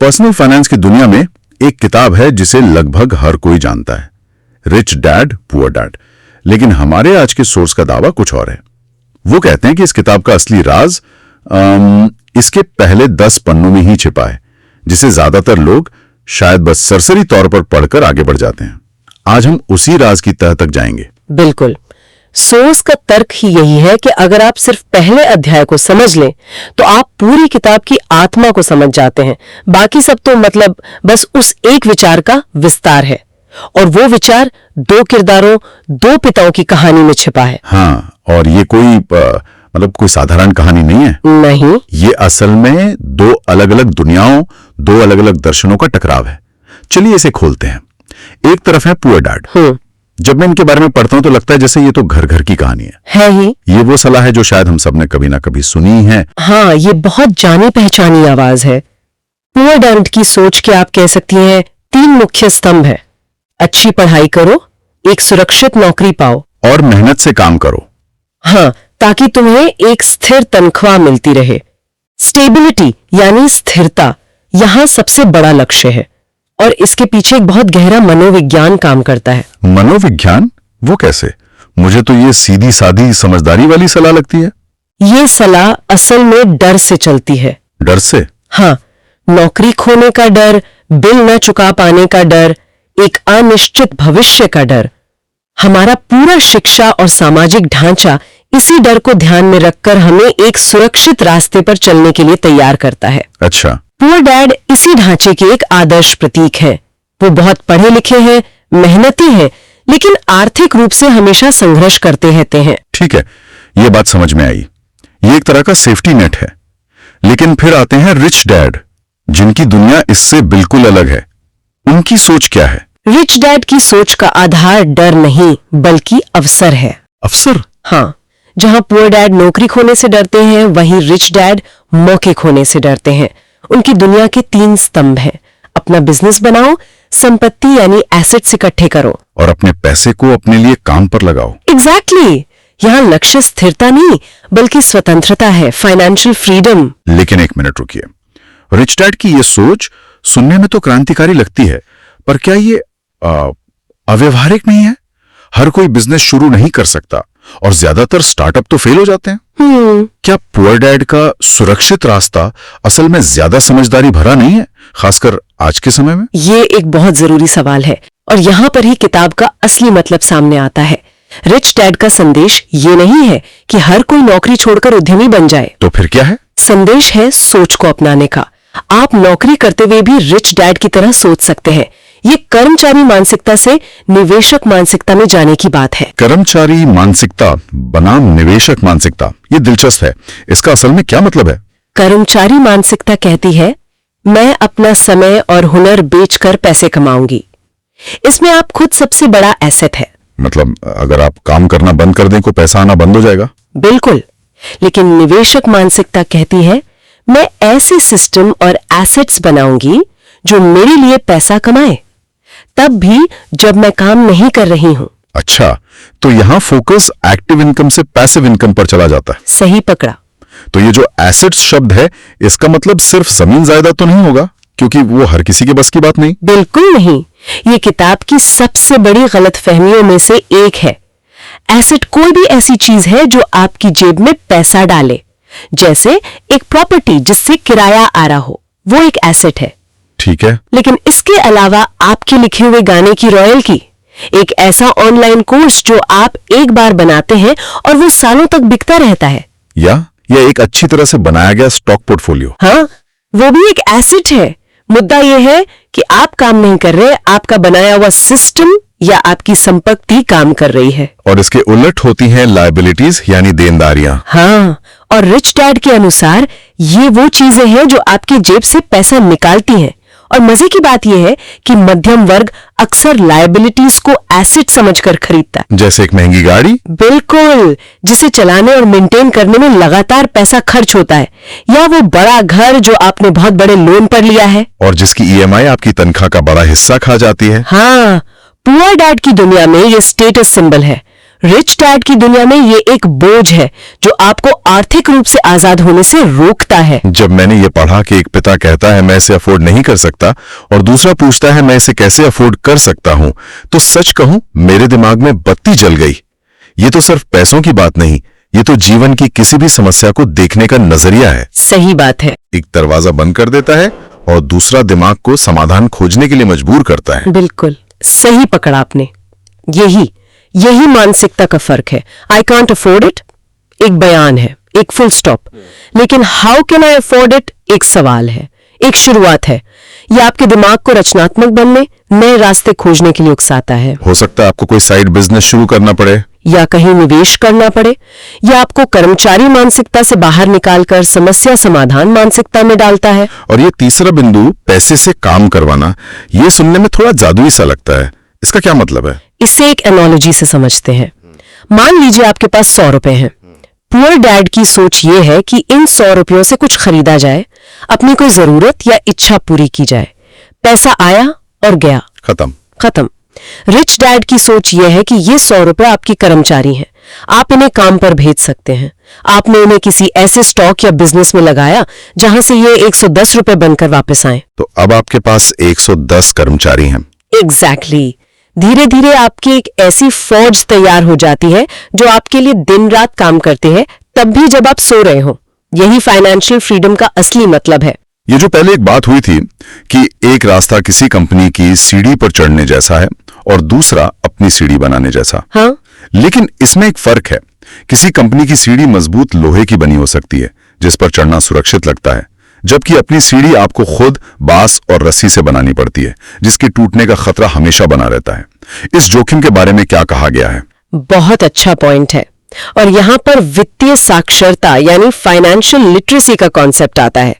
Personal finance की दुनिया में एक किताब है जिसे लगभग हर कोई जानता है, रिच डैड पुअर डैड। लेकिन हमारे आज के सोर्स का दावा कुछ और है। वो कहते हैं कि इस किताब का असली राज इसके पहले 10 पन्नों में ही छिपा है, जिसे ज्यादातर लोग शायद बस सरसरी तौर पर पढ़कर आगे बढ़ जाते हैं। आज हम उसी राज की तह तक जाएंगे। बिल्कुल। सोर्स का तर्क ही यही है कि अगर आप सिर्फ पहले अध्याय को समझ लें तो आप पूरी किताब की आत्मा को समझ जाते हैं। बाकी सब तो मतलब बस उस एक विचार का विस्तार है, और वो विचार 2 किरदारों, 2 पिताओं की कहानी में छिपा है। हाँ, और ये कोई साधारण कहानी नहीं है। नहीं, ये असल में 2 अलग-अलग दुनियाओं, 2 अलग-अलग दर्शनों का टकराव है। चलिए इसे खोलते हैं। एक तरफ है पुअर डैड। जब मैं इनके बारे में पढ़ता हूं तो लगता है जैसे ये तो घर घर की कहानी है ही। ये वो सलाह है जो शायद हम सब ने कभी ना कभी सुनी है। हाँ, ये बहुत जानी पहचानी आवाज है। पुअर डैड की सोच के आप कह सकती हैं 3 मुख्य स्तंभ है। अच्छी पढ़ाई करो, एक सुरक्षित नौकरी पाओ, और मेहनत से काम करो। हाँ, ताकि तुम्हें एक स्थिर तनख्वाह मिलती रहे। स्टेबिलिटी यानी स्थिरता यहां सबसे बड़ा लक्ष्य है, और इसके पीछे एक बहुत गहरा मनोविज्ञान काम करता है। मनोविज्ञान? वो कैसे? मुझे तो ये सीधी सादी समझदारी वाली सलाह लगती है। ये सलाह असल में डर से चलती है। डर से? हाँ, नौकरी खोने का डर, बिल न चुका पाने का डर, एक अनिश्चित भविष्य का डर। हमारा पूरा शिक्षा और सामाजिक ढांचा इसी डर को ध्यान में रखकर हमें एक सुरक्षित रास्ते पर चलने के लिए तैयार करता है। अच्छा। पुअर डैड इसी ढांचे के एक आदर्श प्रतीक है। वो बहुत पढ़े लिखे हैं, मेहनती हैं, लेकिन आर्थिक रूप से हमेशा संघर्ष करते रहते हैं। ठीक है, ये बात समझ में आई। ये एक तरह का सेफ्टी नेट है। लेकिन फिर आते हैं रिच डैड, जिनकी दुनिया इससे बिल्कुल अलग है। उनकी सोच क्या है? रिच डैड की सोच का आधार डर नहीं बल्कि अवसर है। अवसर? हाँ, जहां पुअर डैड नौकरी खोने से डरते हैं, वहीं रिच डैड मौके खोने से डरते हैं। उनकी दुनिया के 3 स्तंभ हैं। अपना बिजनेस बनाओ, संपत्ति यानी एसेट्स इकट्ठे करो, और अपने पैसे को अपने लिए काम पर लगाओ। एग्जैक्टली। यहाँ लक्ष्य स्थिरता नहीं बल्कि स्वतंत्रता है, फाइनेंशियल फ्रीडम। लेकिन एक मिनट रुकिए। रिच डैड की ये सोच सुनने में तो क्रांतिकारी लगती है, पर क्या ये अव्यवहारिक नहीं है? हर कोई बिजनेस शुरू नहीं कर सकता, और ज्यादातर स्टार्टअप तो फेल हो जाते हैं। क्या पुअर डैड का सुरक्षित रास्ता असल में ज्यादा समझदारी भरा नहीं है, खासकर आज के समय में? ये एक बहुत जरूरी सवाल है, और यहाँ पर ही किताब का असली मतलब सामने आता है। रिच डैड का संदेश ये नहीं है कि हर कोई नौकरी छोड़कर उद्यमी बन जाए। तो फिर क्या है? संदेश है सोच को अपनाने का। आप नौकरी करते हुए भी रिच डैड की तरह सोच सकते हैं। ये कर्मचारी मानसिकता से निवेशक मानसिकता में जाने की बात है। कर्मचारी मानसिकता बनाम निवेशक मानसिकता, ये दिलचस्प है। इसका असल में क्या मतलब है? कर्मचारी मानसिकता कहती है मैं अपना समय और हुनर बेचकर पैसे कमाऊंगी। इसमें आप खुद सबसे बड़ा एसेट है। मतलब अगर आप काम करना बंद कर दें तो पैसा आना बंद हो जाएगा? बिल्कुल। लेकिन निवेशक मानसिकता कहती है मैं ऐसे सिस्टम और एसेट्स बनाऊंगी जो मेरे लिए पैसा कमाए, तब भी जब मैं काम नहीं कर रही हूं। अच्छा, तो यहां फोकस एक्टिव इनकम से पैसिव इनकम पर चला जाता है। सही पकड़ा। तो ये जो एसेट्स शब्द है, इसका मतलब सिर्फ जमीन जायदाद तो नहीं होगा, क्योंकि वो हर किसी के बस की बात नहीं। बिल्कुल नहीं। ये किताब की सबसे बड़ी गलतफहमियों में से एक है। एसेट कोई भी ऐसी चीज है जो आपकी जेब में पैसा डाले, जैसे एक प्रॉपर्टी जिससे किराया आ रहा हो, वो एक एसेट है। ठीक है। लेकिन इसके अलावा आपके लिखे हुए गाने की रॉयल्टी, एक ऐसा ऑनलाइन कोर्स जो आप एक बार बनाते हैं और वो सालों तक बिकता रहता है, या एक अच्छी तरह से बनाया गया स्टॉक पोर्टफोलियो, हाँ, वो भी एक एसेट है। मुद्दा यह है कि आप काम नहीं कर रहे, आपका बनाया हुआ सिस्टम या आपकी संपत्ति काम कर रही है। और इसके उलट होती हैं लायबिलिटीज यानी देनदारियां। हाँ, और रिच डैड के अनुसार ये वो चीजें हैं जो आपके जेब से पैसा निकालती हैं। और मजे की बात यह है कि मध्यम वर्ग अक्सर लायबिलिटीज को एसेट समझकर खरीदता है। जैसे एक महंगी गाड़ी? बिल्कुल, जिसे चलाने और मेंटेन करने में लगातार पैसा खर्च होता है, या वो बड़ा घर जो आपने बहुत बड़े लोन पर लिया है और जिसकी ईएमआई आपकी तनख्वाह का बड़ा हिस्सा खा जाती है। हाँ, पुअर डैड की दुनिया में ये स्टेटस सिंबल है। रिच डैड की दुनिया में ये एक बोझ है जो आपको आर्थिक रूप से आजाद होने से रोकता है। जब मैंने ये पढ़ा कि एक पिता कहता है मैं इसे अफोर्ड नहीं कर सकता और दूसरा पूछता है मैं इसे कैसे अफोर्ड कर सकता हूं, तो सच कहूं मेरे दिमाग में बत्ती जल गई। ये तो सिर्फ पैसों की बात नहीं, ये तो जीवन की किसी भी समस्या को देखने का नजरिया है। सही बात है। एक दरवाजा बंद कर देता है और दूसरा दिमाग को समाधान खोजने के लिए मजबूर करता है। बिल्कुल सही पकड़ा आपने। यही मानसिकता का फर्क है। आई कांट अफोर्ड इट एक बयान है, एक फुल स्टॉप, लेकिन how can I afford it एक सवाल है, एक शुरुआत है। यह आपके दिमाग को रचनात्मक बनने, नए रास्ते खोजने के लिए उकसाता है। हो सकता है आपको कोई साइड बिजनेस शुरू करना पड़े, या कहीं निवेश करना पड़े, या आपको कर्मचारी मानसिकता से बाहर निकालकर समस्या समाधान मानसिकता में डालता है। और ये तीसरा बिंदु पैसे से काम करवाना, ये सुनने में थोड़ा जादुई सा लगता है। इसका क्या मतलब है? इसे एक एनालॉजी से समझते हैं। मान लीजिए आपके पास 100 रुपए हैं। पुअर डैड की सोच ये है कि इन 100 रुपयों से कुछ खरीदा जाए, अपनी कोई जरूरत या इच्छा पूरी की जाए। पैसा आया और गया, खत्म। रिच डैड की सोच यह है कि ये 100 रुपए आपकी कर्मचारी हैं, आप इन्हें काम पर भेज सकते हैं। आपने इन्हें किसी ऐसे स्टॉक या बिजनेस में लगाया जहां से ये 110 रुपए बनकर वापस आए। तो अब आपके पास 110 कर्मचारी हैं। एग्जैक्टली। धीरे धीरे आपकी एक ऐसी फौज तैयार हो जाती है जो आपके लिए दिन रात काम करते हैं, तब भी जब आप सो रहे हो। यही फाइनेंशियल फ्रीडम का असली मतलब है। ये जो पहले एक बात हुई थी कि एक रास्ता किसी कंपनी की सीढ़ी पर चढ़ने जैसा है और दूसरा अपनी सीढ़ी बनाने जैसा। हाँ, लेकिन इसमें एक फर्क है। किसी कंपनी की सीढ़ी मजबूत लोहे की बनी हो सकती है जिस पर चढ़ना सुरक्षित लगता है, जबकि अपनी सीढ़ी आपको खुद बांस और रस्सी से बनानी पड़ती है जिसके टूटने का खतरा हमेशा बना रहता है। इस जोखिम के बारे में क्या कहा गया है? बहुत अच्छा पॉइंट है। और यहाँ पर वित्तीय साक्षरता यानी फाइनेंशियल लिटरेसी का कॉन्सेप्ट आता है।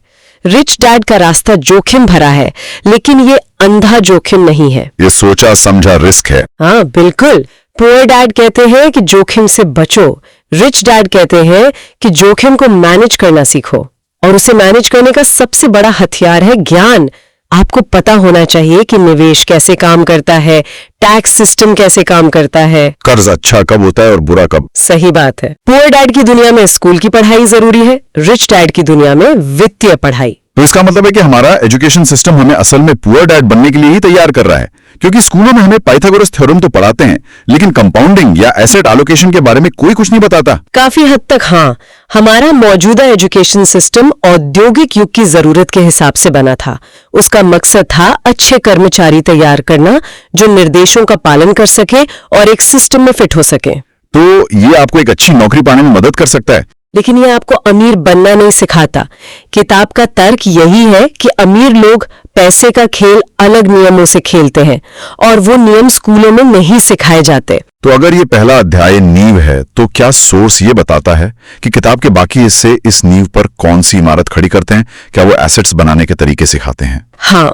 रिच डैड का रास्ता जोखिम भरा है, लेकिन ये अंधा जोखिम नहीं है। ये सोचा समझा रिस्क है। हाँ बिल्कुल। पुअर डैड कहते हैं कि जोखिम से बचो, रिच डैड कहते हैं कि जोखिम को मैनेज करना सीखो। और उसे मैनेज करने का सबसे बड़ा हथियार है ज्ञान। आपको पता होना चाहिए कि निवेश कैसे काम करता है, टैक्स सिस्टम कैसे काम करता है, कर्ज अच्छा कब होता है और बुरा कब। सही बात है। पुअर डैड की दुनिया में स्कूल की पढ़ाई जरूरी है, रिच डैड की दुनिया में वित्तीय पढ़ाई। तो इसका मतलब है कि हमारा एजुकेशन सिस्टम हमें असल में पुअर डैड बनने के लिए ही तैयार कर रहा है, क्योंकि स्कूलों में हमें पाइथागोरस थ्योरम तो पढ़ाते हैं, लेकिन कंपाउंडिंग या एसेट एलोकेशन के बारे में कोई कुछ नहीं बताता। काफी हद तक हाँ। हमारा मौजूदा एजुकेशन सिस्टम औद्योगिक युग की जरूरत के हिसाब से बना था। उसका मकसद था अच्छे कर्मचारी तैयार करना जो निर्देशों का पालन कर सके और एक सिस्टम में फिट हो सके। तो ये आपको एक अच्छी नौकरी पाने में मदद कर सकता है, लेकिन ये आपको अमीर बनना नहीं सिखाता। किताब का तर्क यही है कि अमीर लोग पैसे का खेल अलग नियमों से खेलते हैं और वो नियम स्कूलों में नहीं सिखाए जाते। तो अगर ये पहला अध्याय नींव है, तो क्या सोर्स ये बताता है कि किताब के बाकी हिस्से इस नींव पर कौन सी इमारत खड़ी करते हैं? क्या वो एसेट्स बनाने के तरीके सिखाते हैं? हाँ,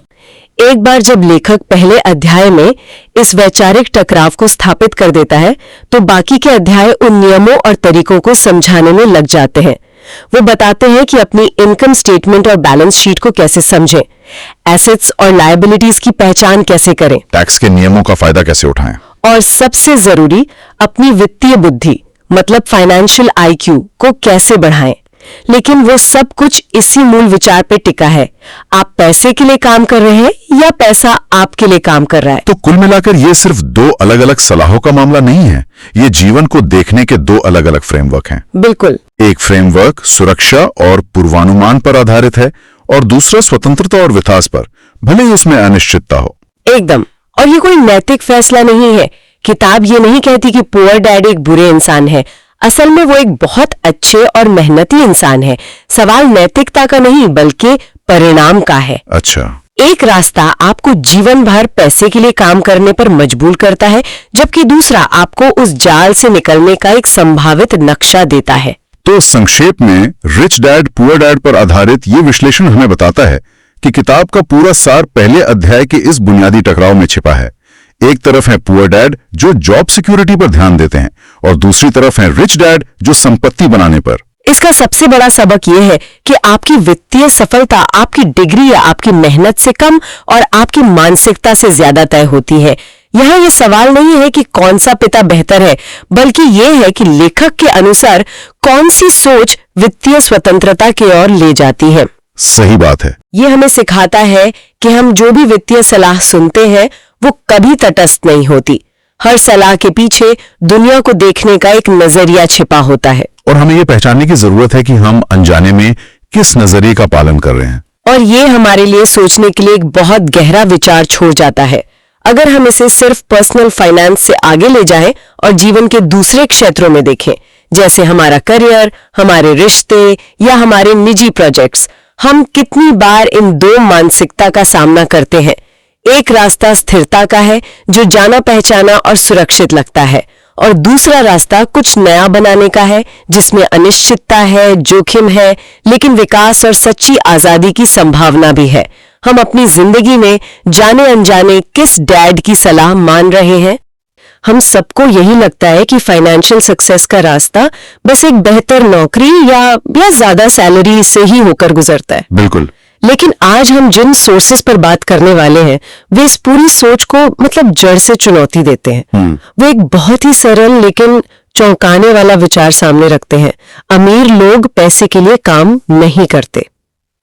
एक बार जब लेखक पहले अध्याय में इस वैचारिक टकराव को स्थापित कर देता है, तो बाकी के अध्याय उन नियमों और तरीकों को समझाने में लग जाते हैं। वो बताते हैं कि अपनी इनकम स्टेटमेंट और बैलेंस शीट को कैसे समझें, एसेट्स और लायबिलिटीज की पहचान कैसे करें, टैक्स के नियमों का फायदा कैसे उठाएं, और सबसे जरूरी अपनी वित्तीय बुद्धि मतलब फाइनेंशियल IQ को कैसे बढ़ाएं। लेकिन वो सब कुछ इसी मूल विचार पे टिका है, आप पैसे के लिए काम कर रहे हैं या पैसा आपके लिए काम कर रहा है। तो कुल मिलाकर ये सिर्फ दो अलग अलग सलाहों का मामला नहीं है, ये जीवन को देखने के दो अलग अलग फ्रेमवर्क हैं। बिल्कुल। एक फ्रेमवर्क सुरक्षा और पूर्वानुमान पर आधारित है और दूसरा स्वतंत्रता और विकास पर, भले ही उसमें अनिश्चितता हो। एकदम। और ये कोई नैतिक फैसला नहीं है। किताब ये नहीं कहती कि पुअर डैड एक बुरे इंसान है। असल में वो एक बहुत अच्छे और मेहनती इंसान है। सवाल नैतिकता का नहीं बल्कि परिणाम का है। अच्छा। एक रास्ता आपको जीवन भर पैसे के लिए काम करने पर मजबूर करता है, जबकि दूसरा आपको उस जाल से निकलने का एक संभावित नक्शा देता है। तो संक्षेप में रिच डैड पुअर डैड पर आधारित ये विश्लेषण हमें बताता है कि किताब का पूरा सार पहले अध्याय के इस बुनियादी टकराव में छिपा है। एक तरफ है पुअर डैड जो जॉब सिक्योरिटी पर ध्यान देते हैं और दूसरी तरफ है रिच डैड जो संपत्ति बनाने पर। इसका सबसे बड़ा सबक यह है कि आपकी वित्तीय सफलता आपकी डिग्री या आपकी मेहनत से कम और आपकी मानसिकता से ज्यादा तय होती है। यहाँ ये सवाल नहीं है कि कौन सा पिता बेहतर है, बल्कि ये है कि लेखक के अनुसार कौन सी सोच वित्तीय स्वतंत्रता की ओर ले जाती है। सही बात है। ये हमें सिखाता है कि हम जो भी वित्तीय सलाह सुनते हैं वो कभी तटस्थ नहीं होती। हर सलाह के पीछे दुनिया को देखने का एक नजरिया छिपा होता है, और हमें ये पहचानने की जरूरत है कि हम अनजाने में किस नजरिए का पालन कर रहे हैं। और ये हमारे लिए सोचने के लिए एक बहुत गहरा विचार छोड़ जाता है। अगर हम इसे सिर्फ पर्सनल फाइनेंस से आगे ले जाएं और जीवन के दूसरे क्षेत्रों में देखें, जैसे हमारा करियर, हमारे रिश्ते या हमारे निजी प्रोजेक्ट्स, हम कितनी बार इन दो मानसिकता का सामना करते हैं। एक रास्ता स्थिरता का है जो जाना पहचाना और सुरक्षित लगता है, और दूसरा रास्ता कुछ नया बनाने का है जिसमें अनिश्चितता है, जोखिम है, लेकिन विकास और सच्ची आजादी की संभावना भी है। हम अपनी जिंदगी में जाने अनजाने किस डैड की सलाह मान रहे हैं? हम सबको यही लगता है कि फाइनेंशियल सक्सेस का रास्ता बस एक बेहतर नौकरी या ज्यादा सैलरी से ही होकर गुजरता है। बिल्कुल। लेकिन आज हम जिन सोर्सेस पर बात करने वाले हैं वे इस पूरी सोच को जड़ से चुनौती देते हैं। वो एक बहुत ही सरल लेकिन चौंकाने वाला विचार सामने रखते हैं। अमीर लोग पैसे के लिए काम नहीं करते।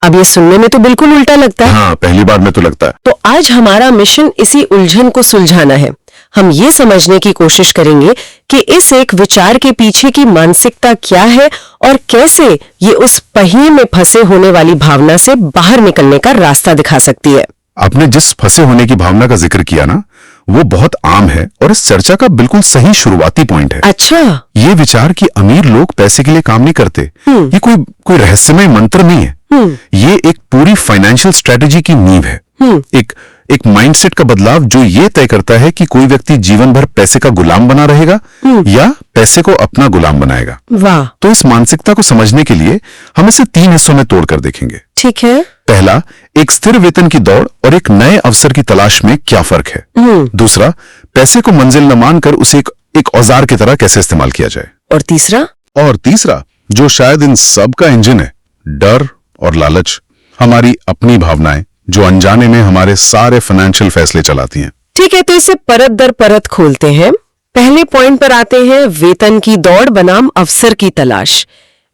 अब ये सुनने में तो बिल्कुल उल्टा लगता है। हाँ, पहली बार में तो लगता है। तो आज हमारा मिशन इसी उलझन को सुलझाना है। हम ये समझने की कोशिश करेंगे कि इस एक विचार के पीछे की मानसिकता क्या है और कैसे ये उस पहिए में फंसे होने वाली भावना से बाहर निकलने का रास्ता दिखा सकती है। आपने जिस फंसे होने की भावना का जिक्र किया ना, वो बहुत आम है और इस चर्चा का बिल्कुल सही शुरुआती पॉइंट है। अच्छा। ये विचार कि अमीर लोग पैसे के लिए काम नहीं करते, ये कोई रहस्यमय मंत्र नहीं है। ये एक पूरी फाइनेंशियल स्ट्रेटेजी की नींव है। एक माइंडसेट का बदलाव जो ये तय करता है कि कोई व्यक्ति जीवन भर पैसे का गुलाम बना रहेगा या पैसे को अपना गुलाम बनाएगा। वाह। तो इस मानसिकता को समझने के लिए हम इसे 3 हिस्सों में तोड़कर देखेंगे। ठीक है। पहला, एक स्थिर वेतन की दौड़ और एक नए अवसर की तलाश में क्या फर्क है। दूसरा, पैसे को मंजिल न मानकर उसे एक औजार की तरह कैसे इस्तेमाल किया जाए। और तीसरा, जो शायद इन सब का इंजन है, डर और लालच, हमारी अपनी भावनाएं जो अनजाने में हमारे सारे फाइनेंशियल फैसले चलाती हैं। ठीक है, तो इसे परत दर परत खोलते हैं। पहले पॉइंट पर आते हैं, वेतन की दौड़ बनाम अवसर की तलाश।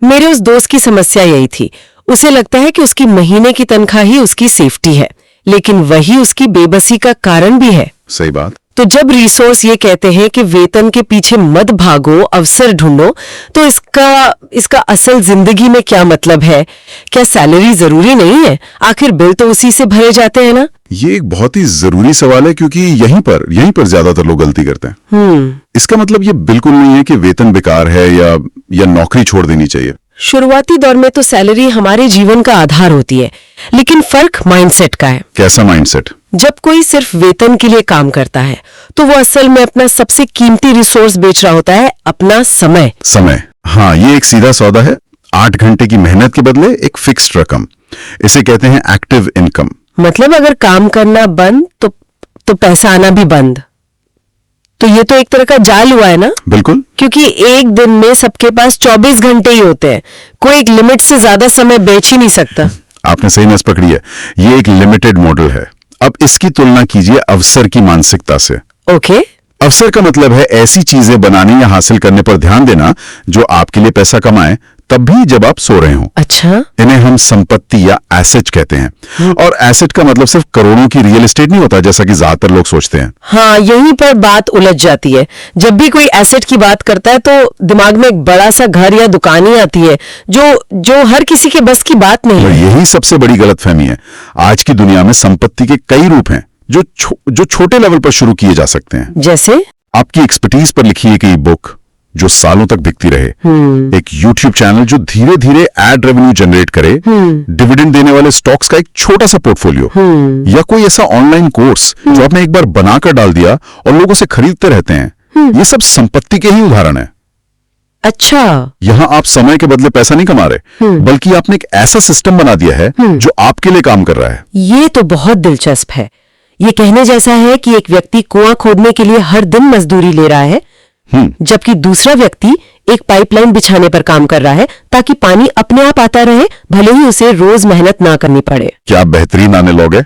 मेरे उस दोस्त की समस्या यही थी। उसे लगता है कि उसकी महीने की तनख्वाह ही उसकी सेफ्टी है, लेकिन वही उसकी बेबसी का कारण भी है। सही बात। तो जब रिसोर्स ये कहते हैं कि वेतन के पीछे मत भागो, अवसर ढूंढो, तो इसका असल जिंदगी में क्या मतलब है? क्या सैलरी जरूरी नहीं है? आखिर बिल तो उसी से भरे जाते हैं ना? ये एक बहुत ही जरूरी सवाल है, क्योंकि यहीं पर ज्यादातर लोग गलती करते हैं। इसका मतलब ये बिल्कुल नहीं है कि वेतन बेकार है या नौकरी छोड़ देनी चाहिए। शुरुआती दौर में तो सैलरी हमारे जीवन का आधार होती है, लेकिन फर्क माइंडसेट का है। कैसा माइंडसेट? जब कोई सिर्फ वेतन के लिए काम करता है तो वो असल में अपना सबसे कीमती रिसोर्स बेच रहा होता है, अपना समय। हाँ, ये एक सीधा सौदा है। 8 घंटे की मेहनत के बदले एक फिक्स्ड रकम। इसे कहते हैं एक्टिव इनकम। मतलब अगर काम करना बंद तो पैसा आना भी बंद। तो ये तो एक तरह का जाल हुआ है ना? बिल्कुल। क्योंकि एक दिन में सबके पास 24 घंटे ही होते हैं। कोई एक लिमिट से ज्यादा समय बेच ही नहीं सकता। आपने सही नस पकड़ी है। ये एक लिमिटेड मॉडल है। अब इसकी तुलना कीजिए अवसर की मानसिकता से। ओके। अवसर का मतलब है ऐसी चीजें बनाने या हासिल करने पर ध्यान देना जो आपके लिए पैसा कमाए, तब भी जब आप सो रहे हो। अच्छा। इन्हें हम संपत्ति या एसेट कहते हैं। और एसेट का मतलब सिर्फ करोड़ों की रियल एस्टेट नहीं होता, जैसा कि ज्यादातर लोग सोचते हैं। हाँ, यहीं पर बात उलझ जाती है। जब भी कोई एसेट की बात करता है तो दिमाग में एक बड़ा सा घर या दुकान ही आती है, जो हर किसी के बस की बात नहीं है। यही सबसे बड़ी गलतफहमी है। आज की दुनिया में संपत्ति के कई रूप हैं जो छोटे लेवल पर शुरू किए जा सकते हैं। जैसे आपकी एक्सपर्टीज पर लिखी एक बुक जो सालों तक बिकती रहे, एक YouTube चैनल जो धीरे धीरे एड रेवेन्यू जनरेट करे, डिविडेंड देने वाले स्टॉक्स का एक छोटा सा पोर्टफोलियो, या कोई ऐसा ऑनलाइन कोर्स जो आपने एक बार बनाकर डाल दिया और लोग उसे खरीदते रहते हैं। ये सब संपत्ति के ही उदाहरण है। अच्छा। यहाँ आप समय के बदले पैसा नहीं कमा रहे, बल्कि आपने एक ऐसा सिस्टम बना दिया है जो आपके लिए काम कर रहा है। ये तो बहुत दिलचस्प है। ये कहने जैसा है कि एक व्यक्ति कुआं खोदने के लिए हर दिन मजदूरी ले रहा है, जबकि दूसरा व्यक्ति एक पाइपलाइन बिछाने पर काम कर रहा है ताकि पानी अपने आप आता रहे, भले ही उसे रोज मेहनत ना करनी पड़े। क्या बेहतरीन एनालॉग है।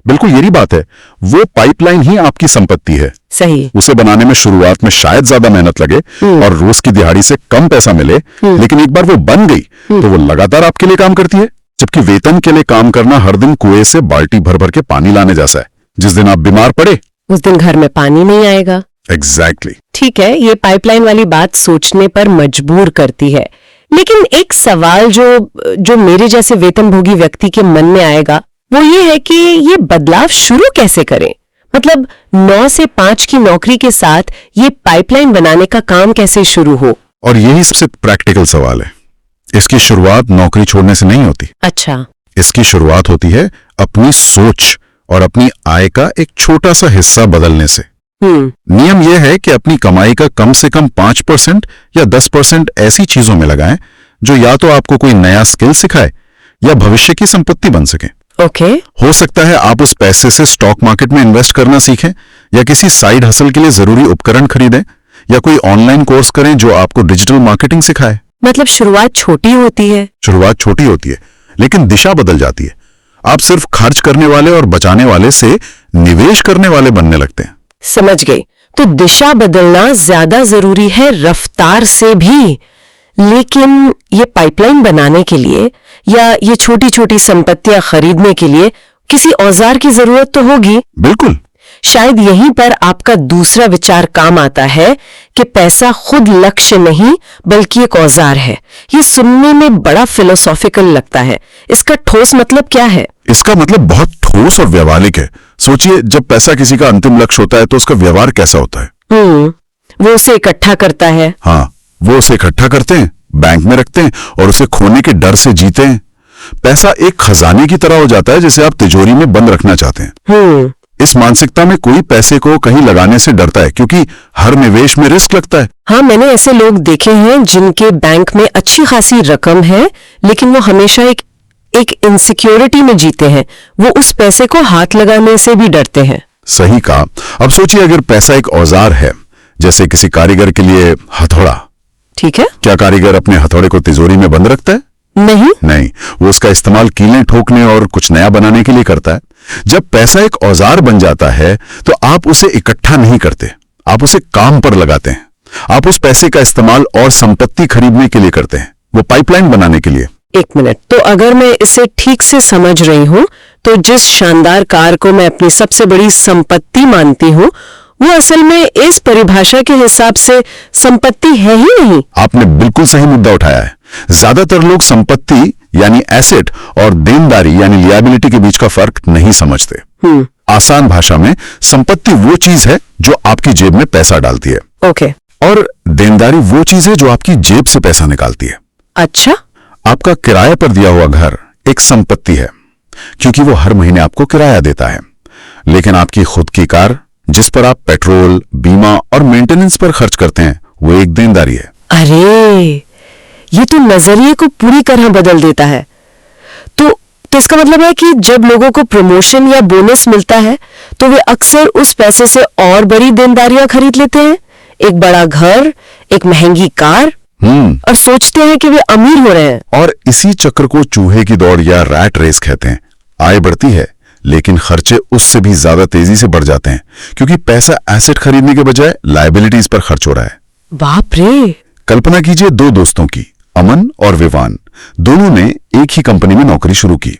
बिल्कुल यही बात है। वो पाइपलाइन ही आपकी संपत्ति है। सही। उसे बनाने में शुरुआत में शायद ज्यादा मेहनत लगे और रोज की दिहाड़ी से कम पैसा मिले, लेकिन एक बार वो बन गई तो वो लगातार आपके लिए काम करती है। जबकि वेतन के लिए काम करना हर दिन कुएं से बाल्टी भर भर के पानी लाने जैसा है। जिस दिन आप बीमार पड़े उस दिन घर में पानी नहीं आएगा। एग्जैक्टली। ठीक है, ये पाइपलाइन वाली बात सोचने पर मजबूर करती है, लेकिन एक सवाल जो मेरे जैसे वेतनभोगी व्यक्ति के मन में आएगा वो ये है कि ये बदलाव शुरू कैसे करें। मतलब 9 से 5 की नौकरी के साथ ये पाइपलाइन बनाने का काम कैसे शुरू हो। और यही सबसे प्रैक्टिकल सवाल है। इसकी शुरुआत नौकरी छोड़ने से नहीं होती। अच्छा। इसकी शुरुआत होती है अपनी सोच और अपनी आय का एक छोटा सा हिस्सा बदलने से। नियम यह है कि अपनी कमाई का कम से कम 5% या 10% ऐसी चीजों में लगाएं जो या तो आपको कोई नया स्किल सिखाए या भविष्य की संपत्ति बन सके। ओके। हो सकता है आप उस पैसे से स्टॉक मार्केट में इन्वेस्ट करना सीखें, या किसी साइड हसल के लिए जरूरी उपकरण खरीदें, या कोई ऑनलाइन कोर्स करें जो आपको डिजिटल मार्केटिंग सिखाए। मतलब शुरुआत छोटी होती है। शुरुआत छोटी होती है, लेकिन दिशा बदल जाती है। आप सिर्फ खर्च करने वाले और बचाने वाले से निवेश करने वाले बनने लगते हैं। समझ गई। तो दिशा बदलना ज्यादा जरूरी है रफ्तार से भी। लेकिन ये पाइपलाइन बनाने के लिए या ये छोटी छोटी संपत्तियां खरीदने के लिए किसी औजार की जरूरत तो होगी। बिल्कुल। शायद यहीं पर आपका दूसरा विचार काम आता है कि पैसा खुद लक्ष्य नहीं बल्कि एक औजार है। ये सुनने में बड़ा फिलोसॉफिकल लगता है। इसका ठोस मतलब क्या है? इसका मतलब बहुत ठोस और व्यवहारिक है। सोचिए, जब पैसा किसी का अंतिम लक्ष्य होता है तो उसका व्यवहार कैसा होता है? वो उसे इकट्ठा करता है। हाँ, वो उसे इकट्ठा करते हैं, बैंक में रखते हैं और उसे खोने के डर से जीते हैं। पैसा एक खजाने की तरह हो जाता है जिसे आप तिजोरी में बंद रखना चाहते हैं। इस मानसिकता में कोई पैसे को कहीं लगाने से डरता है, क्योंकि हर निवेश में रिस्क लगता है। हाँ, मैंने ऐसे लोग देखे हैं जिनके बैंक में अच्छी खासी रकम है, लेकिन वो हमेशा एक इनसिक्योरिटी में जीते हैं। वो उस पैसे को हाथ लगाने से भी डरते हैं। सही कहा। अब सोचिए, अगर पैसा एक औजार है, जैसे किसी कारीगर के लिए हथौड़ा। ठीक है। क्या कारीगर अपने हथौड़े को तिजोरी में बंद रखता है? नहीं, वो उसका इस्तेमाल कीलें ठोकने और कुछ नया बनाने के लिए करता है। जब पैसा एक औजार बन जाता है तो आप उसे इकट्ठा नहीं करते, आप उसे काम पर लगाते हैं। आप उस पैसे का इस्तेमाल और संपत्ति खरीदने के लिए करते हैं, वो पाइपलाइन बनाने के लिए। एक मिनट, तो अगर मैं इसे ठीक से समझ रही हूं तो जिस शानदार कार को मैं अपनी सबसे बड़ी संपत्ति मानती हूं वो असल में इस परिभाषा के हिसाब से संपत्ति है ही नहीं। आपने बिल्कुल सही मुद्दा उठाया है। ज्यादातर लोग संपत्ति यानी एसेट और देनदारी यानी लियाबिलिटी के बीच का फर्क नहीं समझते। आसान भाषा में संपत्ति वो चीज है जो आपकी जेब में पैसा डालती है। ओके। और देनदारी वो चीज है जो आपकी जेब से पैसा निकालती है। अच्छा। आपका किराए पर दिया हुआ घर एक संपत्ति है, क्योंकि वो हर महीने आपको किराया देता है। लेकिन आपकी खुद की कार, जिस पर आप पेट्रोल, बीमा और मेंटेनेंस पर खर्च करते हैं, वो एक देनदारी है। अरे, ये तो नजरिए को पूरी तरह बदल देता है। तो इसका मतलब है कि जब लोगों को प्रमोशन या बोनस मिलता है तो वे अक्सर उस पैसे से और बड़ी देनदारियां खरीद लेते हैं, एक बड़ा घर, एक महंगी कार, और सोचते हैं कि वे अमीर हो रहे हैं। और इसी चक्र को चूहे की दौड़ या रैट रेस कहते हैं। आय बढ़ती है, लेकिन खर्चे उससे भी ज्यादा तेजी से बढ़ जाते हैं, क्योंकि पैसा एसेट खरीदने के बजाय लायबिलिटीज पर खर्च हो रहा है। बाप रे। कल्पना कीजिए, 2 दोस्तों की, अमन और विवान, दोनों ने एक ही कंपनी में नौकरी शुरू की।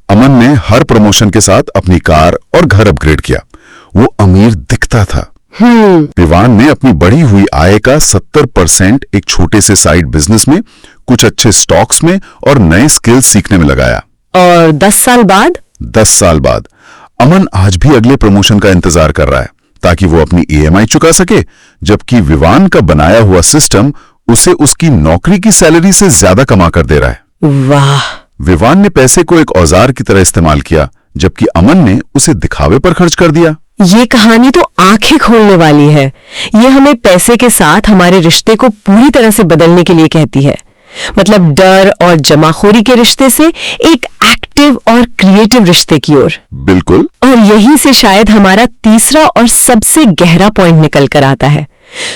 अमन ने हर प्रमोशन के साथ अपनी कार और घर अपग्रेड किया। वो अमीर दिखता था। विवान ने अपनी बढ़ी हुई आय का 70% एक छोटे से साइड बिजनेस में, कुछ अच्छे स्टॉक्स में और नए स्किल्स सीखने में लगाया। और 10 साल बाद 10 साल बाद अमन आज भी अगले प्रमोशन का इंतजार कर रहा है ताकि वो अपनी EMI चुका सके, जबकि विवान का बनाया हुआ सिस्टम उसे उसकी नौकरी की सैलरी से ज्यादा कमा कर दे रहा है। वाह। विवान ने पैसे को एक औजार की तरह इस्तेमाल किया, जबकि अमन ने उसे दिखावे पर खर्च कर दिया। ये कहानी तो आंखें खोलने वाली है। ये हमें पैसे के साथ हमारे रिश्ते को पूरी तरह से बदलने के लिए कहती है। मतलब डर और जमाखोरी के रिश्ते से एक एक्टिव और क्रिएटिव रिश्ते की ओर। बिल्कुल। और यहीं से शायद हमारा तीसरा और सबसे गहरा पॉइंट निकल कर आता है।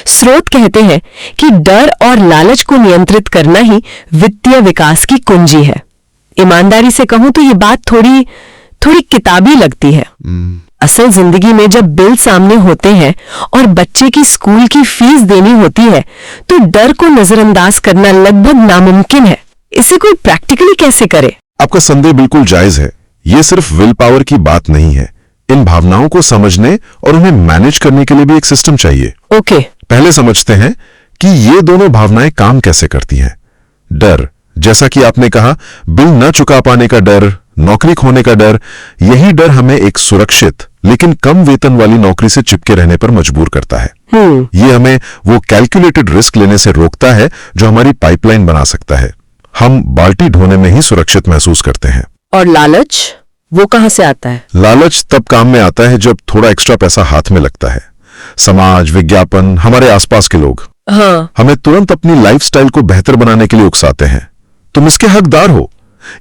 स्रोत कहते हैं कि डर और लालच को नियंत्रित करना ही वित्तीय विकास की कुंजी है। ईमानदारी से कहूं तो ये बात थोड़ी किताबी लगती है। असल जिंदगी में जब बिल सामने होते हैं और बच्चे की स्कूल की फीस देनी होती है तो डर को नजरअंदाज करना लगभग नामुमकिन है। इसे कोई प्रैक्टिकली कैसे करे? आपका संदेह बिल्कुल जायज है। ये सिर्फ विल पावर की बात नहीं है। इन भावनाओं को समझने और उन्हें मैनेज करने के लिए भी एक सिस्टम चाहिए। ओके। पहले समझते हैं कि ये दोनों भावनाएं काम कैसे करती हैं। डर, जैसा कि आपने कहा, बिल न चुका पाने का डर, नौकरी खोने का डर, यही डर हमें एक सुरक्षित लेकिन कम वेतन वाली नौकरी से चिपके रहने पर मजबूर करता है। ये हमें वो कैलकुलेटेड रिस्क लेने से रोकता है जो हमारी पाइपलाइन बना सकता है। हम बाल्टी ढोने में ही सुरक्षित महसूस करते हैं। और लालच, वो कहां से आता है? लालच तब काम में आता है जब थोड़ा एक्स्ट्रा पैसा हाथ में लगता है। समाज, विज्ञापन, हमारे आसपास के लोग हमें तुरंत अपनी लाइफस्टाइल को बेहतर बनाने के लिए उकसाते हैं। तुम इसके हकदार हो।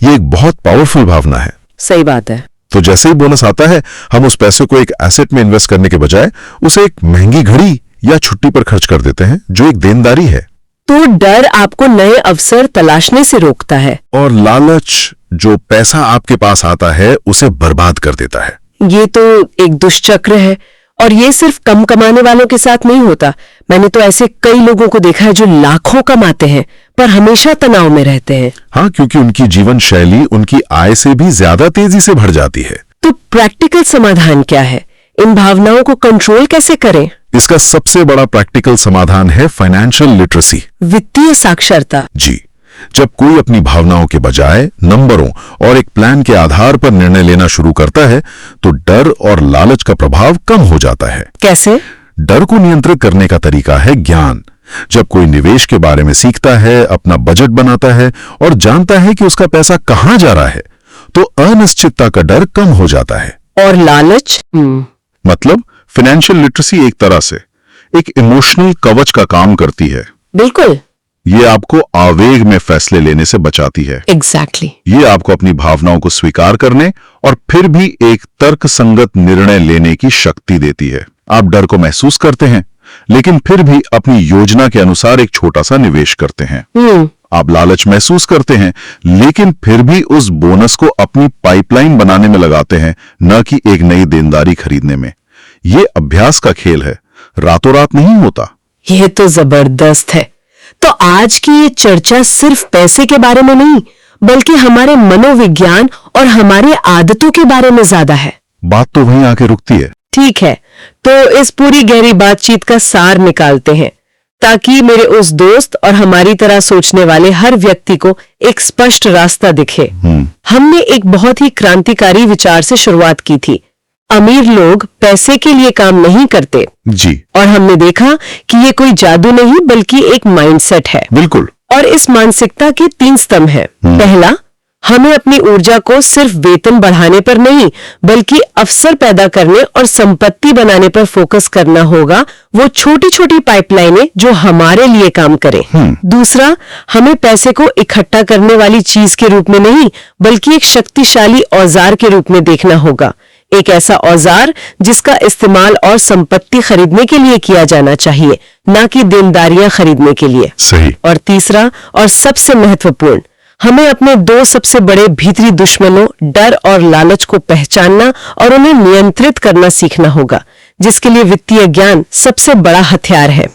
ये एक बहुत पावरफुल भावना है। सही बात है। तो जैसे ही बोनस आता है, हम उस पैसे को एक एसेट में इन्वेस्ट करने के बजाय उसे एक महंगी घड़ी या छुट्टी पर खर्च कर देते हैं, जो एक देनदारी है। तो डर आपको नए अवसर तलाशने से रोकता है और लालच जो पैसा आपके पास आता है उसे बर्बाद कर देता है। ये तो एक दुष्चक्र है। और ये सिर्फ कम कमाने वालों के साथ नहीं होता। मैंने तो ऐसे कई लोगों को देखा है जो लाखों कमाते हैं पर हमेशा तनाव में रहते हैं। हाँ, क्योंकि उनकी जीवन शैली उनकी आय से भी ज्यादा तेजी से बढ़ जाती है। तो प्रैक्टिकल समाधान क्या है? इन भावनाओं को कंट्रोल कैसे करें? इसका सबसे बड़ा प्रैक्टिकल समाधान है फाइनेंशियल लिटरेसी, वित्तीय साक्षरता। जी। जब कोई अपनी भावनाओं के बजाय नंबरों और एक प्लान के आधार पर निर्णय लेना शुरू करता है तो डर और लालच का प्रभाव कम हो जाता है। कैसे? डर को नियंत्रित करने का तरीका है ज्ञान। जब कोई निवेश के बारे में सीखता है, अपना बजट बनाता है और जानता है कि उसका पैसा कहां जा रहा है, तो अनिश्चितता का डर कम हो जाता है। और लालच? मतलब फाइनेंशियल लिटरेसी एक तरह से एक इमोशनल कवच का काम करती है। बिल्कुल। ये आपको आवेग में फैसले लेने से बचाती है। एग्जैक्टली। ये आपको अपनी भावनाओं को स्वीकार करने और फिर भी एक तर्कसंगत निर्णय लेने की शक्ति देती है। आप डर को महसूस करते हैं लेकिन फिर भी अपनी योजना के अनुसार एक छोटा सा निवेश करते हैं। आप लालच महसूस करते हैं लेकिन फिर भी उस बोनस को अपनी पाइपलाइन बनाने में लगाते हैं, न कि एक नई देनदारी खरीदने में। ये अभ्यास का खेल है, रातों रात नहीं होता। यह तो जबरदस्त है। तो आज की ये चर्चा सिर्फ पैसे के बारे में नहीं बल्कि हमारे मनोविज्ञान और हमारी आदतों के बारे में ज्यादा है। बात तो वहीं आके रुकती है। ठीक है, तो इस पूरी गहरी बातचीत का सार निकालते हैं ताकि मेरे उस दोस्त और हमारी तरह सोचने वाले हर व्यक्ति को एक स्पष्ट रास्ता दिखे। हमने एक बहुत ही क्रांतिकारी विचार से शुरुआत की थी। अमीर लोग पैसे के लिए काम नहीं करते जी, और हमने देखा कि ये कोई जादू नहीं बल्कि एक माइंडसेट है। बिल्कुल। और इस मानसिकता के 3 स्तंभ हैं। पहला, हमें अपनी ऊर्जा को सिर्फ वेतन बढ़ाने पर नहीं बल्कि अवसर पैदा करने और संपत्ति बनाने पर फोकस करना होगा, वो छोटी छोटी पाइपलाइनें जो हमारे लिए काम करें। दूसरा, हमें पैसे को इकट्ठा करने वाली चीज के रूप में नहीं बल्कि एक शक्तिशाली औजार के रूप में देखना होगा। एक ऐसा औजार जिसका इस्तेमाल और संपत्ति खरीदने के लिए किया जाना चाहिए, ना कि देनदारियां खरीदने के लिए। सही। और तीसरा और सबसे महत्वपूर्ण, हमें अपने 2 सबसे बड़े भीतरी दुश्मनों डर और लालच को पहचानना और उन्हें नियंत्रित करना सीखना होगा, जिसके लिए वित्तीय ज्ञान सबसे बड़ा हथियार है।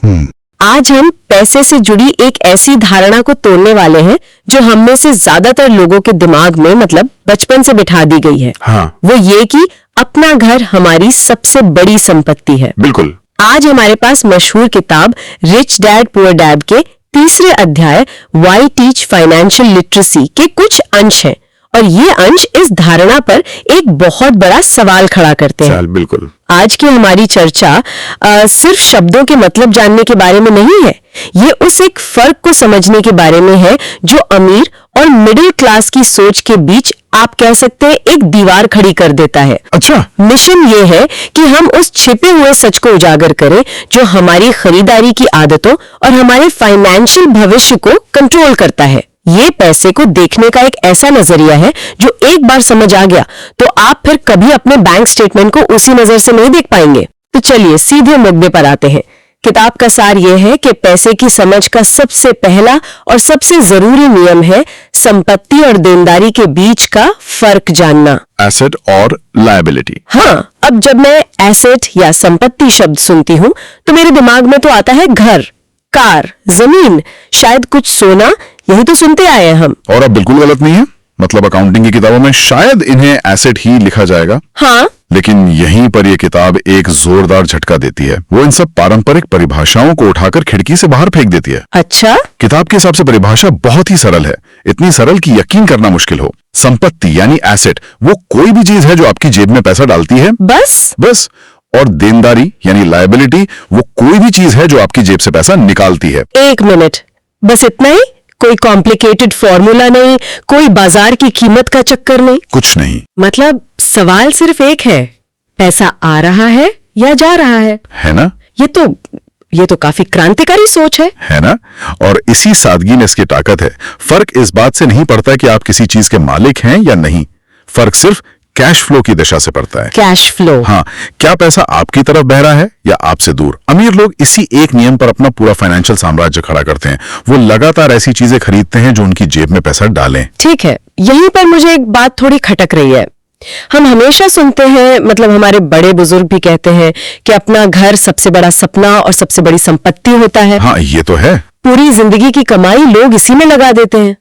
आज हम पैसे से जुड़ी एक ऐसी धारणा को तोड़ने वाले हैं जो हम में से ज्यादातर लोगों के दिमाग में मतलब बचपन से बिठा दी गई है। हाँ। वो ये कि अपना घर हमारी सबसे बड़ी संपत्ति है। बिल्कुल। आज हमारे पास मशहूर किताब रिच डैड पुअर डैड के 3रे अध्याय व्हाई टीच फाइनेंशियल लिटरेसी के कुछ अंश हैं और ये अंश इस धारणा पर एक बहुत बड़ा सवाल खड़ा करते हैं। बिल्कुल। आज की हमारी चर्चा सिर्फ शब्दों के मतलब जानने के बारे में नहीं है, ये उस एक फर्क को समझने के बारे में है जो अमीर और मिडिल क्लास की सोच के बीच आप कह सकते हैं एक दीवार खड़ी कर देता है। अच्छा। मिशन ये है कि हम उस छिपे हुए सच को उजागर करें जो हमारी खरीदारी की आदतों और हमारे फाइनेंशियल भविष्य को कंट्रोल करता है। ये पैसे को देखने का एक ऐसा नजरिया है जो एक बार समझ आ गया तो आप फिर कभी अपने बैंक स्टेटमेंट को उसी नजर से नहीं देख पाएंगे। तो चलिए सीधे मुद्दे पर आते हैं किताब का सार यह है कि पैसे की समझ का सबसे पहला और सबसे जरूरी नियम है संपत्ति और देनदारी के बीच का फर्क जानना। एसेट और लायबिलिटी। हाँ, अब जब मैं एसेट या संपत्ति शब्द सुनती हूँ तो मेरे दिमाग में तो आता है घर, कार, जमीन, शायद कुछ सोना। यही तो सुनते आए हैं हम। और अब बिल्कुल गलत नहीं है। मतलब अकाउंटिंग की किताबों में शायद इन्हें एसेट ही लिखा जाएगा, हाँ, लेकिन यहीं पर यह किताब एक जोरदार झटका देती है। वो इन सब पारंपरिक परिभाषाओं को उठाकर खिड़की से बाहर फेंक देती है। अच्छा, किताब के हिसाब से परिभाषा बहुत ही सरल है, इतनी सरल कि यकीन करना मुश्किल हो। संपत्ति यानी एसेट वो कोई भी चीज है जो आपकी जेब में पैसा डालती है, बस। और देनदारी यानी लायबिलिटी वो कोई भी चीज है जो आपकी जेब से पैसा निकालती है। एक मिनट, बस इतना ही? कोई कॉम्प्लिकेटेड फॉर्मूला नहीं, कोई बाजार की कीमत का चक्कर नहीं? कुछ नहीं। मतलब सवाल सिर्फ एक है, पैसा आ रहा है या जा रहा है ना? ये तो काफी क्रांतिकारी सोच है ना? और इसी सादगी में इसकी ताकत है। फर्क इस बात से नहीं पड़ता कि आप किसी चीज के मालिक हैं या नहीं, फर्क सिर्फ कैश फ्लो की दिशा से पड़ता है। Cash flow? हाँ, क्या पैसा आपकी तरफ बह रहा है या आपसे दूर। अमीर लोग इसी एक नियम पर अपना पूरा फाइनेंशियल साम्राज्य खड़ा करते हैं। वो लगातार ऐसी चीजें खरीदते हैं जो उनकी जेब में पैसा डालें। ठीक है, यहीं पर मुझे एक बात थोड़ी खटक रही है। हम हमेशा सुनते हैं, मतलब हमारे बड़े बुजुर्ग भी कहते हैं कि अपना घर सबसे बड़ा सपना और सबसे बड़ी संपत्ति होता है। हाँ, ये तो है। पूरी जिंदगी की कमाई लोग इसी में लगा देते हैं।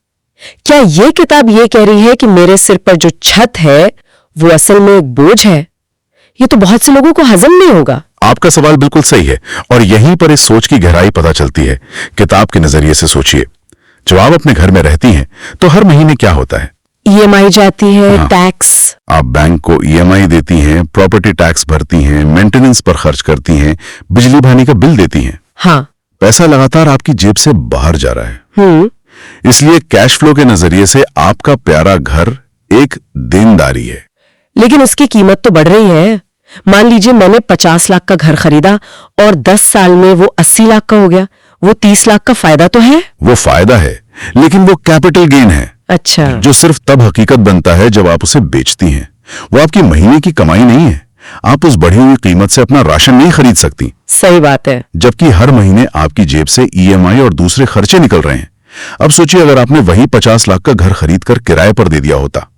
क्या ये किताब ये कह रही है कि मेरे सिर पर जो छत है वो असल में एक बोझ है? ये तो बहुत से लोगों को हजम नहीं होगा। आपका सवाल बिल्कुल सही है और यहीं पर इस सोच की गहराई पता चलती है। किताब के नजरिए से सोचिए, जब आप अपने घर में रहती हैं तो हर महीने क्या होता है? ईएमआई जाती है, हाँ, टैक्स। आप बैंक को ईएमआई देती हैं, प्रॉपर्टी टैक्स भरती हैं, मेंटेनेंस पर खर्च करती हैं, बिजली पानी का बिल देती हैं। हाँ, पैसा लगातार आपकी जेब से बाहर जा रहा है। इसलिए कैश फ्लो के नजरिए से आपका प्यारा घर एक देनदारी है। लेकिन इसकी कीमत तो बढ़ रही है। मान लीजिए मैंने 50 लाख का घर खरीदा और 10 साल में वो 80 लाख का हो गया, वो 30 लाख का फायदा तो है? वो फायदा है, लेकिन वो कैपिटल गेन है। अच्छा, जो सिर्फ तब हकीकत बनता है जब आप उसे बेचती हैं। वो आपकी महीने की कमाई नहीं है। आप उस बढ़ी हुई कीमत से अपना राशन नहीं खरीद सकती। सही बात है। जबकि हर महीने आपकी जेब से ईएमआई और दूसरे खर्चे निकल रहे हैं। अब सोचिए, अगर आपने वही 50 लाख का घर खरीद कर किराए पर दे दिया होता।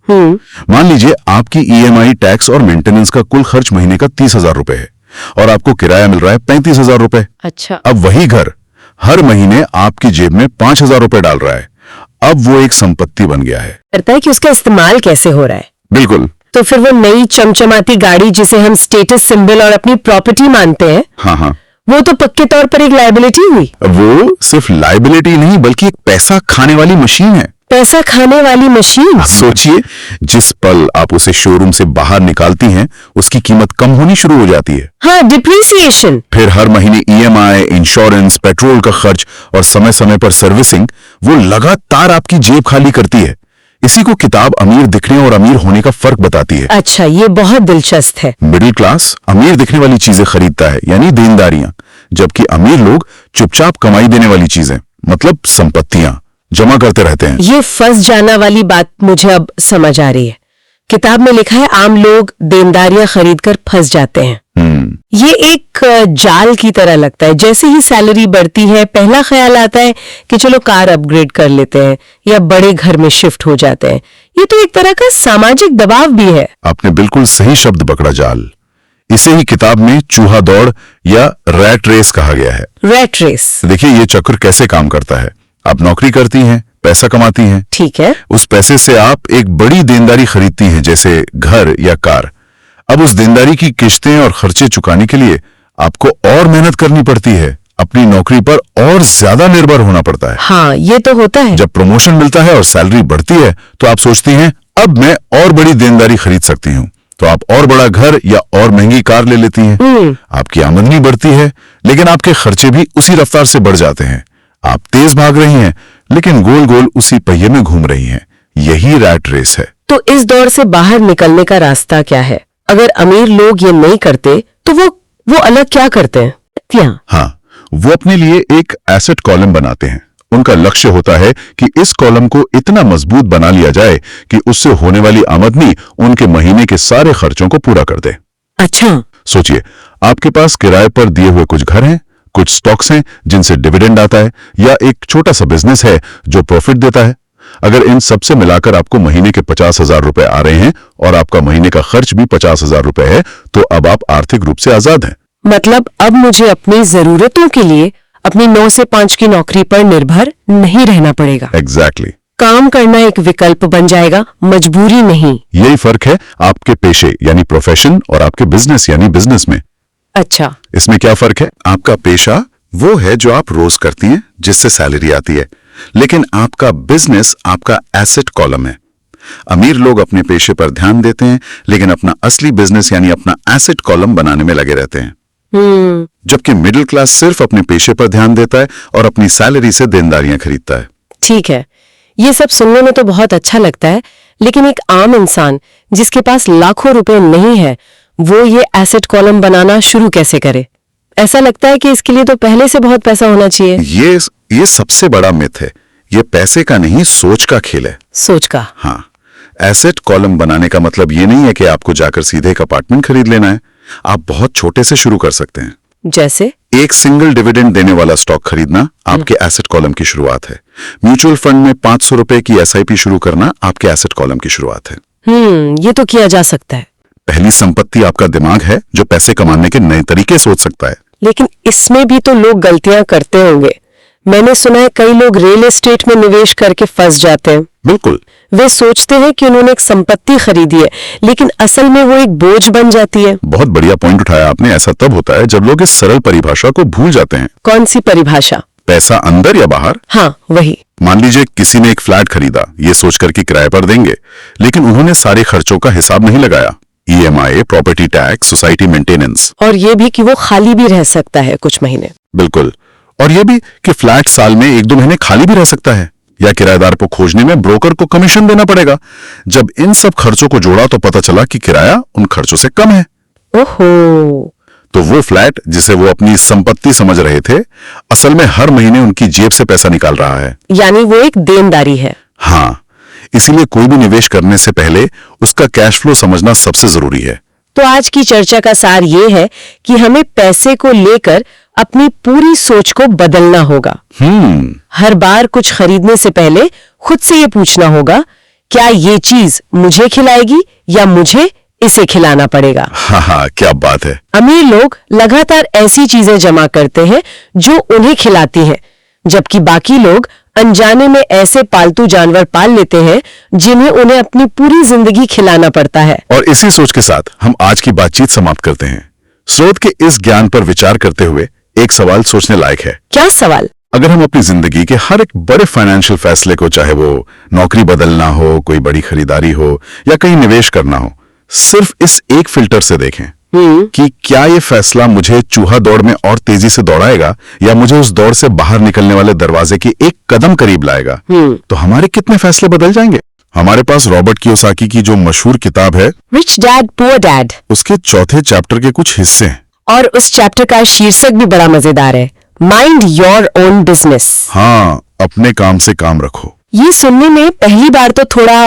मान लीजिए आपकी ईएमआई, टैक्स और मेंटेनेंस का कुल खर्च महीने का 30,000 रुपए है और आपको किराया मिल रहा है 35,000 रुपए। अच्छा, अब वही घर हर महीने आपकी जेब में 5,000 रुपए डाल रहा है। अब वो एक संपत्ति बन गया है। करता है कि उसका इस्तेमाल कैसे हो रहा है। बिल्कुल। तो फिर वो नई चमचमाती गाड़ी जिसे हम स्टेटस सिंबल और अपनी प्रॉपर्टी मानते हैं, हाँ, वो तो पक्के तौर पर एक लायबिलिटी हुई। वो सिर्फ लायबिलिटी नहीं बल्कि एक पैसा खाने वाली मशीन है। पैसा खाने वाली मशीन? सोचिए, जिस पल आप उसे शोरूम से बाहर निकालती हैं उसकी कीमत कम होनी शुरू हो जाती है। हाँ, डिप्रिसिएशन। फिर हर महीने ईएमआई, इंश्योरेंस, पेट्रोल का खर्च और समय समय पर सर्विसिंग वो लगातार आपकी जेब खाली करती है। इसी को किताब अमीर दिखने और अमीर होने का फर्क बताती है। अच्छा, ये बहुत दिलचस्प है। मिडिल क्लास अमीर दिखने वाली चीजें खरीदता है, यानी देनदारियां, जबकि अमीर लोग चुपचाप कमाई देने वाली चीजें, मतलब संपत्तियां जमा करते रहते हैं। ये फंस जाना वाली बात मुझे अब समझ आ रही है। किताब में लिखा है आम लोग देनदारियां खरीदकर फंस जाते हैं। ये एक जाल की तरह लगता है। जैसे ही सैलरी बढ़ती है पहला ख्याल आता है कि चलो कार अपग्रेड कर लेते हैं या बड़े घर में शिफ्ट हो जाते हैं। ये तो एक तरह का सामाजिक दबाव भी है। आपने बिल्कुल सही शब्द पकड़ा, जाल। इसे ही किताब में चूहा दौड़ या रैट रेस कहा गया है। Rat race? देखिए ये चक्र कैसे काम करता है। आप नौकरी करती हैं, पैसा कमाती हैं। ठीक है। उस पैसे से आप एक बड़ी देनदारी खरीदती हैं, जैसे घर या कार। अब उस देनदारी की किश्तें और खर्चे चुकाने के लिए आपको और मेहनत करनी पड़ती है, अपनी नौकरी पर और ज्यादा निर्भर होना पड़ता है। हाँ, ये तो होता है। जब प्रमोशन मिलता है और सैलरी बढ़ती है तो आप सोचती हैं अब मैं और बड़ी देनदारी खरीद सकती हूँ, तो आप और बड़ा घर या और महंगी कार ले लेती हैं। आपकी आमदनी बढ़ती है लेकिन आपके खर्चे भी उसी रफ्तार से बढ़ जाते हैं। आप तेज भाग रही हैं लेकिन गोल गोल उसी पहिए में घूम रही हैं। यही रैट रेस है। तो इस दौर से बाहर निकलने का रास्ता क्या है? अगर अमीर लोग ये नहीं करते तो वो अलग क्या करते हैं? हाँ, वो अपने लिए एक एसेट कॉलम बनाते हैं। उनका लक्ष्य होता है कि इस कॉलम को इतना मजबूत बना लिया जाए कि उससे होने वाली आमदनी उनके महीने के सारे खर्चों को पूरा कर दे। अच्छा, सोचिए, आपके पास किराए पर दिए हुए कुछ घर हैं, कुछ स्टॉक्स हैं जिनसे डिविडेंड आता है, या एक छोटा सा बिजनेस है जो प्रॉफिट देता है। अगर इन सबसे मिलाकर आपको महीने के 50,000 रुपए आ रहे हैं और आपका महीने का खर्च भी 50,000 रुपए है, तो अब आप आर्थिक रूप से आजाद हैं। मतलब अब मुझे अपनी जरूरतों के लिए अपनी 9 से 5 की नौकरी पर निर्भर नहीं रहना पड़ेगा। एग्जैक्टली। काम करना एक विकल्प बन जाएगा, मजबूरी नहीं। यही फर्क है आपके पेशे यानी प्रोफेशन और आपके बिजनेस यानी बिजनेस में। अच्छा, इसमें क्या फर्क है? आपका पेशा वो है जो आप रोज करती हैं, जिससे सैलरी आती है, लेकिन आपका बिजनेस आपका एसेट कॉलम है। अमीर लोग अपने पेशे पर ध्यान देते हैं, लेकिन अपना असली बिजनेस यानी अपना एसेट कॉलम बनाने में लगे रहते हैं। जबकि मिडिल क्लास सिर्फ अपने पेशे पर ध्यान देता है और अपनी सैलरी से देनदारियां खरीदता है। ठीक है, ये सब सुनने में तो बहुत अच्छा लगता है, लेकिन एक आम इंसान जिसके पास लाखों रुपए नहीं है, वो ये एसेट कॉलम बनाना शुरू कैसे करे? ऐसा लगता है कि इसके लिए तो पहले से बहुत पैसा होना चाहिए। ये सबसे बड़ा मिथ है। ये पैसे का नहीं, सोच का खेल है। सोच का? हाँ, एसेट कॉलम बनाने का मतलब ये नहीं है कि आपको जाकर सीधे एक अपार्टमेंट खरीद लेना है। आप बहुत छोटे से शुरू कर सकते हैं। जैसे एक सिंगल डिविडेंड देने वाला स्टॉक खरीदना आपके एसेट कॉलम की शुरुआत है। म्यूचुअल फंड में 500 रुपए की SIP शुरू करना आपके एसेट कॉलम की शुरुआत है। ये तो किया जा सकता है। पहली संपत्ति आपका दिमाग है, जो पैसे कमाने के नए तरीके सोच सकता है। लेकिन इसमें भी तो लोग गलतियां करते होंगे। मैंने सुना है कई लोग रियल एस्टेट में निवेश करके फंस जाते हैं। बिल्कुल। वे सोचते हैं कि उन्होंने एक संपत्ति खरीदी है, लेकिन असल में वो एक बोझ बन जाती है। बहुत बढ़िया पॉइंट उठाया आपने। ऐसा तब होता है जब लोग इस सरल परिभाषा को भूल जाते हैं। कौन सी परिभाषा? पैसा अंदर या बाहर? हाँ, वही। मान लीजिए किसी ने एक फ्लैट खरीदा, ये सोचकर कि किराए पर देंगे, लेकिन उन्होंने सारे खर्चों का हिसाब नहीं लगाया। EMI, property tax, society maintenance. और ये भी कि वो खाली भी रह सकता है कुछ महीने। बिल्कुल। और ये भी कि फ्लैट साल में 1-2 महीने खाली भी रह सकता है, या किराएदार को खोजने में ब्रोकर को कमीशन देना पड़ेगा। जब इन सब खर्चों को जोड़ा तो पता चला कि किराया उन खर्चों से कम है। ओहो। तो वो फ्लैट जिसे वो अपनी संपत्ति समझ रहे थे, असल में हर महीने उनकी जेब से पैसा निकाल रहा है। यानी वो एक देनदारी है। हाँ, इसीलिए कोई भी निवेश करने से पहले उसका कैश फ्लो समझना सबसे जरूरी है। तो आज की चर्चा का सार ये है कि हमें पैसे को लेकर अपनी पूरी सोच को बदलना होगा। हर बार कुछ खरीदने से पहले खुद से ये पूछना होगा, क्या ये चीज मुझे खिलाएगी या मुझे इसे खिलाना पड़ेगा? हाँ, क्या बात है। अमीर लोग लगातार ऐसी चीजें जमा करते हैं जो उन्हें खिलाती हैं, जबकि बाकी लोग अनजाने में ऐसे पालतू जानवर पाल लेते हैं जिन्हें उन्हें अपनी पूरी जिंदगी खिलाना पड़ता है। और इसी सोच के साथ हम आज की बातचीत समाप्त करते हैं। स्रोत के इस ज्ञान पर विचार करते हुए एक सवाल सोचने लायक है। क्या सवाल? अगर हम अपनी जिंदगी के हर एक बड़े फाइनेंशियल फैसले को, चाहे वो नौकरी बदलना हो, कोई बड़ी खरीदारी हो या कहीं निवेश करना हो, सिर्फ इस एक फिल्टर से देखें कि क्या ये फैसला मुझे चूहा दौड़ में और तेजी से दौड़ाएगा या मुझे उस दौड़ से बाहर निकलने वाले दरवाजे के एक कदम करीब लाएगा, तो हमारे कितने फैसले बदल जाएंगे। हमारे पास रॉबर्ट कियोसाकी की जो मशहूर किताब है रिच डैड पुअर डैड, उसके चौथे चैप्टर के कुछ हिस्से हैं। और उस चैप्टर का शीर्षक भी बड़ा मजेदार है, माइंड योर ओन बिजनेस। हाँ, अपने काम से काम रखो। ये सुनने में पहली बार तो थोड़ा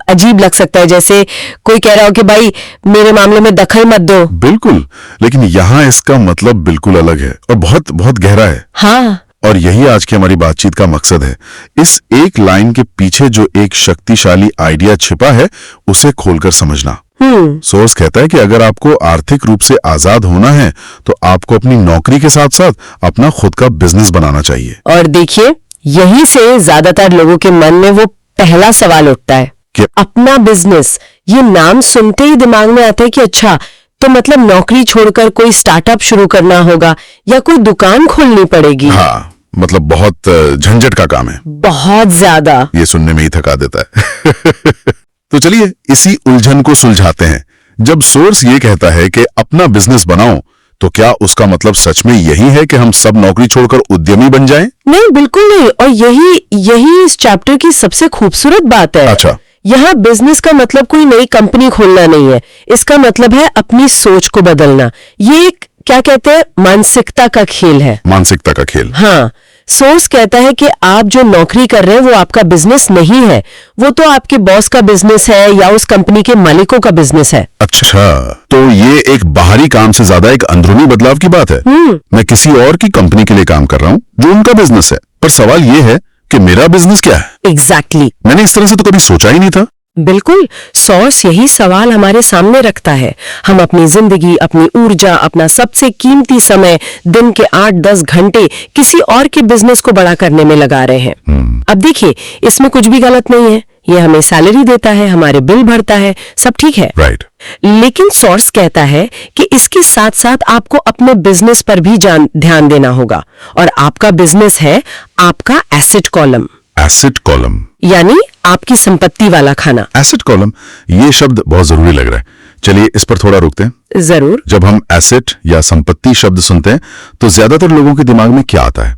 अजीब लग सकता है, जैसे कोई कह रहा हो कि भाई मेरे मामले में दखल मत दो। बिल्कुल, लेकिन यहाँ इसका मतलब बिल्कुल अलग है और बहुत बहुत गहरा है। हाँ, और यही आज की हमारी बातचीत का मकसद है। इस एक लाइन के पीछे जो एक शक्तिशाली आइडिया छिपा है, उसे खोलकर समझना। सोर्स कहता है कि अगर आपको आर्थिक रूप से आजाद होना है तो आपको अपनी नौकरी के साथ साथ अपना खुद का बिजनेस बनाना चाहिए। और देखिए, यही से ज्यादातर लोगों के मन में वो पहला सवाल उठता है कि अपना बिजनेस। ये नाम सुनते ही दिमाग में आता है कि अच्छा, तो मतलब नौकरी छोड़कर कोई स्टार्टअप शुरू करना होगा या कोई दुकान खोलनी पड़ेगी। हाँ, मतलब बहुत झंझट का काम है, बहुत ज्यादा। ये सुनने में ही थका देता है। तो चलिए इसी उलझन को सुलझाते हैं। जब सोर्स ये कहता है कि अपना बिजनेस बनाओ, तो क्या उसका मतलब सच में यही है कि हम सब नौकरी छोड़कर उद्यमी बन जाएं? नहीं, बिल्कुल नहीं। और यही इस चैप्टर की सबसे खूबसूरत बात है। अच्छा, यहाँ बिजनेस का मतलब कोई नई कंपनी खोलना नहीं है। इसका मतलब है अपनी सोच को बदलना। ये एक, क्या कहते हैं, मानसिकता का खेल है। मानसिकता का खेल। हाँ, सोर्स कहता है कि आप जो नौकरी कर रहे हैं वो आपका बिजनेस नहीं है, वो तो आपके बॉस का बिजनेस है या उस कंपनी के मालिकों का बिजनेस है। अच्छा, तो ये एक बाहरी काम से ज्यादा एक अंदरूनी बदलाव की बात है। मैं किसी और की कंपनी के लिए काम कर रहा हूँ जो उनका बिजनेस है, पर सवाल ये है कि मेरा बिजनेस क्या है। एग्जैक्टली। मैंने इस तरह से तो कभी सोचा ही नहीं था। बिल्कुल, सोर्स यही सवाल हमारे सामने रखता है। हम अपनी जिंदगी, अपनी ऊर्जा, अपना सबसे कीमती समय, दिन के 8-10 घंटे किसी और के बिजनेस को बड़ा करने में लगा रहे हैं। अब देखिए, इसमें कुछ भी गलत नहीं है, ये हमें सैलरी देता है, हमारे बिल भरता है, सब ठीक है। राइट। लेकिन सोर्स कहता है कि इसके साथ साथ आपको अपने बिजनेस पर भी ध्यान देना होगा, और आपका बिजनेस है आपका एसेट कॉलम। एसेट कॉलम यानी आपकी संपत्ति वाला खाना। एसेट कॉलम, ये शब्द बहुत जरूरी लग रहा है। चलिए इस पर थोड़ा रुकते हैं। जरूर। जब हम एसेट या संपत्ति शब्द सुनते हैं तो ज्यादातर लोगों के दिमाग में क्या आता है?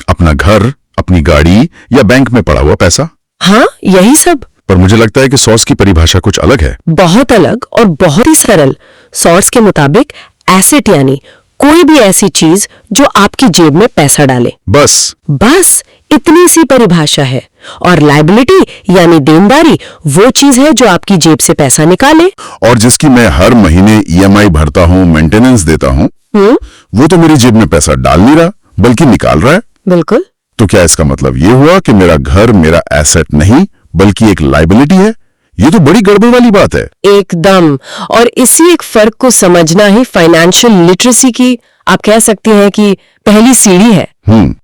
अपना घर, अपनी गाड़ी या बैंक में पड़ा हुआ पैसा। हाँ, यही सब। पर मुझे लगता है कि सोर्स की परिभाषा कुछ अलग है। बहुत अलग और बहुत ही सरल। सोर्स के मुताबिक एसेट यानी कोई भी ऐसी चीज जो आपकी जेब में पैसा डाले। बस इतनी सी परिभाषा है। और लायबिलिटी यानी देनदारी वो चीज है जो आपकी जेब से पैसा निकाले और जिसकी मैं हर महीने ईएमआई भरता हूँ, मेंटेनेंस देता हूँ। वो तो मेरी जेब में पैसा डाल नहीं रहा बल्कि निकाल रहा है। बिल्कुल। तो क्या इसका मतलब ये हुआ कि मेरा घर मेरा एसेट नहीं बल्कि एक लायबिलिटी है? ये तो बड़ी गड़बड़ वाली बात है। एकदम। और इसी एक फर्क को समझना ही फाइनेंशियल लिटरेसी की, आप कह सकती हैं कि पहली सीढ़ी है।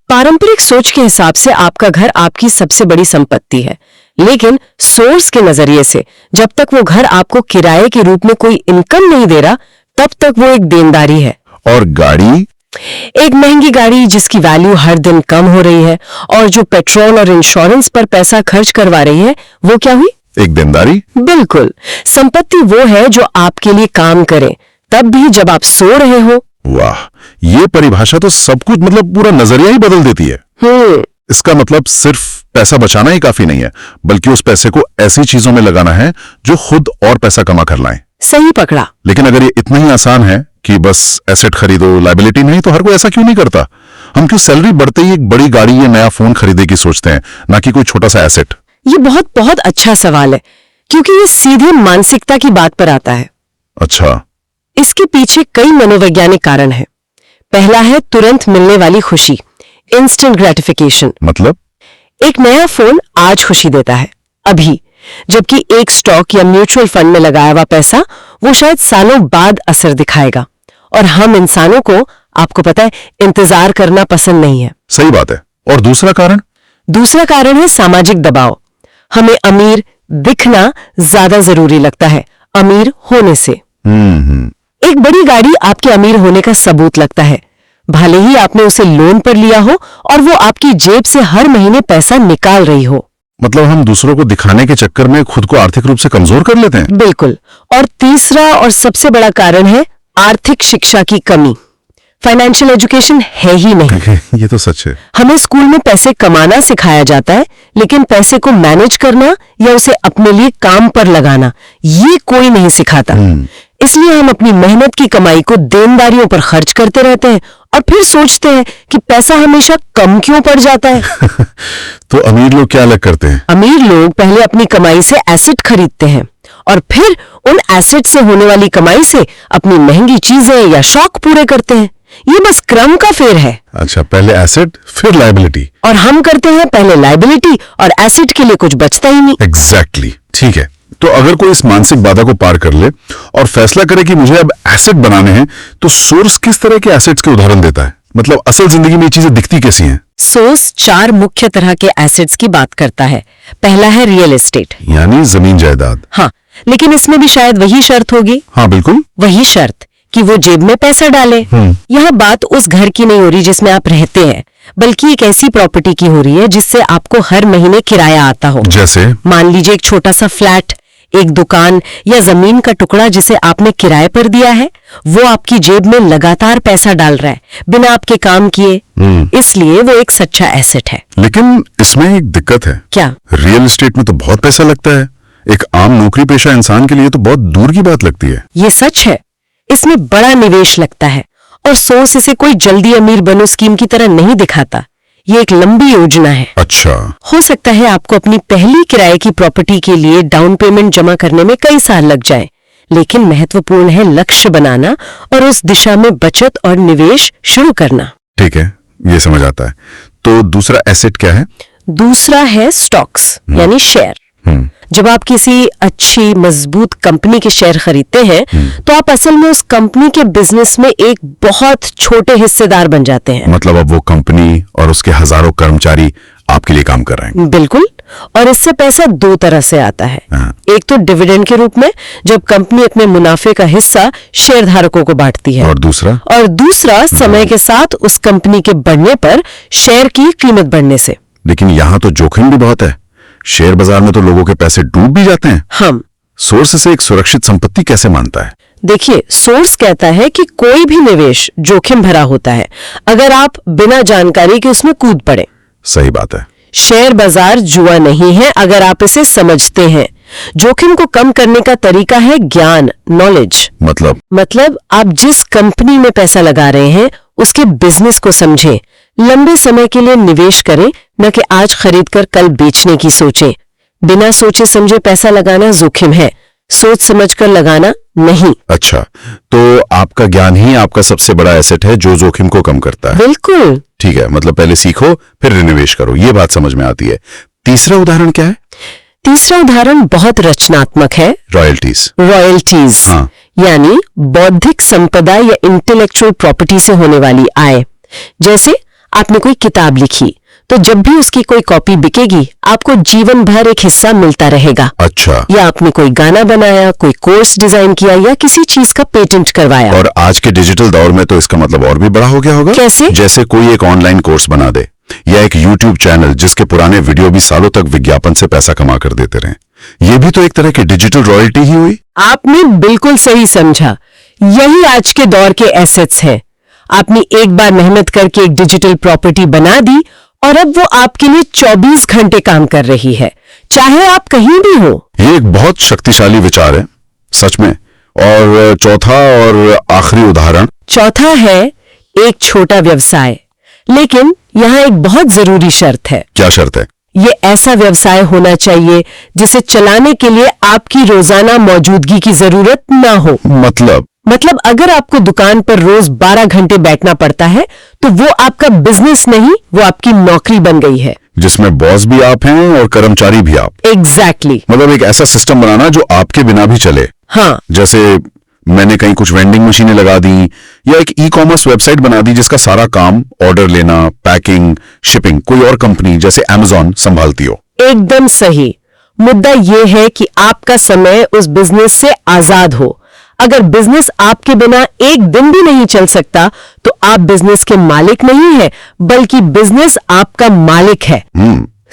पारंपरिक सोच के हिसाब से आपका घर आपकी सबसे बड़ी संपत्ति है, लेकिन सोर्स के नजरिए से जब तक वो घर आपको किराए के रूप में कोई इनकम नहीं दे रहा, तब तक वो एक देनदारी है। और गाड़ी? एक महंगी गाड़ी जिसकी वैल्यू हर दिन कम हो रही है और जो पेट्रोल और इंश्योरेंस पर पैसा खर्च करवा रही है, वो क्या हुई? एक देनदारी। बिल्कुल। संपत्ति वो है जो आपके लिए काम करे, तब भी जब आप सो रहे हो। वाह, ये परिभाषा तो सब कुछ, मतलब पूरा नजरिया ही बदल देती है। इसका मतलब सिर्फ पैसा बचाना ही काफी नहीं है, बल्कि उस पैसे को ऐसी चीजों में लगाना है जो खुद और पैसा कमा कर लाएं। सही पकड़ा। लेकिन अगर ये इतना ही आसान है कि बस एसेट खरीदो, लायबिलिटी नहीं, तो हर कोई ऐसा क्यों नहीं करता? हम क्यों सैलरी बढ़ते ही एक बड़ी गाड़ी या नया फोन खरीदने की सोचते हैं, ना कि कोई छोटा सा एसेट? ये बहुत बहुत अच्छा सवाल है, क्योंकि ये सीधे मानसिकता की बात पर आता है। अच्छा। इसके पीछे कई मनोवैज्ञानिक कारण हैं। पहला है तुरंत मिलने वाली खुशी, इंस्टेंट ग्रेटिफिकेशन। मतलब? एक नया फोन आज खुशी देता है, अभी, जबकि एक स्टॉक या म्यूचुअल फंड में लगाया हुआ पैसा वो शायद सालों बाद असर दिखाएगा। और हम इंसानों को, आपको पता है, इंतजार करना पसंद नहीं है। सही बात है। और दूसरा कारण? दूसरा कारण है सामाजिक दबाव। हमें अमीर दिखना ज्यादा जरूरी लगता है अमीर होने से। एक बड़ी गाड़ी आपके अमीर होने का सबूत लगता है, भले ही आपने उसे लोन पर लिया हो और वो आपकी जेब से हर महीने पैसा निकाल रही हो। मतलब हम दूसरों को दिखाने के चक्कर में खुद को आर्थिक रूप से कमजोर कर लेते हैं। बिल्कुल। और तीसरा और सबसे बड़ा कारण है आर्थिक शिक्षा की कमी। फाइनेंशियल एजुकेशन है ही नहीं। ये तो सच है। हमें स्कूल में पैसे कमाना सिखाया जाता है, लेकिन पैसे को मैनेज करना या उसे अपने लिए काम पर लगाना, ये कोई नहीं सिखाता। इसलिए हम अपनी मेहनत की कमाई को देनदारियों पर खर्च करते रहते हैं और फिर सोचते हैं कि पैसा हमेशा कम क्यों पड़ जाता है। तो अमीर लोग क्या अलग करते हैं? अमीर लोग पहले अपनी कमाई से एसेट खरीदते हैं और फिर उन एसेट से होने वाली कमाई से अपनी महंगी चीजें या शौक पूरे करते हैं। ये बस क्रम का फेर है। अच्छा, पहले एसेट फिर लायबिलिटी। और हम करते हैं पहले लायबिलिटी और एसेट के लिए कुछ बचता ही नहीं। एग्जैक्टली। ठीक है, तो अगर कोई इस मानसिक बाधा को पार कर ले और फैसला करे कि मुझे अब एसेट बनाने हैं, तो सोर्स किस तरह के एसेट्स के उदाहरण देता है? मतलब असल जिंदगी में ये चीजें दिखती कैसी हैं? सोर्स 4 मुख्य तरह के एसेट्स की बात करता है। पहला है रियल एस्टेट, यानी जमीन जायदाद। हाँ, लेकिन इसमें भी शायद वही शर्त होगी। हाँ बिल्कुल, वही शर्त कि वो जेब में पैसा डाले। यहाँ बात उस घर की नहीं हो रही जिसमें आप रहते हैं, बल्कि एक ऐसी प्रॉपर्टी की हो रही है जिससे आपको हर महीने किराया आता हो। जैसे? मान लीजिए एक छोटा सा फ्लैट, एक दुकान या जमीन का टुकड़ा जिसे आपने किराए पर दिया है, वो आपकी जेब में लगातार पैसा डाल रहा है बिना आपके काम किए। इसलिए वो एक सच्चा एसेट है। लेकिन इसमें एक दिक्कत है। क्या? रियल एस्टेट में तो बहुत पैसा लगता है। एक आम नौकरी पेशा इंसान के लिए तो बहुत दूर की बात लगती है। ये सच है, इसमें बड़ा निवेश लगता है और सोर्स इसे कोई जल्दी अमीर बनो स्कीम की तरह नहीं दिखाता। ये एक लंबी योजना है। अच्छा, हो सकता है आपको अपनी पहली किराए की प्रॉपर्टी के लिए डाउन पेमेंट जमा करने में कई साल लग जाए, लेकिन महत्वपूर्ण है लक्ष्य बनाना और उस दिशा में बचत और निवेश शुरू करना। ठीक है, ये समझ आता है। तो दूसरा एसेट क्या है? दूसरा है स्टॉक्स यानी शेयर। जब आप किसी अच्छी मजबूत कंपनी के शेयर खरीदते हैं तो आप असल में उस कंपनी के बिजनेस में एक बहुत छोटे हिस्सेदार बन जाते हैं। मतलब अब वो कंपनी और उसके हजारों कर्मचारी आपके लिए काम कर रहे हैं। बिल्कुल, और इससे पैसा दो तरह से आता है। एक तो डिविडेंड के रूप में, जब कंपनी अपने मुनाफे का हिस्सा शेयर धारकों को बांटती है, और दूसरा समय के साथ उस कंपनी के बढ़ने पर शेयर की कीमत बढ़ने से। लेकिन यहाँ तो जोखिम भी बहुत है। शेयर बाजार में तो लोगों के पैसे डूब भी जाते हैं। हम सोर्स से एक सुरक्षित संपत्ति कैसे मानता है? देखिए, सोर्स कहता है कि कोई भी निवेश जोखिम भरा होता है अगर आप बिना जानकारी के उसमें कूद पड़े। सही बात है। शेयर बाजार जुआ नहीं है अगर आप इसे समझते हैं। जोखिम को कम करने का तरीका है ज्ञान, नॉलेज। मतलब आप जिस कंपनी में पैसा लगा रहे हैं उसके बिजनेस को समझें, लंबे समय के लिए निवेश करें, न कि आज खरीद कर कल बेचने की सोचें। बिना सोचे समझे पैसा लगाना जोखिम है, सोच समझकर लगाना नहीं। अच्छा, तो आपका ज्ञान ही आपका सबसे बड़ा एसेट है जो जोखिम को कम करता है। बिल्कुल ठीक है, मतलब पहले सीखो फिर निवेश करो, ये बात समझ में आती है। तीसरा उदाहरण क्या है? तीसरा उदाहरण बहुत रचनात्मक है। रॉयल्टीज हाँ। यानी बौद्धिक संपदा या इंटेलेक्चुअल प्रॉपर्टी से होने वाली आय। जैसे आपने कोई किताब लिखी तो जब भी उसकी कोई कॉपी बिकेगी आपको जीवन भर एक हिस्सा मिलता रहेगा। अच्छा। या आपने कोई गाना बनाया, कोई कोर्स डिजाइन किया या किसी चीज का पेटेंट करवाया। और आज के डिजिटल दौर में तो इसका मतलब और भी बड़ा हो गया होगा। कैसे? जैसे कोई एक ऑनलाइन कोर्स बना दे या एक YouTube चैनल जिसके पुराने वीडियो भी सालों तक विज्ञापन से पैसा कमा कर देते रहे, ये भी तो एक तरह की डिजिटल रॉयल्टी ही हुई। आपने बिल्कुल सही समझा। यही आज के दौर के एसेट्स हैं। आपने एक बार मेहनत करके एक डिजिटल प्रॉपर्टी बना दी और अब वो आपके लिए 24 घंटे काम कर रही है, चाहे आप कहीं भी हो। ये एक बहुत शक्तिशाली विचार है सच में। और चौथा और आखिरी उदाहरण? चौथा है एक छोटा व्यवसाय, लेकिन यहाँ एक बहुत जरूरी शर्त है। क्या शर्त है? ये ऐसा व्यवसाय होना चाहिए जिसे चलाने के लिए आपकी रोजाना मौजूदगी की जरूरत ना हो। मतलब अगर आपको दुकान पर रोज 12 घंटे बैठना पड़ता है तो वो आपका बिजनेस नहीं, वो आपकी नौकरी बन गई है, जिसमें बॉस भी आप हैं और कर्मचारी भी आप। एग्जैक्टली। मतलब एक ऐसा सिस्टम बनाना जो आपके बिना भी चले। हाँ। जैसे मैंने कहीं कुछ वेंडिंग मशीनें लगा दी या एक ई-कॉमर्स वेबसाइट बना दी जिसका सारा काम ऑर्डर लेना, पैकिंग, शिपिंग कोई और कंपनी जैसे Amazon संभालती हो। एकदम सही। मुद्दा ये है कि आपका समय उस बिजनेस से आजाद हो। अगर बिजनेस आपके बिना एक दिन भी नहीं चल सकता तो आप बिजनेस के मालिक नहीं है, बल्कि बिजनेस आपका मालिक है।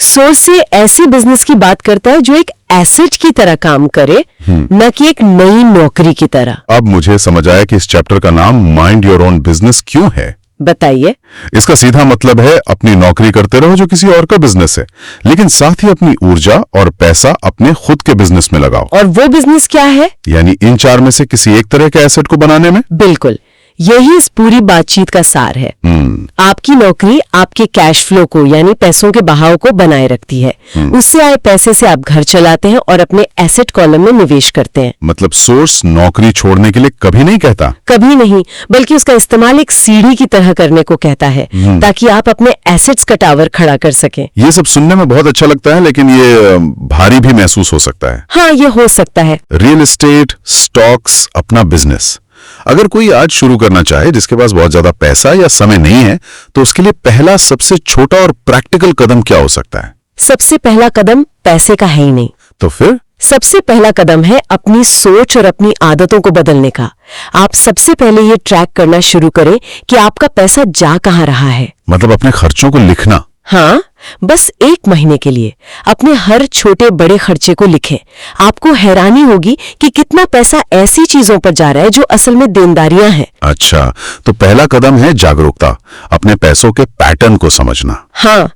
सोर्स ये ऐसी बिजनेस की बात करता है जो एक एसेट की तरह काम करे, न कि एक नई नौकरी की तरह। अब मुझे समझ आया कि इस चैप्टर का नाम माइंड योर ओन बिजनेस क्यों है। बताइए। इसका सीधा मतलब है अपनी नौकरी करते रहो जो किसी और का बिजनेस है, लेकिन साथ ही अपनी ऊर्जा और पैसा अपने खुद के बिजनेस में लगाओ। और वो बिजनेस क्या है? यानी इन चार में से किसी एक तरह के एसेट को बनाने में। बिल्कुल, यही इस पूरी बातचीत का सार है। आपकी नौकरी आपके कैश फ्लो को यानी पैसों के बहाव को बनाए रखती है। उससे आए पैसे से आप घर चलाते हैं और अपने एसेट कॉलम में निवेश करते हैं। मतलब सोर्स नौकरी छोड़ने के लिए कभी नहीं कहता। कभी नहीं, बल्कि उसका इस्तेमाल एक सीढ़ी की तरह करने को कहता है ताकि आप अपने एसेट्स का टावर खड़ा कर सकें। ये सब सुनने में बहुत अच्छा लगता है, लेकिन ये भारी भी महसूस हो सकता है। हाँ, ये हो सकता है। रियल एस्टेट, स्टॉक्स, अपना बिजनेस। अगर कोई आज शुरू करना चाहे जिसके पास बहुत ज्यादा पैसा या समय नहीं है, तो उसके लिए पहला सबसे छोटा और प्रैक्टिकल कदम क्या हो सकता है? सबसे पहला कदम पैसे का है ही नहीं। तो फिर? सबसे पहला कदम है अपनी सोच और अपनी आदतों को बदलने का। आप सबसे पहले ये ट्रैक करना शुरू करें कि आपका पैसा जा कहाँ रहा है। मतलब अपने खर्चों को लिखना। हाँ, बस 1 महीने के लिए अपने हर छोटे बड़े खर्चे को लिखें। आपको हैरानी होगी कि कितना पैसा ऐसी चीजों पर जा रहा है जो असल में देनदारियां हैं। अच्छा, तो पहला कदम है जागरूकता, अपने पैसों के पैटर्न को समझना। हाँ,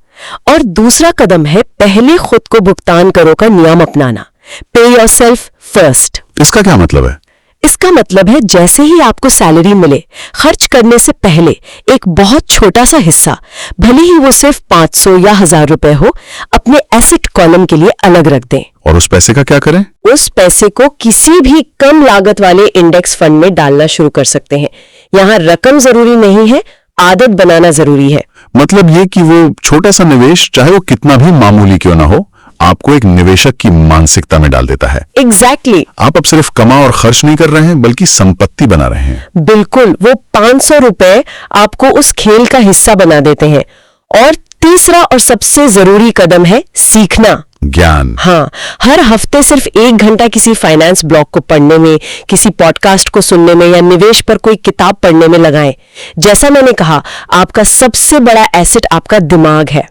और दूसरा कदम है पहले खुद को भुगतान करो का नियम अपनाना। पे योरसेल्फ फर्स्ट। इसका क्या मतलब है? इसका मतलब है जैसे ही आपको सैलरी मिले, खर्च करने से पहले एक बहुत छोटा सा हिस्सा, भले ही वो सिर्फ 500 या 1000 रुपए हो, अपने एसेट कॉलम के लिए अलग रख दें। और उस पैसे का क्या करें? उस पैसे को किसी भी कम लागत वाले इंडेक्स फंड में डालना शुरू कर सकते हैं। यहाँ रकम जरूरी नहीं है, आदत बनाना जरूरी है। मतलब ये कि वो छोटा सा निवेश, चाहे वो कितना भी मामूली क्यों ना हो, आपको एक निवेशक की मानसिकता में डाल देता है। एग्जैक्टली। आप अब सिर्फ कमा और खर्च नहीं कर रहे हैं, बल्कि संपत्ति बना रहे हैं। बिल्कुल, वो 500 रुपए आपको उस खेल का हिस्सा बना देते हैं। और तीसरा और सबसे जरूरी कदम है सीखना, ज्ञान। हाँ, हर हफ्ते सिर्फ 1 घंटा किसी फाइनेंस ब्लॉग को पढ़ने में, किसी पॉडकास्ट को सुनने में या निवेश पर कोई किताब पढ़ने में लगाएं। जैसा मैंने कहा, आपका सबसे बड़ा एसेट आपका दिमाग है।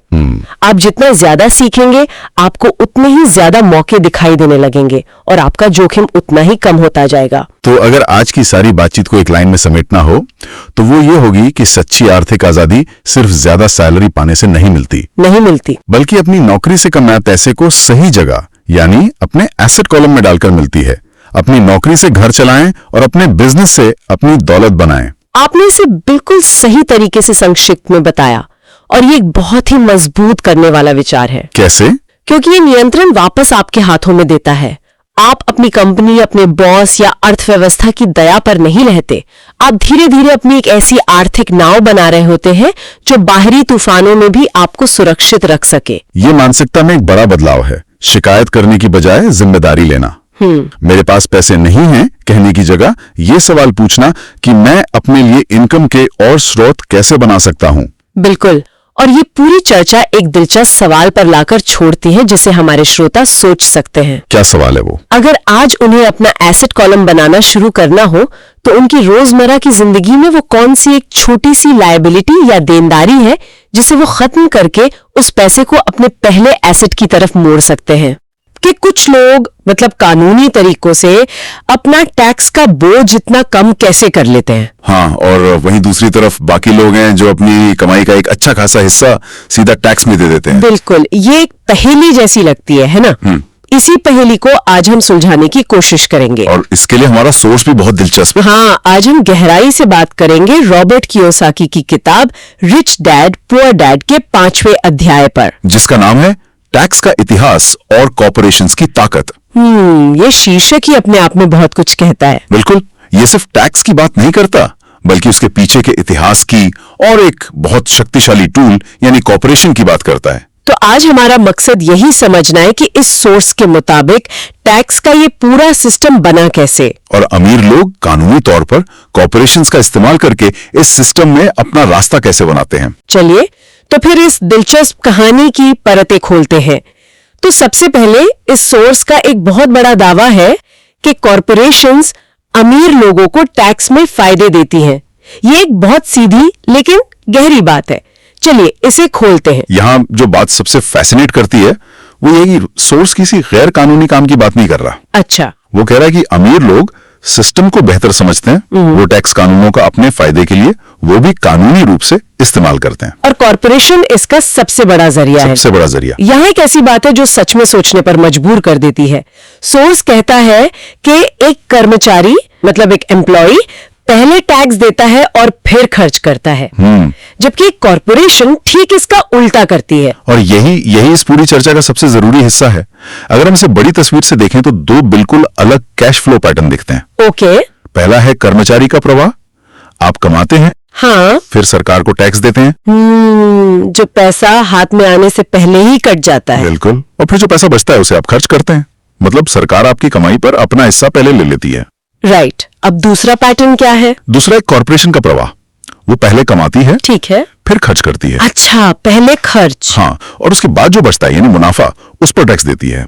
आप जितना ज्यादा सीखेंगे, आपको उतने ही ज्यादा मौके दिखाई देने लगेंगे और आपका जोखिम उतना ही कम होता जाएगा। तो अगर आज की सारी बातचीत को एक लाइन में समेटना हो, तो वो ये होगी कि सच्ची आर्थिक आजादी सिर्फ ज्यादा सैलरी पाने से नहीं मिलती, बल्कि अपनी नौकरी से कमाए पैसे को सही जगह, यानी अपने एसेट कॉलम में डालकर मिलती है। अपनी नौकरी से घर चलाएं और अपने बिजनेस से अपनी दौलत बनाएं। आपने इसे बिल्कुल सही तरीके से संक्षिप्त में बताया, और ये एक बहुत ही मजबूत करने वाला विचार है। कैसे? क्योंकि ये नियंत्रण वापस आपके हाथों में देता है। आप अपनी कंपनी, अपने बॉस या अर्थव्यवस्था की दया पर नहीं रहते। आप धीरे धीरे अपनी एक ऐसी आर्थिक नाव बना रहे होते हैं जो बाहरी तूफानों में भी आपको सुरक्षित रख सके। ये मानसिकता में एक बड़ा बदलाव है। शिकायत करने की बजाय जिम्मेदारी लेना। मेरे पास पैसे नहीं हैं कहने की जगह ये सवाल पूछना कि मैं अपने लिए इनकम के और स्रोत कैसे बना सकता हूँ। बिल्कुल। और ये पूरी चर्चा एक दिलचस्प सवाल पर लाकर छोड़ती है जिसे हमारे श्रोता सोच सकते हैं। क्या सवाल है वो? अगर आज उन्हें अपना एसेट कॉलम बनाना शुरू करना हो, तो उनकी रोजमर्रा की जिंदगी में वो कौन सी एक छोटी सी लायबिलिटी या देनदारी है जिसे वो खत्म करके उस पैसे को अपने पहले एसेट की तरफ मोड़ सकते हैं। कि कुछ लोग कानूनी तरीकों से अपना टैक्स का बोझ इतना कम कैसे कर लेते हैं। हाँ, और वहीं दूसरी तरफ बाकी लोग हैं जो अपनी कमाई का एक अच्छा खासा हिस्सा सीधा टैक्स में दे देते हैं। बिल्कुल, ये एक पहेली जैसी लगती है ना? इसी पहेली को आज हम सुलझाने की कोशिश करेंगे, और इसके लिए हमारा सोर्स भी बहुत दिलचस्प है। हाँ, आज हम गहराई से बात करेंगे रॉबर्ट कियोसाकी की किताब रिच डैड पुअर डैड के 5वें अध्याय पर, जिसका नाम है टैक्स का इतिहास और कॉर्पोरेशंस की ताकत। ये शीर्षक ही अपने आप में बहुत कुछ कहता है। बिल्कुल, ये सिर्फ टैक्स की बात नहीं करता, बल्कि उसके पीछे के इतिहास की और एक बहुत शक्तिशाली टूल यानी कॉर्पोरेशन की बात करता है। तो आज हमारा मकसद यही समझना है कि इस सोर्स के मुताबिक टैक्स का ये पूरा सिस्टम बना कैसे, और अमीर लोग कानूनी तौर पर कॉर्पोरेशंस का इस्तेमाल करके इस सिस्टम में अपना रास्ता कैसे बनाते हैं। चलिए तो फिर इस दिलचस्प कहानी की परतें खोलते हैं। तो सबसे पहले इस सोर्स का एक बहुत बड़ा दावा है कि कॉर्पोरेशंस अमीर लोगों को टैक्स में फायदे देती हैं। ये एक बहुत सीधी लेकिन गहरी बात है। चलिए इसे खोलते हैं। यहाँ जो बात सबसे फैसिनेट करती है वो ये कि सोर्स किसी गैर कानूनी काम की बात नहीं कर रहा। अच्छा। वो कह रहा है कि अमीर लोग सिस्टम को बेहतर समझते हैं, वो टैक्स कानूनों का अपने फायदे के लिए वो भी कानूनी रूप से इस्तेमाल करते हैं, और कॉर्पोरेशन इसका सबसे बड़ा जरिया है। सबसे बड़ा जरिया। यहाँ एक ऐसी बात है जो सच में सोचने पर मजबूर कर देती है। सोर्स कहता है कि एक कर्मचारी एक एम्प्लॉय पहले टैक्स देता है और फिर खर्च करता है, जबकि कॉर्पोरेशन ठीक इसका उल्टा करती है। और यही इस पूरी चर्चा का सबसे जरूरी हिस्सा है। अगर हम इसे बड़ी तस्वीर से देखें तो दो बिल्कुल अलग कैश फ्लो पैटर्न दिखते हैं। ओके। पहला है कर्मचारी का प्रवाह। आप कमाते हैं, हाँ, फिर सरकार को टैक्स देते हैं, जो पैसा हाथ में आने से पहले ही कट जाता है। बिल्कुल। और फिर जो पैसा बचता है उसे आप खर्च करते हैं। मतलब सरकार आपकी कमाई पर अपना हिस्सा पहले ले लेती है। राइट। अब दूसरा पैटर्न क्या है? दूसरा एक कॉर्पोरेशन का प्रवाह। वो पहले कमाती है, ठीक है, फिर खर्च करती है। अच्छा, पहले खर्च। हाँ, और उसके बाद जो बचता है यानी मुनाफा, उस पर टैक्स देती है।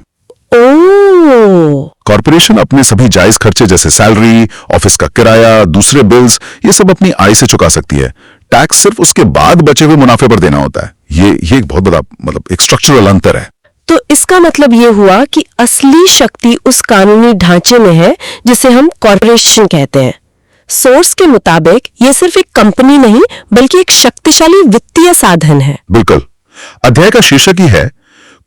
कॉर्पोरेशन अपने सभी जायज खर्चे जैसे सैलरी, ऑफिस का किराया, दूसरे बिल्स, ये सब अपनी आय से चुका सकती है। टैक्स सिर्फ उसके बाद बचे हुए मुनाफे पर देना होता है। ये एक बहुत बड़ा एक स्ट्रक्चरल अंतर है। तो इसका मतलब ये हुआ कि असली शक्ति उस कानूनी ढांचे में है जिसे हम कॉर्पोरेशन कहते हैं। सोर्स के मुताबिक ये सिर्फ एक कंपनी नहीं बल्कि एक शक्तिशाली वित्तीय साधन है। बिल्कुल। अध्याय का शीर्षक ही है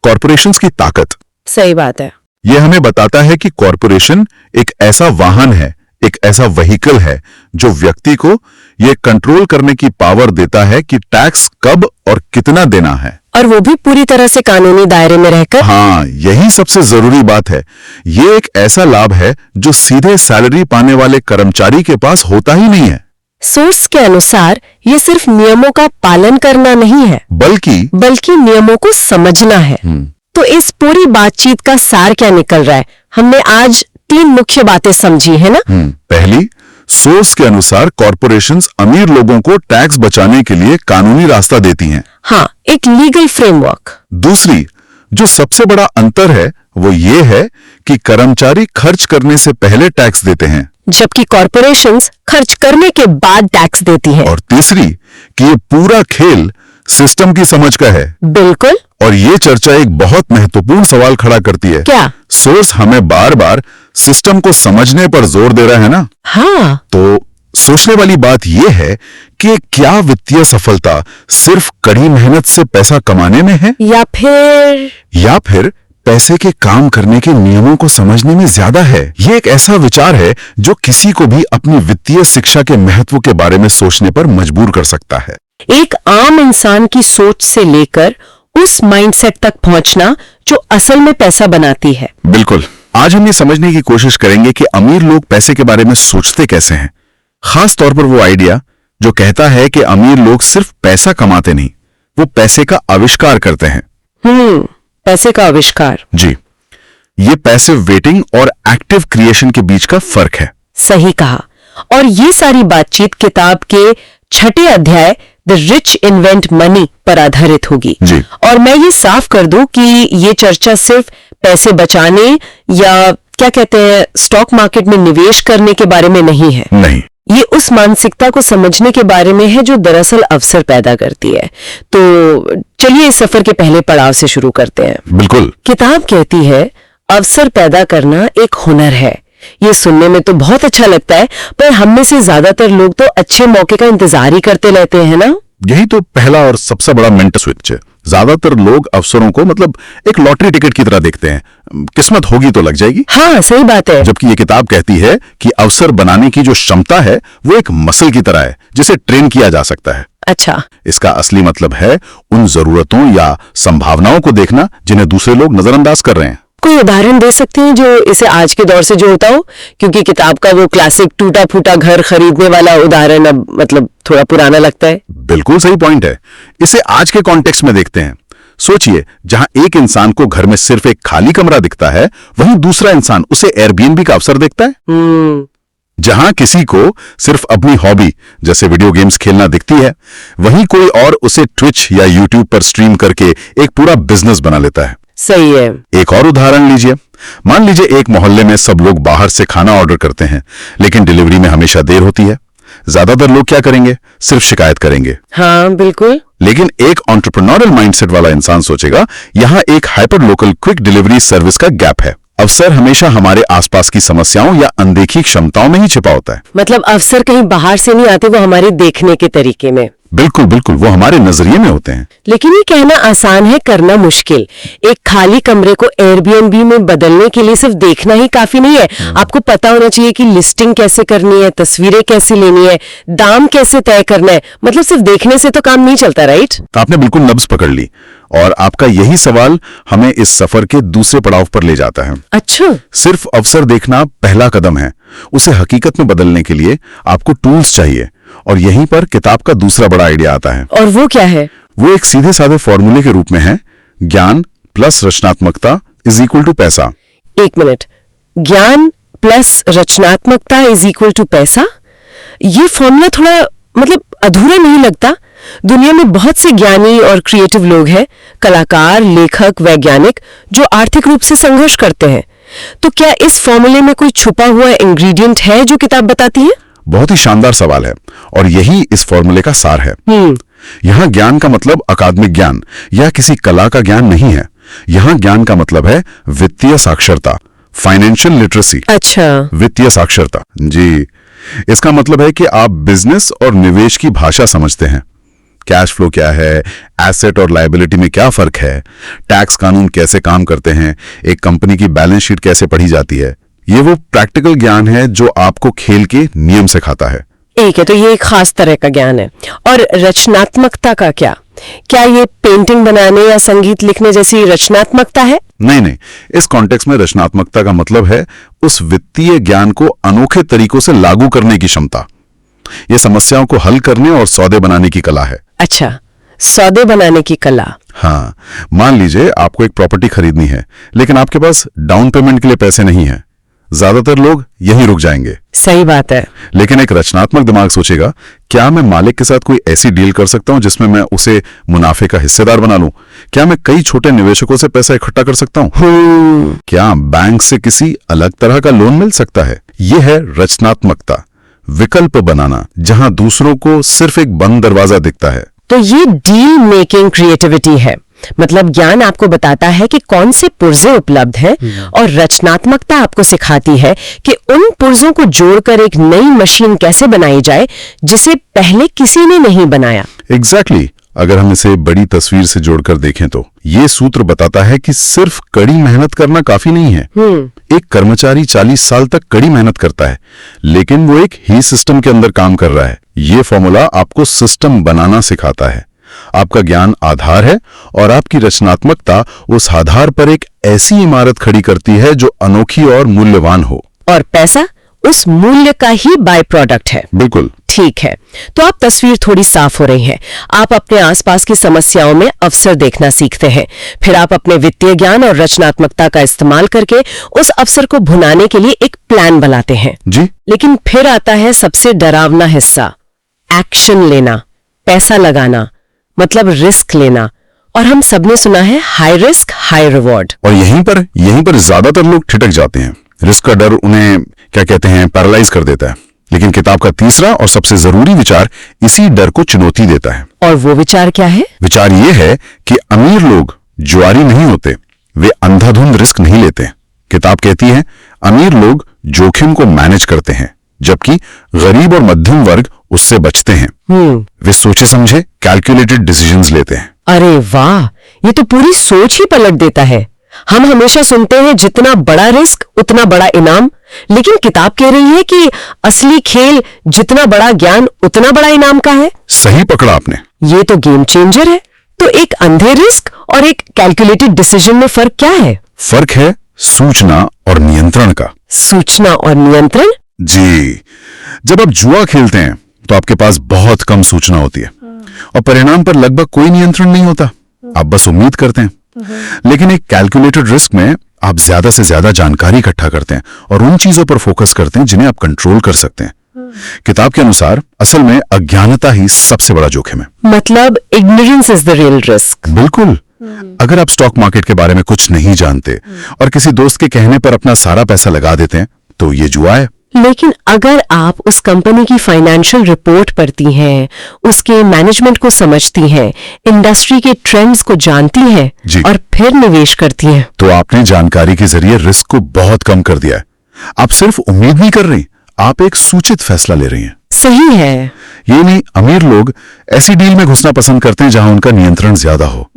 कॉर्पोरेशंस की ताकत। सही बात है। यह हमें बताता है कि कॉर्पोरेशन एक ऐसा वाहन है, एक ऐसा व्हीकल है जो व्यक्ति को यह कंट्रोल करने की पावर देता है कि टैक्स कब और कितना देना है, और वो भी पूरी तरह से कानूनी दायरे में रहकर। हाँ, यही सबसे जरूरी बात है। ये एक ऐसा लाभ है जो सीधे सैलरी पाने वाले कर्मचारी के पास होता ही नहीं है। सोर्स के अनुसार ये सिर्फ नियमों का पालन करना नहीं है, बल्कि नियमों को समझना है। तो इस पूरी बातचीत का सार क्या निकल रहा है? हमने आज 3 मुख्य बातें समझी है ना। पहली, सोर्स के अनुसार कॉरपोरेशंस अमीर लोगों को टैक्स बचाने के लिए कानूनी रास्ता देती हैं। हाँ, एक लीगल फ्रेमवर्क। दूसरी, जो सबसे बड़ा अंतर है वो ये है कि कर्मचारी खर्च करने से पहले टैक्स देते हैं, जबकि कॉरपोरेशंस खर्च करने के बाद टैक्स देती हैं। और तीसरी कि ये पूरा खेल सिस्टम की समझ का है। बिल्कुल। और ये चर्चा एक बहुत महत्वपूर्ण सवाल खड़ा करती है। क्या? सोर्स हमें बार बार सिस्टम को समझने पर जोर दे रहा है ना। हाँ। तो सोचने वाली बात यह है कि क्या वित्तीय सफलता सिर्फ कड़ी मेहनत से पैसा कमाने में है, या फिर पैसे के काम करने के नियमों को समझने में ज्यादा है। ये एक ऐसा विचार है जो किसी को भी अपनी वित्तीय शिक्षा के महत्व के बारे में सोचने पर मजबूर कर सकता है। एक आम इंसान की सोच से लेकर उस माइंडसेट तक पहुंचना जो असल में पैसा बनाती है। बिल्कुल। आज हम ये समझने की कोशिश करेंगे कि अमीर लोग पैसे के बारे में सोचते कैसे हैं, खास तौर पर वो आइडिया जो कहता है कि अमीर लोग सिर्फ पैसा कमाते नहीं, वो पैसे का आविष्कार करते हैं। पैसे का आविष्कार। जी, ये पैसिव वेटिंग और एक्टिव क्रिएशन के बीच का फर्क है। सही कहा। और ये सारी बातचीत किताब के 6ठे अध्याय द रिच इन्वेंट मनी पर आधारित होगी। जी। और मैं ये साफ कर दूं कि ये चर्चा सिर्फ पैसे बचाने या क्या कहते हैं स्टॉक मार्केट में निवेश करने के बारे में नहीं है। नहीं, ये उस मानसिकता को समझने के बारे में है जो दरअसल अवसर पैदा करती है। तो चलिए इस सफर के पहले पड़ाव से शुरू करते हैं। बिल्कुल। किताब कहती है अवसर पैदा करना एक हुनर है। ये सुनने में तो बहुत अच्छा लगता है, पर हम में से ज्यादातर लोग तो अच्छे मौके का इंतजार ही करते रहते हैं ना। यही तो पहला और सबसे बड़ा मेंटल स्विच है। ज्यादातर लोग अवसरों को मतलब एक लॉटरी टिकट की तरह देखते हैं, किस्मत होगी तो लग जाएगी। हाँ, सही बात है। जबकि ये किताब कहती है कि अवसर बनाने की जो क्षमता है वो एक मसल की तरह है जिसे ट्रेन किया जा सकता है। अच्छा। इसका असली मतलब है उन जरूरतों या संभावनाओं को देखना जिन्हें दूसरे लोग नजरअंदाज कर रहे हैं। कोई उदाहरण दे सकते हैं जो इसे आज के दौर से जोड़ता हो? क्योंकि किताब का वो क्लासिक टूटा फूटा घर खरीदने वाला उदाहरण अब मतलब थोड़ा पुराना लगता है। बिल्कुल सही पॉइंट है। इसे आज के कॉन्टेक्स्ट में देखते हैं। सोचिए, जहां एक इंसान को घर में सिर्फ एक खाली कमरा दिखता है, वहीं दूसरा इंसान उसे एयरबीएनबी का अवसर देखता है। जहां किसी को सिर्फ अपनी हॉबी जैसे वीडियो गेम्स खेलना दिखती है, वहीं कोई और उसे ट्विच या यूट्यूब पर स्ट्रीम करके एक पूरा बिजनेस बना लेता है। सही है। एक और उदाहरण लीजिए। मान लीजिए एक मोहल्ले में सब लोग बाहर से खाना ऑर्डर करते हैं, लेकिन डिलीवरी में हमेशा देर होती है। ज्यादातर लोग क्या करेंगे? सिर्फ शिकायत करेंगे। हाँ, बिल्कुल। लेकिन एक एंटरप्रेन्योरियल माइंडसेट वाला इंसान सोचेगा, यहां एक hyper local quick delivery service का गैप है। अवसर हमेशा हमारे आसपास की समस्याओं या अनदेखी क्षमताओं में ही छिपा होता है। मतलब अवसर कहीं बाहर से नहीं आते, वो हमारे देखने के तरीके में। बिल्कुल बिल्कुल, वो हमारे नजरिए में होते हैं। लेकिन ये कहना आसान है, करना मुश्किल। एक खाली कमरे को एयरबीएनबी में बदलने के लिए सिर्फ देखना ही काफी नहीं है। आपको पता होना चाहिए कि लिस्टिंग कैसे करनी है, तस्वीरें कैसे लेनी है, दाम कैसे तय करना है। मतलब सिर्फ देखने से तो काम नहीं चलता, राइट? तो आपने बिल्कुल नब्ज पकड़ ली, और आपका यही सवाल हमें इस सफर के दूसरे पड़ाव पर ले जाता है। अच्छा। सिर्फ अवसर देखना पहला कदम है, उसे हकीकत में बदलने के लिए आपको टूल्स चाहिए, और यहीं पर किताब का दूसरा बड़ा आइडिया आता है। और वो क्या है? वो एक सीधे साधे फॉर्मूले के रूप में है, ज्ञान प्लस रचनात्मकता इज इक्वल टू पैसा। एक मिनट, ज्ञान प्लस रचनात्मकता इज इक्वल टू पैसा? ये फॉर्मूला थोड़ा मतलब अधूरा नहीं लगता? दुनिया में बहुत से ज्ञानी और क्रिएटिव लोग हैं, कलाकार, लेखक, वैज्ञानिक, जो आर्थिक रूप से संघर्ष करते हैं। तो क्या इस फॉर्मूले में कोई छुपा हुआ इंग्रेडिएंट है जो किताब बताती है? बहुत ही शानदार सवाल है, और यही इस फॉर्मूले का सार है। यहां ज्ञान का मतलब अकादमिक ज्ञान या किसी कला का ज्ञान नहीं है। यहां ज्ञान का मतलब है वित्तीय साक्षरता, फाइनेंशियल लिटरेसी। अच्छा। वित्तीय साक्षरता, जी। इसका मतलब है कि आप बिजनेस और निवेश की भाषा समझते हैं। कैश फ्लो क्या है, एसेट और लायबिलिटी में क्या फर्क है, टैक्स कानून कैसे काम करते हैं, एक कंपनी की बैलेंस शीट कैसे पढ़ी जाती है। ये वो प्रैक्टिकल ज्ञान है जो आपको खेल के नियम सिखाता है। एक है, तो ये एक खास तरह का ज्ञान है। और रचनात्मकता का क्या? क्या ये पेंटिंग बनाने या संगीत लिखने जैसी रचनात्मकता है? नहीं नहीं, इस कॉन्टेक्स्ट में रचनात्मकता का मतलब है उस वित्तीय ज्ञान को अनोखे तरीकों से लागू करने की क्षमता। ये समस्याओं को हल करने और सौदे बनाने की कला है। अच्छा, सौदे बनाने की कला। हाँ, मान लीजिए आपको एक प्रॉपर्टी खरीदनी है, लेकिन आपके पास डाउन पेमेंट के लिए पैसे नहीं है। ज्यादातर लोग यहीं रुक जाएंगे। सही बात है। लेकिन एक रचनात्मक दिमाग सोचेगा, क्या मैं मालिक के साथ कोई ऐसी डील कर सकता हूं जिसमें मैं उसे मुनाफे का हिस्सेदार बना लूं? क्या मैं कई छोटे निवेशकों से पैसा इकट्ठा कर सकता हूं? क्या बैंक से किसी अलग तरह का लोन मिल सकता है? यह है रचनात्मकता, विकल्प बनाना, जहां दूसरों को सिर्फ एक बंद दरवाजा दिखता है। तो ये डील मेकिंग क्रिएटिविटी है। मतलब ज्ञान आपको बताता है कि कौन से पुर्जे उपलब्ध हैं, और रचनात्मकता आपको सिखाती है कि उन पुर्जों को जोड़कर एक नई मशीन कैसे बनाई जाए जिसे पहले किसी ने नहीं बनाया। एग्जैक्टली। अगर हम इसे बड़ी तस्वीर से जोड़कर देखें तो ये सूत्र बताता है कि सिर्फ कड़ी मेहनत करना काफी नहीं है। एक कर्मचारी 40 साल तक कड़ी मेहनत करता है, लेकिन वो एक ही सिस्टम के अंदर काम कर रहा है। ये फॉर्मूला आपको सिस्टम बनाना सिखाता है। आपका ज्ञान आधार है और आपकी रचनात्मकता उस आधार पर एक ऐसी इमारत खड़ी करती है जो अनोखी और मूल्यवान हो। और पैसा उस मूल्य का ही बाय प्रोडक्ट है। बिल्कुल ठीक है, तो आप तस्वीर थोड़ी साफ हो रही है। आप अपने आसपास की समस्याओं में अवसर देखना सीखते हैं। फिर आप अपने वित्तीय ज्ञान और रचनात्मकता का इस्तेमाल करके उस अवसर को भुनाने के लिए एक प्लान बनाते हैं। जी। लेकिन फिर आता है सबसे डरावना हिस्सा, एक्शन लेना, पैसा लगाना, मतलब रिस्क लेना। और हम सबने सुना है हाई रिस्क हाई रिवॉर्ड। और यहीं पर ज्यादातर लोग ठिठक जाते हैं। रिस्क का डर उन्हें क्या कहते हैं, पैरालाइज कर देता है। लेकिन किताब का तीसरा और सबसे जरूरी विचार इसी डर को चुनौती देता है। और वो विचार क्या है? विचार ये है कि अमीर लोग जुआरी नहीं होते, वे अंधाधुंध रिस्क नहीं लेते। किताब कहती है अमीर लोग जोखिम को मैनेज करते हैं, जबकि गरीब और मध्यम वर्ग उससे बचते हैं। वे सोचे समझे कैलकुलेटेड डिसीजंस लेते हैं। अरे वाह, ये तो पूरी सोच ही पलट देता है। हम हमेशा सुनते हैं जितना बड़ा रिस्क उतना बड़ा इनाम, लेकिन किताब कह रही है कि असली खेल जितना बड़ा ज्ञान उतना बड़ा इनाम का है। सही पकड़ा आपने। ये तो गेम चेंजर है। तो एक अंधे रिस्क और एक कैलकुलेटेड डिसीजन में फर्क क्या है? फर्क है सूचना और नियंत्रण का। सूचना और नियंत्रण? जी, जब आप जुआ खेलते हैं तो आपके पास बहुत कम सूचना होती है और परिणाम पर लगभग कोई नियंत्रण नहीं होता। आप बस उम्मीद करते हैं। लेकिन एक कैलकुलेटेड रिस्क में आप ज्यादा से ज्यादा जानकारी इकट्ठा करते हैं और उन चीजों पर फोकस करते हैं जिन्हें आप कंट्रोल कर सकते हैं। किताब के अनुसार असल में अज्ञानता ही सबसे बड़ा जोखिम है। मतलब ignorance is the real risk. बिल्कुल। अगर आप स्टॉक मार्केट के बारे में कुछ नहीं जानते और किसी दोस्त के कहने पर अपना सारा पैसा लगा देते हैं तो ये जुआ है। लेकिन अगर आप उस कंपनी की फाइनेंशियल रिपोर्ट पढ़ती हैं, उसके मैनेजमेंट को समझती हैं, इंडस्ट्री के ट्रेंड्स को जानती हैं और फिर निवेश करती हैं, तो आपने जानकारी के जरिए रिस्क को बहुत कम कर दिया है। आप सिर्फ उम्मीद नहीं कर रही, आप एक सूचित फैसला ले रही हैं। सही है। ये नहीं, अमीर लोग ऐसी डील में घुसना पसंद करते हैं जहां उनका नियंत्रण ज्यादा हो।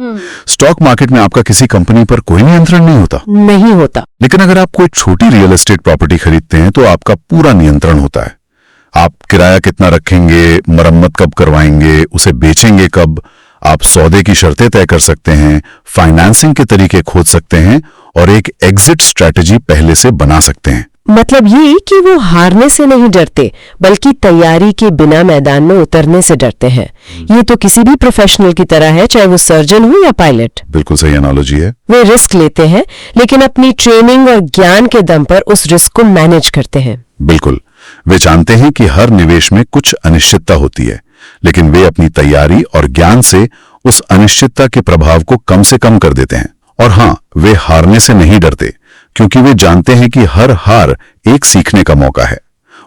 स्टॉक मार्केट में आपका किसी कंपनी पर कोई नियंत्रण नहीं होता। लेकिन अगर आप कोई छोटी रियल एस्टेट प्रॉपर्टी खरीदते हैं तो आपका पूरा नियंत्रण होता है। आप किराया कितना रखेंगे, मरम्मत कब करवाएंगे, उसे बेचेंगे कब, आप सौदे की शर्तें तय कर सकते हैं, फाइनेंसिंग के तरीके खोज सकते हैं और एक एग्जिट स्ट्रैटेजी पहले से बना सकते हैं। मतलब ये कि वो हारने से नहीं डरते, बल्कि तैयारी के बिना मैदान में उतरने से डरते हैं। ये तो किसी भी प्रोफेशनल की तरह है, चाहे वो सर्जन हो या पायलट। बिल्कुल सही एनालॉजी है। वे रिस्क लेते हैं, लेकिन अपनी ट्रेनिंग और ज्ञान के दम पर उस रिस्क को मैनेज करते हैं। बिल्कुल। वे जानते हैं कि हर निवेश में कुछ अनिश्चितता होती है, लेकिन वे अपनी तैयारी और ज्ञान से उस अनिश्चितता के प्रभाव को कम से कम कर देते हैं। और हां, वे हारने से नहीं डरते, क्योंकि वे जानते हैं कि हर हार एक सीखने का मौका है।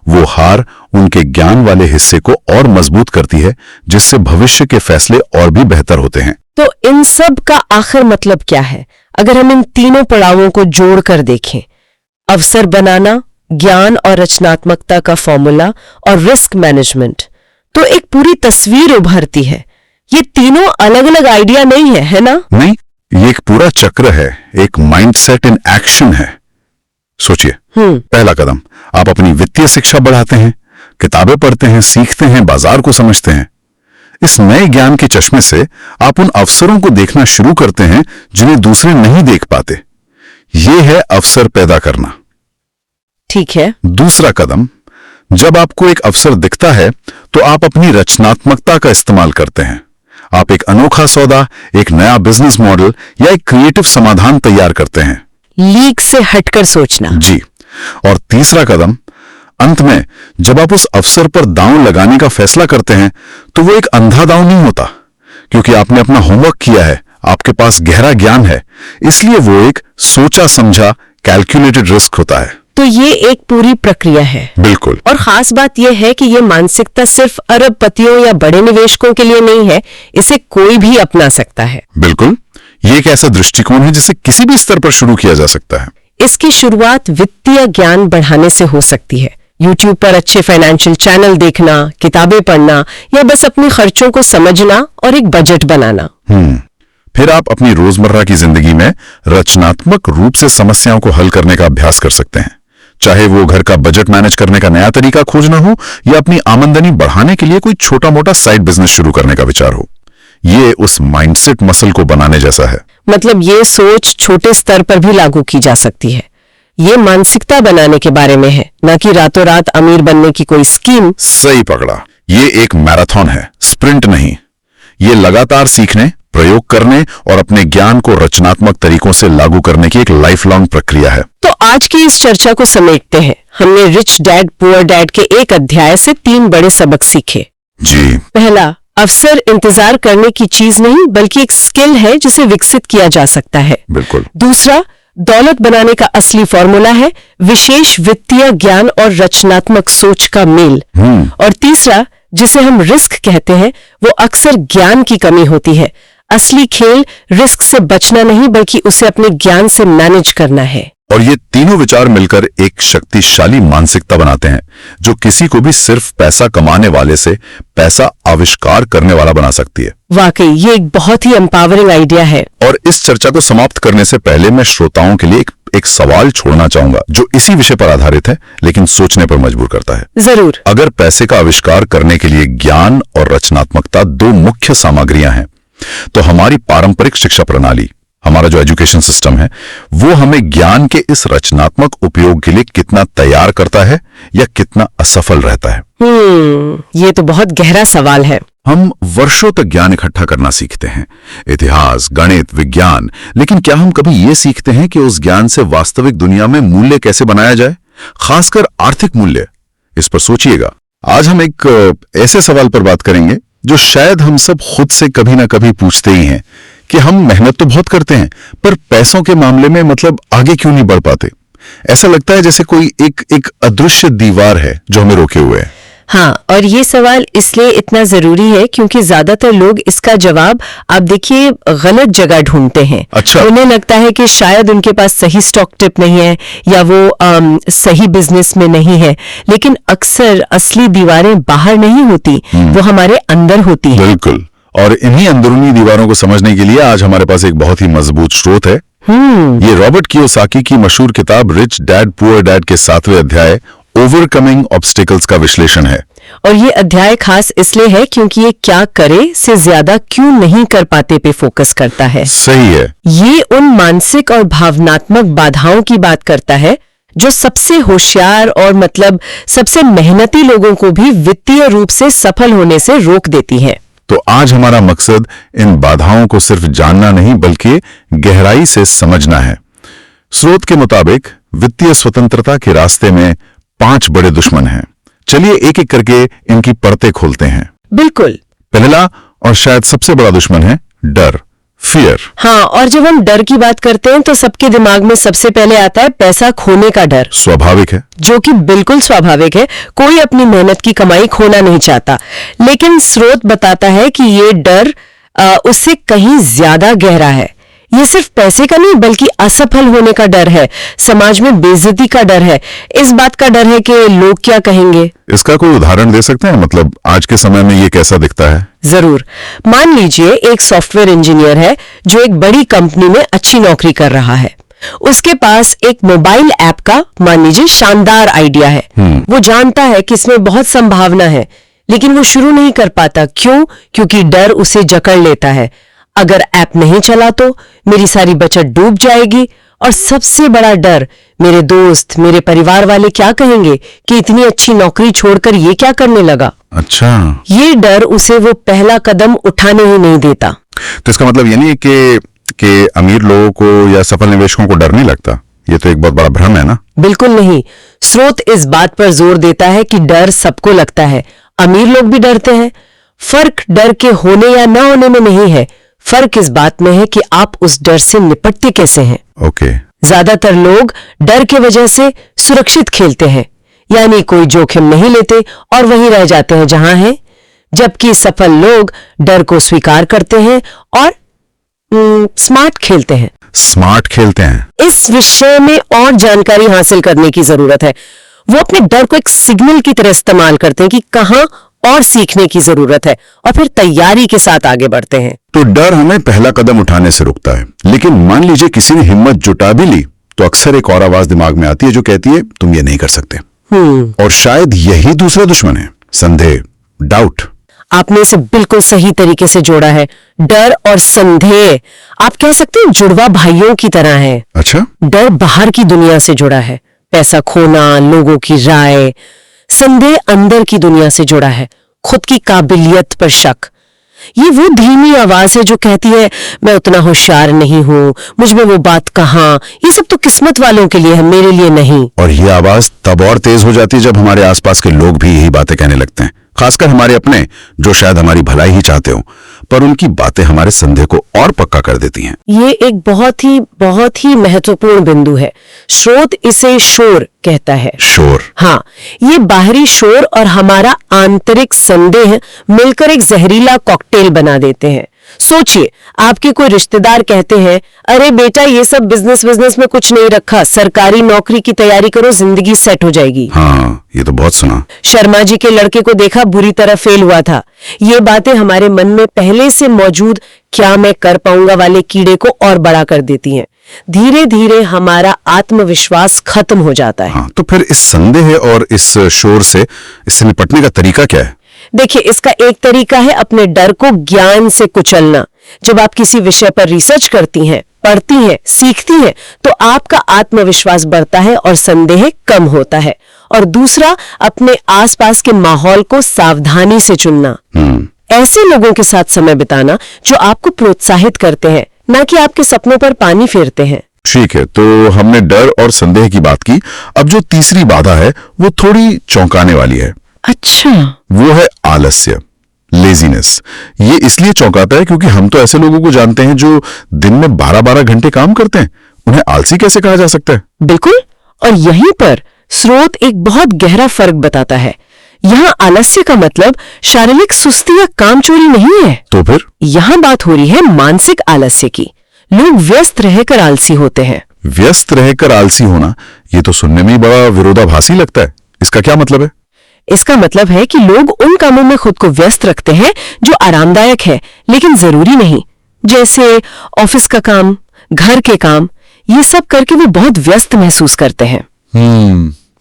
वो हार उनके ज्ञान वाले हिस्से को और मजबूत करती है, जिससे भविष्य के फैसले और भी बेहतर होते हैं। तो इन सब का आखिर मतलब क्या है? अगर हम इन तीनों पड़ावों को जोड़कर देखें, अवसर बनाना, ज्ञान और रचनात्मकता का फॉर्मूला और रिस्क मैनेजमेंट, तो एक पूरी तस्वीर उभरती है। ये तीनों अलग अलग आइडिया नहीं है ना? नहीं, ये एक पूरा चक्र है, एक माइंडसेट इन एक्शन है। सोचिए, पहला कदम, आप अपनी वित्तीय शिक्षा बढ़ाते हैं, किताबें पढ़ते हैं, सीखते हैं, बाजार को समझते हैं। इस नए ज्ञान के चश्मे से आप उन अवसरों को देखना शुरू करते हैं जिन्हें दूसरे नहीं देख पाते। यह है अवसर पैदा करना। ठीक है। दूसरा कदम, जब आपको एक अवसर दिखता है तो आप अपनी रचनात्मकता का इस्तेमाल करते हैं। आप एक अनोखा सौदा, एक नया बिजनेस मॉडल या एक क्रिएटिव समाधान तैयार करते हैं। लीक से हटकर सोचना। जी। और तीसरा कदम, अंत में जब आप उस अवसर पर दांव लगाने का फैसला करते हैं तो वो एक अंधा दांव नहीं होता, क्योंकि आपने अपना होमवर्क किया है, आपके पास गहरा ज्ञान है, इसलिए वो एक सोचा समझा कैलकुलेटेड रिस्क होता है। तो ये एक पूरी प्रक्रिया है। बिल्कुल। और खास बात यह है कि ये मानसिकता सिर्फ अरबपतियों या बड़े निवेशकों के लिए नहीं है, इसे कोई भी अपना सकता है। बिल्कुल, ये एक ऐसा दृष्टिकोण है जिसे किसी भी स्तर पर शुरू किया जा सकता है। इसकी शुरुआत वित्तीय ज्ञान बढ़ाने से हो सकती है। YouTube पर अच्छे फाइनेंशियल चैनल देखना, किताबें पढ़ना या बस अपने खर्चों को समझना और एक बजट बनाना। फिर आप अपनी रोजमर्रा की जिंदगी में रचनात्मक रूप से समस्याओं को हल करने का अभ्यास कर सकते हैं, चाहे वो घर का बजट मैनेज करने का नया तरीका खोजना हो या अपनी आमदनी बढ़ाने के लिए कोई छोटा मोटा साइड बिजनेस शुरू करने का विचार हो। ये उस माइंडसेट मसल को बनाने जैसा है। मतलब ये सोच छोटे स्तर पर भी लागू की जा सकती है। ये मानसिकता बनाने के बारे में है, न कि रातों रात अमीर बनने की कोई स्कीम। सही पकड़ा। ये एक मैराथन है, स्प्रिंट नहीं। ये लगातार सीखने, प्रयोग करने और अपने ज्ञान को रचनात्मक तरीकों से लागू करने की एक लाइफ लॉन्ग प्रक्रिया है। तो आज की इस चर्चा को समेटते हैं। हमने रिच डैड पुअर डैड के एक अध्याय से 3 बड़े सबक सीखे। जी। पहला, अवसर इंतजार करने की चीज नहीं बल्कि एक स्किल है जिसे विकसित किया जा सकता है। बिल्कुल। दूसरा, दौलत बनाने का असली फॉर्मूला है विशेष वित्तीय ज्ञान और रचनात्मक सोच का मेल। और तीसरा, जिसे हम रिस्क कहते हैं, वो अक्सर ज्ञान की कमी होती है। असली खेल रिस्क से बचना नहीं बल्कि उसे अपने ज्ञान से मैनेज करना है। और ये तीनों विचार मिलकर एक शक्तिशाली मानसिकता बनाते हैं जो किसी को भी सिर्फ पैसा कमाने वाले से पैसा आविष्कार करने वाला बना सकती है। वाकई ये एक बहुत ही एम्पावरिंग आइडिया है। और इस चर्चा को समाप्त करने से पहले मैं श्रोताओं के लिए एक सवाल छोड़ना चाहूंगा जो इसी विषय पर आधारित है लेकिन सोचने पर मजबूर करता है। जरूर। अगर पैसे का आविष्कार करने के लिए ज्ञान और रचनात्मकता 2 मुख्य सामग्रियां हैं, तो हमारी पारंपरिक शिक्षा प्रणाली, हमारा जो एजुकेशन सिस्टम है, वो हमें ज्ञान के इस रचनात्मक उपयोग के लिए कितना तैयार करता है या कितना असफल रहता है? ये तो बहुत गहरा सवाल है। हम वर्षों तक ज्ञान इकट्ठा करना सीखते हैं, इतिहास, गणित, विज्ञान, लेकिन क्या हम कभी ये सीखते हैं कि उस ज्ञान से वास्तविक दुनिया में मूल्य कैसे बनाया जाए, खासकर आर्थिक मूल्य? इस पर सोचिएगा। आज हम एक ऐसे सवाल पर बात करेंगे जो शायद हम सब खुद से कभी ना कभी पूछते ही हैं कि हम मेहनत तो बहुत करते हैं पर पैसों के मामले में मतलब आगे क्यों नहीं बढ़ पाते? ऐसा लगता है जैसे कोई एक अदृश्य दीवार है जो हमें रोके हुए है। हाँ, और ये सवाल इसलिए इतना जरूरी है क्योंकि ज्यादातर लोग इसका जवाब, आप देखिए, गलत जगह ढूंढते हैं। अच्छा। उन्हें लगता है कि शायद उनके पास सही स्टॉक टिप नहीं है या वो सही बिजनेस में नहीं है, लेकिन अक्सर असली दीवारें बाहर नहीं होती, वो हमारे अंदर होती हैं। बिल्कुल। और इन्हीं अंदरूनी दीवारों को समझने के लिए आज हमारे पास एक बहुत ही मजबूत स्रोत है। ये रॉबर्ट कियोसाकी की मशहूर किताब रिच डैड पुअर डैड के 7वें अध्याय ओवरकमिंग ऑब्स्टिकल्स का विश्लेषण है। और ये अध्याय खास इसलिए है क्योंकि ये क्या करे से ज्यादा क्यों नहीं कर पाते पे फोकस करता है। सही है। ये उन मानसिक और भावनात्मक बाधाओं की बात करता है जो सबसे होशियार और मतलब सबसे मेहनती लोगों को भी वित्तीय रूप से सफल होने से रोक देती हैं। तो आज हमारा मकसद इन बाधाओं को सिर्फ जानना नहीं बल्कि गहराई से समझना है। स्रोत के मुताबिक वित्तीय स्वतंत्रता के रास्ते में 5 बड़े दुश्मन हैं। चलिए एक एक करके इनकी परतें खोलते हैं। बिल्कुल। पहला और शायद सबसे बड़ा दुश्मन है डर, फियर। हाँ, और जब हम डर की बात करते हैं तो सबके दिमाग में सबसे पहले आता है पैसा खोने का डर। स्वाभाविक है। जो कि बिल्कुल स्वाभाविक है, कोई अपनी मेहनत की कमाई खोना नहीं चाहता, लेकिन स्रोत बताता है कि ये डर उससे कहीं ज्यादा गहरा है। ये सिर्फ पैसे का नहीं बल्कि असफल होने का डर है, समाज में बेइज्जती का डर है, इस बात का डर है कि लोग क्या कहेंगे। इसका कोई उदाहरण दे सकते हैं? मतलब आज के समय में ये कैसा दिखता है? जरूर। मान लीजिए एक सॉफ्टवेयर इंजीनियर है जो एक बड़ी कंपनी में अच्छी नौकरी कर रहा है। उसके पास एक मोबाइल ऐप का मान लीजिए शानदार आइडिया है। वो जानता है कि इसमें बहुत संभावना है, लेकिन वो शुरू नहीं कर पाता। क्यों? क्योंकि डर उसे जकड़ लेता है। अगर ऐप नहीं चला तो मेरी सारी बचत डूब जाएगी, और सबसे बड़ा डर, मेरे दोस्त, मेरे परिवार वाले क्या कहेंगे कि इतनी अच्छी नौकरी छोड़कर ये क्या करने लगा। अच्छा, ये डर उसे वो पहला कदम उठाने ही नहीं देता। तो इसका मतलब ये नहीं है कि अमीर लोगों को या सफल निवेशकों को डर नहीं लगता। ये तो एक बहुत बड़ा भ्रम है ना। बिल्कुल नहीं। स्रोत इस बात पर जोर देता है कि डर सबको लगता है, अमीर लोग भी डरते हैं। फर्क डर के होने या न होने में नहीं है, फर्क इस बात में है कि आप उस डर से निपटते कैसे हैं। ओके। ज्यादातर लोग डर के वजह से सुरक्षित खेलते हैं, यानी कोई जोखिम नहीं लेते और वहीं रह जाते हैं जहां हैं, जबकि सफल लोग डर को स्वीकार करते हैं और स्मार्ट खेलते हैं। स्मार्ट खेलते हैं। इस विषय में और जानकारी हासिल करने की जरूरत है। वो अपने डर को एक सिग्नल की तरह इस्तेमाल करते हैं कि कहां और सीखने की जरूरत है, और फिर तैयारी के साथ आगे बढ़ते हैं। तो डर हमें पहला कदम उठाने से रुकता है, लेकिन मान लीजिए किसी ने हिम्मत जुटा भी ली तो अक्सर एक और आवाज दिमाग में आती है जो कहती है तुम ये नहीं कर सकते। और शायद यही दूसरा दुश्मन है, संदेह, डाउट। आपने इसे बिल्कुल सही तरीके से जोड़ा है। डर और संदेह, आप कह सकते हैं, जुड़वा भाइयों की तरह है। अच्छा। डर बाहर की दुनिया से जुड़ा है, पैसा खोना, लोगों की राय। संदेह अंदर की दुनिया से जुड़ा है, खुद की काबिलियत पर शक। ये वो धीमी आवाज है जो कहती है मैं उतना होशियार नहीं हूं, मुझ में वो बात कहां, ये सब तो किस्मत वालों के लिए है, मेरे लिए नहीं। और ये आवाज तब और तेज हो जाती है जब हमारे आसपास के लोग भी यही बातें कहने लगते हैं, खासकर हमारे अपने, जो शायद हमारी भलाई ही चाहते हो, पर उनकी बातें हमारे संदेह को और पक्का कर देती हैं। ये एक बहुत ही महत्वपूर्ण बिंदु है। स्रोत इसे शोर कहता है। शोर। हाँ, ये बाहरी शोर और हमारा आंतरिक संदेह मिलकर एक जहरीला कॉकटेल बना देते हैं। सोचिए, आपके कोई रिश्तेदार कहते हैं अरे बेटा ये सब बिजनेस में कुछ नहीं रखा, सरकारी नौकरी की तैयारी करो, जिंदगी सेट हो जाएगी। हाँ, ये तो बहुत सुना। शर्मा जी के लड़के को देखा, बुरी तरह फेल हुआ था। ये बातें हमारे मन में पहले से मौजूद क्या मैं कर पाऊंगा वाले कीड़े को और बड़ा कर देती हैं। धीरे धीरे हमारा आत्मविश्वास खत्म हो जाता है। हाँ, तो फिर इस संदेह और इस शोर से इससे निपटने का तरीका क्या है? देखिए, इसका एक तरीका है अपने डर को ज्ञान से कुचलना। जब आप किसी विषय पर रिसर्च करती हैं, पढ़ती हैं, सीखती हैं, तो आपका आत्मविश्वास बढ़ता है और संदेह कम होता है। और दूसरा, अपने आसपास के माहौल को सावधानी से चुनना। ऐसे लोगों के साथ समय बिताना जो आपको प्रोत्साहित करते हैं, ना कि आपके सपनों पर पानी फेरते हैं। ठीक है, तो हमने डर और संदेह की बात की। अब जो तीसरी बाधा है वो थोड़ी चौंकाने वाली है। अच्छा। वो है आलस्य, लेजीनेस। ये इसलिए चौंकाता है क्योंकि हम तो ऐसे लोगों को जानते हैं जो दिन में 12-12 घंटे काम करते हैं। उन्हें आलसी कैसे कहा जा सकता है? बिल्कुल, और यहीं पर स्रोत एक बहुत गहरा फर्क बताता है। यहाँ आलस्य का मतलब शारीरिक सुस्ती या कामचोरी नहीं है। तो फिर यहाँ बात हो रही है मानसिक आलस्य की। लोग व्यस्त रहकर आलसी होते हैं। व्यस्त रहकर आलसी होना, ये तो सुनने में ही बड़ा विरोधाभासी लगता है। इसका क्या मतलब है? इसका मतलब है कि लोग उन कामों में खुद को व्यस्त रखते हैं जो आरामदायक है लेकिन जरूरी नहीं, जैसे ऑफिस का काम, घर के काम। ये सब करके वो बहुत व्यस्त महसूस करते हैं।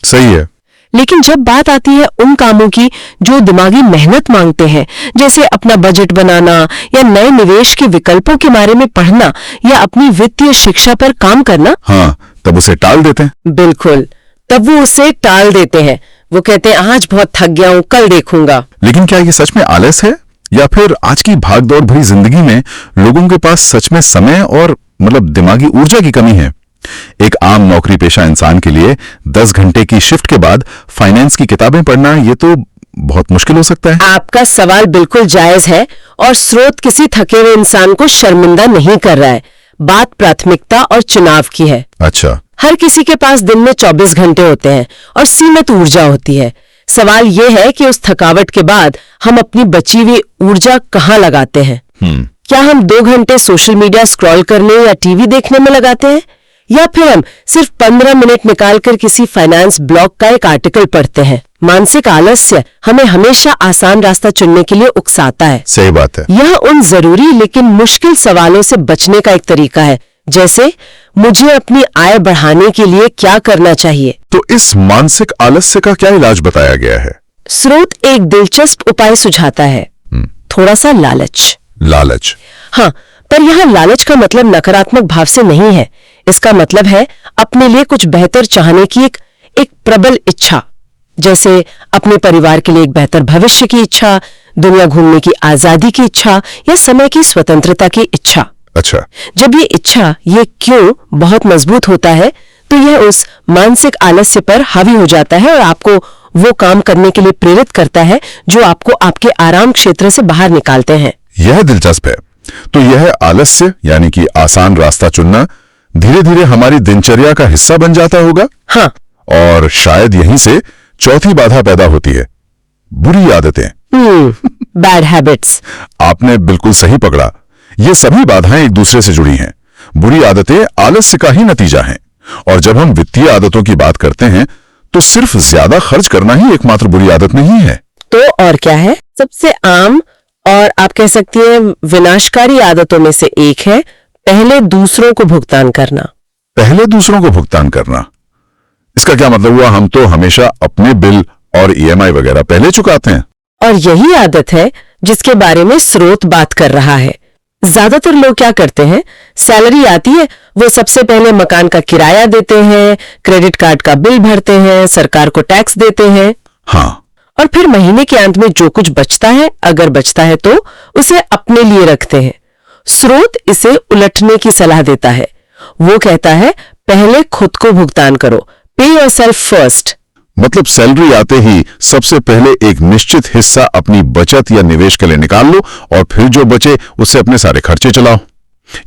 सही है। लेकिन जब बात आती है उन कामों की जो दिमागी मेहनत मांगते हैं, जैसे अपना बजट बनाना या नए निवेश के विकल्पों के बारे में पढ़ना या अपनी वित्तीय शिक्षा पर काम करना, हाँ, तब उसे टाल देते हैं। बिल्कुल, तब वो उसे टाल देते हैं। वो कहते हैं आज बहुत थक गया हूं, कल देखूंगा। लेकिन क्या ये सच में आलस है, या फिर आज की भागदौड़ भरी जिंदगी में लोगों के पास सच में समय और दिमागी ऊर्जा की कमी है? एक आम नौकरी पेशा इंसान के लिए 10 घंटे की शिफ्ट के बाद फाइनेंस की किताबें पढ़ना ये तो बहुत मुश्किल हो सकता है। आपका सवाल बिल्कुल जायज है और स्रोत किसी थके हुए इंसान को शर्मिंदा नहीं कर रहा है। बात प्राथमिकता और चुनाव की है। अच्छा। हर किसी के पास दिन में 24 घंटे होते हैं और सीमित ऊर्जा होती है। सवाल यह है कि उस थकावट के बाद हम अपनी बची हुई ऊर्जा कहाँ लगाते हैं। क्या हम 2 घंटे सोशल मीडिया स्क्रॉल करने या टीवी देखने में लगाते हैं, या फिर हम सिर्फ 15 मिनट निकालकर किसी फाइनेंस ब्लॉग का एक आर्टिकल पढ़ते हैं? मानसिक आलस्य हमें हमेशा आसान रास्ता चुनने के लिए उकसाता है। सही बात है। यह उन जरूरी लेकिन मुश्किल सवालों से बचने का एक तरीका है जैसे मुझे अपनी आय बढ़ाने के लिए क्या करना चाहिए। तो इस मानसिक आलस्य का क्या इलाज बताया गया है? स्रोत एक दिलचस्प उपाय सुझाता है, थोड़ा सा लालच। लालच। हाँ, पर यहाँ लालच का मतलब नकारात्मक भाव से नहीं है। इसका मतलब है अपने लिए कुछ बेहतर चाहने की एक प्रबल इच्छा, जैसे अपने परिवार के लिए एक बेहतर भविष्य की इच्छा, दुनिया घूमने की आजादी की इच्छा या समय की स्वतंत्रता की इच्छा। अच्छा। जब ये इच्छा, ये क्यों बहुत मजबूत होता है तो यह उस मानसिक आलस्य पर हावी हो जाता है और आपको वो काम करने के लिए प्रेरित करता है जो आपको आपके आराम क्षेत्र से बाहर निकालते हैं। यह दिलचस्प है। तो यह आलस्य यानी कि आसान रास्ता चुनना धीरे धीरे हमारी दिनचर्या का हिस्सा बन जाता होगा। हाँ, और शायद यहीं से चौथी बाधा पैदा होती है, बुरी आदतें। Bad habits. आपने बिल्कुल सही पकड़ा। ये सभी बाधाएं एक दूसरे से जुड़ी हैं। बुरी आदतें आलस्य का ही नतीजा हैं। और जब हम वित्तीय आदतों की बात करते हैं तो सिर्फ ज्यादा खर्च करना ही एकमात्र बुरी आदत नहीं है। तो और क्या है? सबसे आम और आप कह सकती हैं विनाशकारी आदतों में से एक है पहले दूसरों को भुगतान करना। पहले दूसरों को भुगतान करना, इसका क्या मतलब हुआ? हम तो हमेशा अपने बिल और ईएमआई वगैरह पहले चुकाते हैं। और यही आदत है जिसके बारे में स्रोत बात कर रहा है। ज्यादातर लोग क्या करते हैं, सैलरी आती है, वो सबसे पहले मकान का किराया देते हैं, क्रेडिट कार्ड का बिल भरते हैं, सरकार को टैक्स देते हैं। हाँ। और फिर महीने के अंत में जो कुछ बचता है, अगर बचता है तो उसे अपने लिए रखते हैं। स्रोत इसे उलटने की सलाह देता है। वो कहता है पहले खुद को भुगतान करो, पे योरसेल्फ फर्स्ट। मतलब सैलरी आते ही सबसे पहले एक निश्चित हिस्सा अपनी बचत या निवेश के लिए निकाल लो और फिर जो बचे उससे अपने सारे खर्चे चलाओ।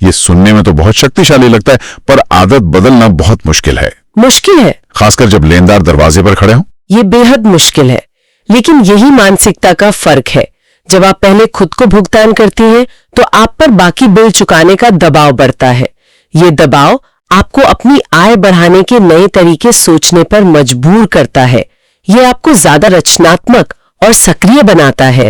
ये सुनने में तो बहुत शक्तिशाली लगता है, पर आदत बदलना बहुत मुश्किल है। मुश्किल है, खासकर जब लेनदार दरवाजे पर खड़े हों। ये बेहद मुश्किल है, लेकिन यही मानसिकता का फर्क है। जब आप पहले खुद को भुगतान करती हैं तो आप पर बाकी बिल चुकाने का दबाव बढ़ता है। ये दबाव आपको अपनी आय बढ़ाने के नए तरीके सोचने पर मजबूर करता है। ये आपको ज्यादा रचनात्मक और सक्रिय बनाता है।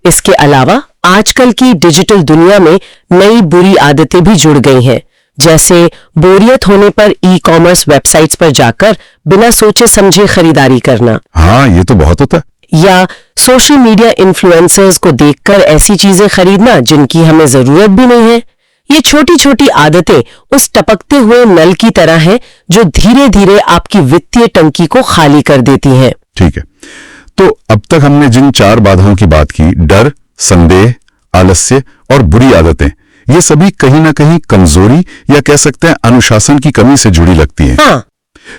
इसके अलावा आजकल की डिजिटल दुनिया में नई बुरी आदतें भी जुड़ गई हैं, जैसे बोरियत होने पर ई-कॉमर्स वेबसाइट्स पर जाकर बिना सोचे समझे खरीदारी करना। हाँ, ये तो बहुत होता है। या सोशल मीडिया इन्फ्लुएंसर्स को देखकर ऐसी चीजें खरीदना जिनकी हमें जरूरत भी नहीं है। ये छोटी छोटी आदतें उस टपकते हुए नल की तरह हैं जो धीरे धीरे आपकी वित्तीय टंकी को खाली कर देती हैं। ठीक है, तो अब तक हमने जिन 4 बाधाओं की बात की, डर, संदेह, आलस्य और बुरी आदतें, ये सभी कहीं ना कहीं कमजोरी या कह सकते हैं अनुशासन की कमी से जुड़ी लगती हैं। हाँ,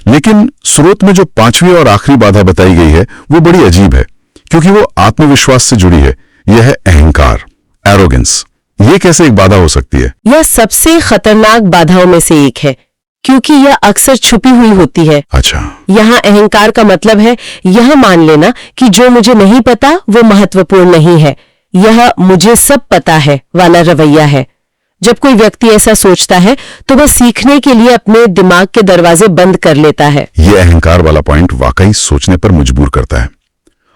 लेकिन स्रोत में जो 5वीं और आखिरी बाधा बताई गई है वो बड़ी अजीब है, क्योंकि वो आत्मविश्वास से जुड़ी है। यह है अहंकार, एरोगेंस। ये कैसे एक बाधा हो सकती है? यह सबसे खतरनाक बाधाओं में से एक है, क्योंकि यह अक्सर छुपी हुई होती है। अच्छा। यहाँ अहंकार का मतलब है यह मान लेना कि जो मुझे नहीं पता वो महत्वपूर्ण नहीं है, यह मुझे सब पता है वाला रवैया है। जब कोई व्यक्ति ऐसा सोचता है तो वह सीखने के लिए अपने दिमाग के दरवाजे बंद कर लेता है। यह अहंकार वाला पॉइंट वाकई सोचने पर मजबूर करता है।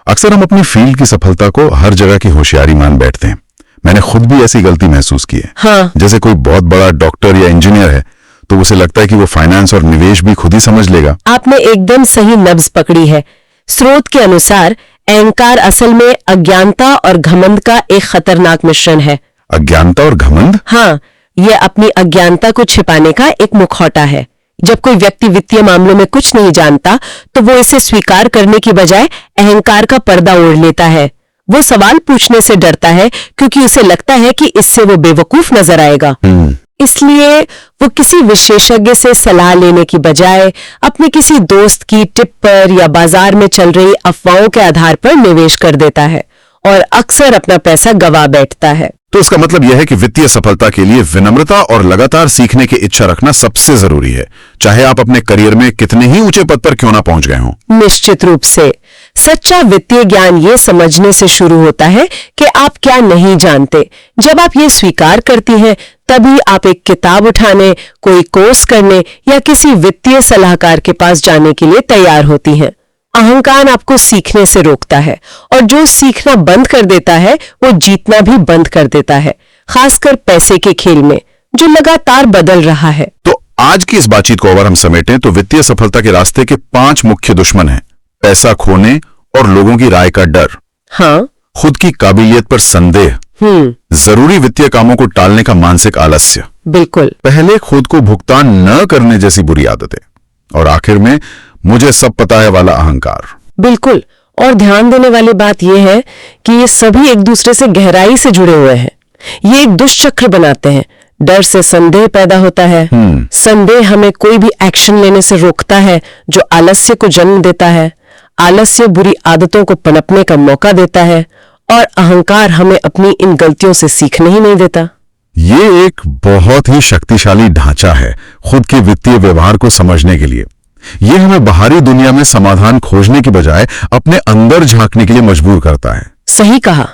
अक्सर हम अपनी फील्ड की सफलता को हर जगह की होशियारी मान बैठते हैं। मैंने खुद भी ऐसी गलती महसूस की है। हाँ। जैसे कोई बहुत बड़ा डॉक्टर या इंजीनियर है तो उसे लगता है कि वो फाइनेंस और निवेश भी खुद ही समझ लेगा। आपने एकदम सही नब्ज पकड़ी है। स्रोत के अनुसार अहंकार असल में अज्ञानता और घमंड का एक खतरनाक मिश्रण है। अज्ञानता और घमंड? हाँ, यह अपनी अज्ञानता को छिपाने का एक मुखौटा है। जब कोई व्यक्ति वित्तीय मामलों में कुछ नहीं जानता तो वो इसे स्वीकार करने की बजाय अहंकार का पर्दा ओढ़ लेता है। वो सवाल पूछने से डरता है क्योंकि उसे लगता है कि इससे वो बेवकूफ नजर आएगा। इसलिए वो किसी विशेषज्ञ से सलाह लेने की बजाय अपने किसी दोस्त की टिप पर या बाजार में चल रही अफवाहों के आधार पर निवेश कर देता है और अक्सर अपना पैसा गंवा बैठता है। तो इसका मतलब यह है कि वित्तीय सफलता के लिए विनम्रता और लगातार सीखने की इच्छा रखना सबसे जरूरी है, चाहे आप अपने करियर में कितने ही ऊंचे पद पर क्यों ना पहुंच गए हों। निश्चित रूप से। सच्चा वित्तीय ज्ञान ये समझने से शुरू होता है कि आप क्या नहीं जानते। जब आप ये स्वीकार करती हैं तभी आप एक किताब उठाने, कोई कोर्स करने या किसी वित्तीय सलाहकार के पास जाने के लिए तैयार होती हैं। अहंकार आपको सीखने से रोकता है और जो सीखना बंद कर देता है वो जीतना भी बंद कर देता है, खासकर पैसे के खेल में। जो लगातार बदल रहा है। तो आज की इस बातचीत को अगर हम समेटें तो वित्तीय सफलता के रास्ते के 5 मुख्य दुश्मन हैं। पैसा खोने और लोगों की राय का डर, हाँ, खुद की काबिलियत पर संदेह, जरूरी वित्तीय कामों को टालने का मानसिक आलस्य, बिल्कुल, पहले खुद को भुगतान न करने जैसी बुरी आदतें, और आखिर में मुझे सब पता है वाला अहंकार। बिल्कुल। और ध्यान देने वाली बात यह है कि ये सभी एक दूसरे से गहराई से जुड़े हुए हैं। ये एक दुष्चक्र बनाते हैं। डर से संदेह पैदा होता है, संदेह हमें कोई भी एक्शन लेने से रोकता है, जो आलस्य को जन्म देता है। आलस्य बुरी आदतों को पनपने का मौका देता है, और अहंकार हमें अपनी इन गलतियों से सीखने ही नहीं देता। ये एक बहुत ही शक्तिशाली ढांचा है खुद के वित्तीय व्यवहार को समझने के लिए। ये हमें बाहरी दुनिया में समाधान खोजने की बजाय अपने अंदर झांकने के लिए मजबूर करता है। सही कहा।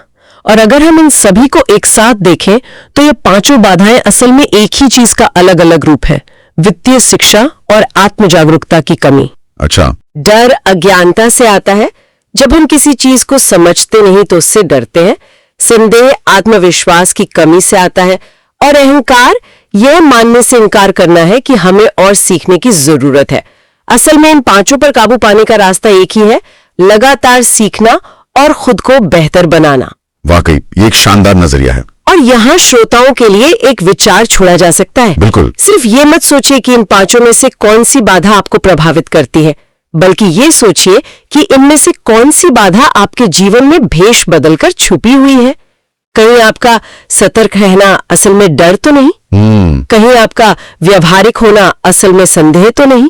और अगर हम इन सभी को एक साथ देखें तो ये 5 बाधाएं असल में एक ही चीज का अलग अलग रूप है, वित्तीय शिक्षा और आत्म जागरूकता की कमी। अच्छा, डर अज्ञानता से आता है। जब हम किसी चीज को समझते नहीं तो उससे डरते हैं। संदेह आत्मविश्वास की कमी से आता है, और अहंकार यह मानने से इनकार करना है कि हमें और सीखने की जरूरत है। असल में इन 5 पर काबू पाने का रास्ता एक ही है, लगातार सीखना और खुद को बेहतर बनाना। वाकई ये एक शानदार नजरिया है। और यहाँ श्रोताओं के लिए एक विचार छोड़ा जा सकता है। बिल्कुल। सिर्फ ये मत सोचिए कि इन 5 में से कौन सी बाधा आपको प्रभावित करती है, बल्कि ये सोचिए कि इनमें से कौन सी बाधा आपके जीवन में भेष बदलकर छुपी हुई है। कहीं आपका सतर्क रहना असल में डर तो नहीं, कहीं आपका व्यवहारिक होना असल में संदेह तो नहीं,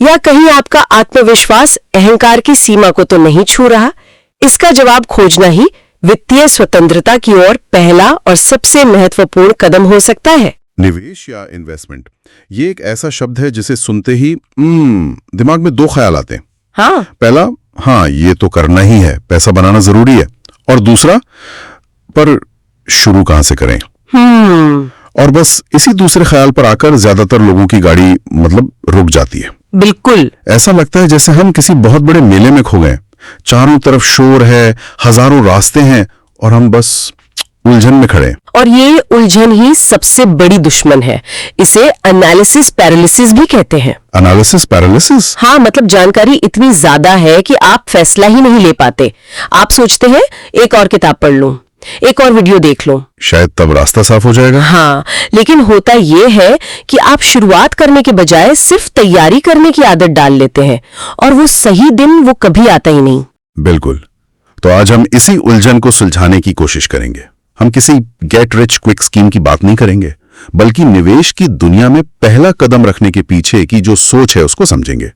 या कहीं आपका आत्मविश्वास अहंकार की सीमा को तो नहीं छू रहा। इसका जवाब खोजना ही वित्तीय स्वतंत्रता की ओर पहला और सबसे महत्वपूर्ण कदम हो सकता है। निवेश या इन्वेस्टमेंट, ये एक ऐसा शब्द है जिसे सुनते ही दिमाग में 2 ख्याल आते हैं। हाँ, पहला, हाँ ये तो करना ही है, पैसा बनाना जरूरी है। और दूसरा, पर शुरू कहां से करें? और बस इसी दूसरे ख्याल पर आकर ज्यादातर लोगों की गाड़ी मतलब रुक जाती है। बिल्कुल। ऐसा लगता है जैसे हम किसी बहुत बड़े मेले में खो गए। चारों तरफ शोर है, हजारों रास्ते हैं, और हम बस उलझन में खड़े। और ये उलझन ही सबसे बड़ी दुश्मन है। इसे एनालिसिस पैरालिसिस भी कहते हैं। Analysis paralysis? हाँ, मतलब जानकारी इतनी ज्यादा है कि आप फैसला ही नहीं ले पाते। आप सोचते हैं एक और किताब पढ़ लूं, एक और वीडियो देख लो, शायद तब रास्ता साफ हो जाएगा। हाँ, लेकिन होता ये है कि आप शुरुआत करने के बजाय सिर्फ तैयारी करने की आदत डाल लेते हैं, और वो सही दिन वो कभी आता ही नहीं। बिल्कुल। तो आज हम इसी उलझन को सुलझाने की कोशिश करेंगे। हम किसी गेट रिच क्विक स्कीम की बात नहीं करेंगे, बल्कि निवेश की दुनिया में पहला कदम रखने के पीछे की जो सोच है उसको समझेंगे।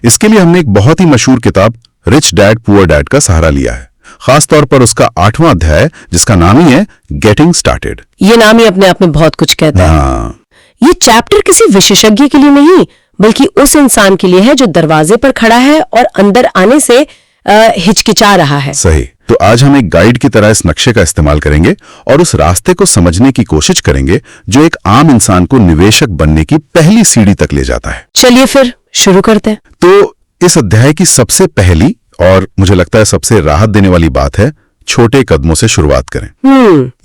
इसके लिए हमने एक बहुत ही मशहूर किताब रिच डैड पुअर डैड का सहारा लिया है, खासतौर पर उसका 8वां अध्याय, जिसका नाम ही है गेटिंग स्टार्टेड। ये नाम ही अपने आप में बहुत कुछ कहता है। ये चैप्टर किसी विशेषज्ञ के लिए नहीं, बल्कि उस इंसान के लिए है जो दरवाजे पर खड़ा है और अंदर आने से हिचकिचा रहा है। सही। तो आज हम एक गाइड की तरह इस नक्शे का इस्तेमाल करेंगे और उस रास्ते को समझने की कोशिश करेंगे जो एक आम इंसान को निवेशक बनने की पहली सीढ़ी तक ले जाता है। चलिए फिर शुरू करते हैं। तो इस अध्याय की सबसे पहली और मुझे लगता है सबसे राहत देने वाली बात है, छोटे कदमों से शुरुआत करें।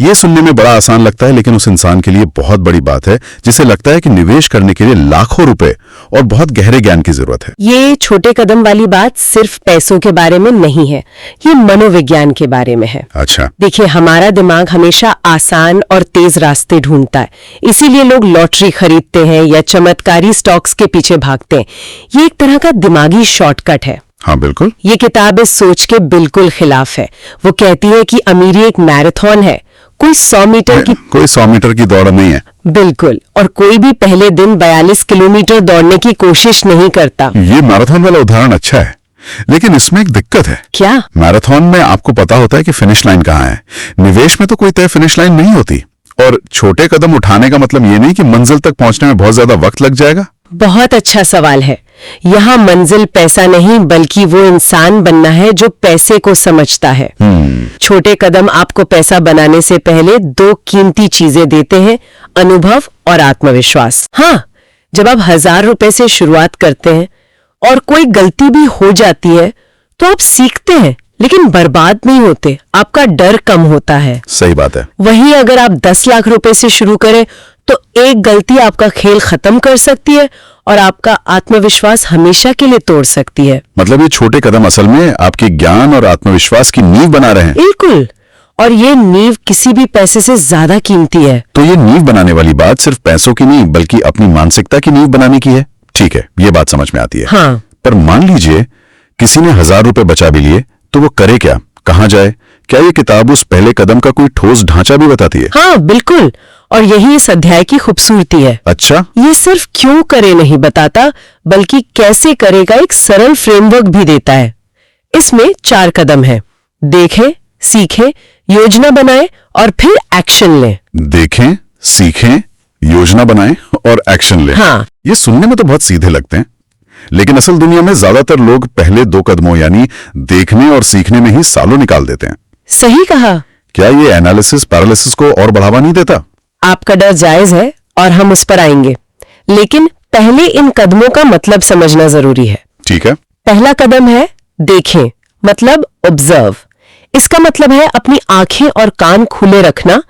ये सुनने में बड़ा आसान लगता है, लेकिन उस इंसान के लिए बहुत बड़ी बात है जिसे लगता है कि निवेश करने के लिए लाखों रुपए और बहुत गहरे ज्ञान की जरूरत है। ये छोटे कदम वाली बात सिर्फ पैसों के बारे में नहीं है, ये मनोविज्ञान के बारे में है। अच्छा, देखिए, हमारा दिमाग हमेशा आसान और तेज रास्ते ढूंढता है, इसीलिए लोग लॉटरी खरीदते हैं या चमत्कारी स्टॉक्स के पीछे भागते हैं। ये एक तरह का दिमागी शॉर्टकट है। हाँ बिल्कुल। ये किताब इस सोच के बिल्कुल खिलाफ है। वो कहती है कि अमीरी एक मैराथन है, कोई 100 मीटर की दौड़ नहीं है। बिल्कुल। और कोई भी पहले दिन 42 किलोमीटर दौड़ने की कोशिश नहीं करता। ये मैराथन वाला उदाहरण अच्छा है, लेकिन इसमें एक दिक्कत है। क्या? मैराथन में आपको पता होता है कि फिनिश लाइन कहाँ है। निवेश में तो कोई तय फिनिश लाइन नहीं होती। और छोटे कदम उठाने का मतलब ये नहीं कि मंजिल तक पहुंचने में बहुत ज्यादा वक्त लग जाएगा। बहुत अच्छा सवाल है। यहाँ मंजिल पैसा नहीं, बल्कि वो इंसान बनना है जो पैसे को समझता है। छोटे कदम आपको पैसा बनाने से पहले 2 कीमती चीजें देते हैं, अनुभव और आत्मविश्वास। हाँ, जब आप 1000 रुपए से शुरुआत करते हैं और कोई गलती भी हो जाती है तो आप सीखते हैं, लेकिन बर्बाद नहीं होते, आपका डर कम होता है। सही बात है। वहीं अगर आप 10 लाख रुपए से शुरू करें तो एक गलती आपका खेल खत्म कर सकती है और आपका आत्मविश्वास हमेशा के लिए तोड़ सकती है। मतलब ये छोटे कदम असल में आपके ज्ञान और आत्मविश्वास की नींव बना रहे हैं। बिल्कुल, और ये नींव किसी भी पैसे से ज्यादा कीमती है। तो ये नींव बनाने वाली बात सिर्फ पैसों की नहीं बल्कि अपनी मानसिकता की नींव बनाने की है। ठीक है, ये बात समझ में आती है। हाँ। पर मान लीजिए किसी ने 1000 रुपए बचा भी लिए, तो वो करे क्या, कहाँ जाए? क्या ये किताब उस पहले कदम का कोई ठोस ढांचा भी बताती है? हाँ बिल्कुल, और यही इस अध्याय की खूबसूरती है। अच्छा, ये सिर्फ क्यों करे नहीं बताता, बल्कि कैसे करे का एक सरल फ्रेमवर्क भी देता है। इसमें 4 कदम है। देखें, सीखें, योजना बनाएं और फिर एक्शन लें। देखें, सीखें, योजना बनाएं और एक्शन लें। हाँ। ये सुनने में तो बहुत सीधे लगते हैं, लेकिन असल दुनिया में ज्यादातर लोग पहले 2 कदमों यानी देखने और सीखने में ही सालों निकाल देते हैं। सही कहा। क्या ये एनालिसिस पैरालिसिस को और बढ़ावा नहीं देता? आपका डर जायज है और हम उस पर आएंगे, लेकिन पहले इन कदमों का मतलब समझना जरूरी है। ठीक है। पहला कदम है देखें, मतलब ऑब्जर्व। इसका मतलब है अपनी आंखें और कान खुले रखना,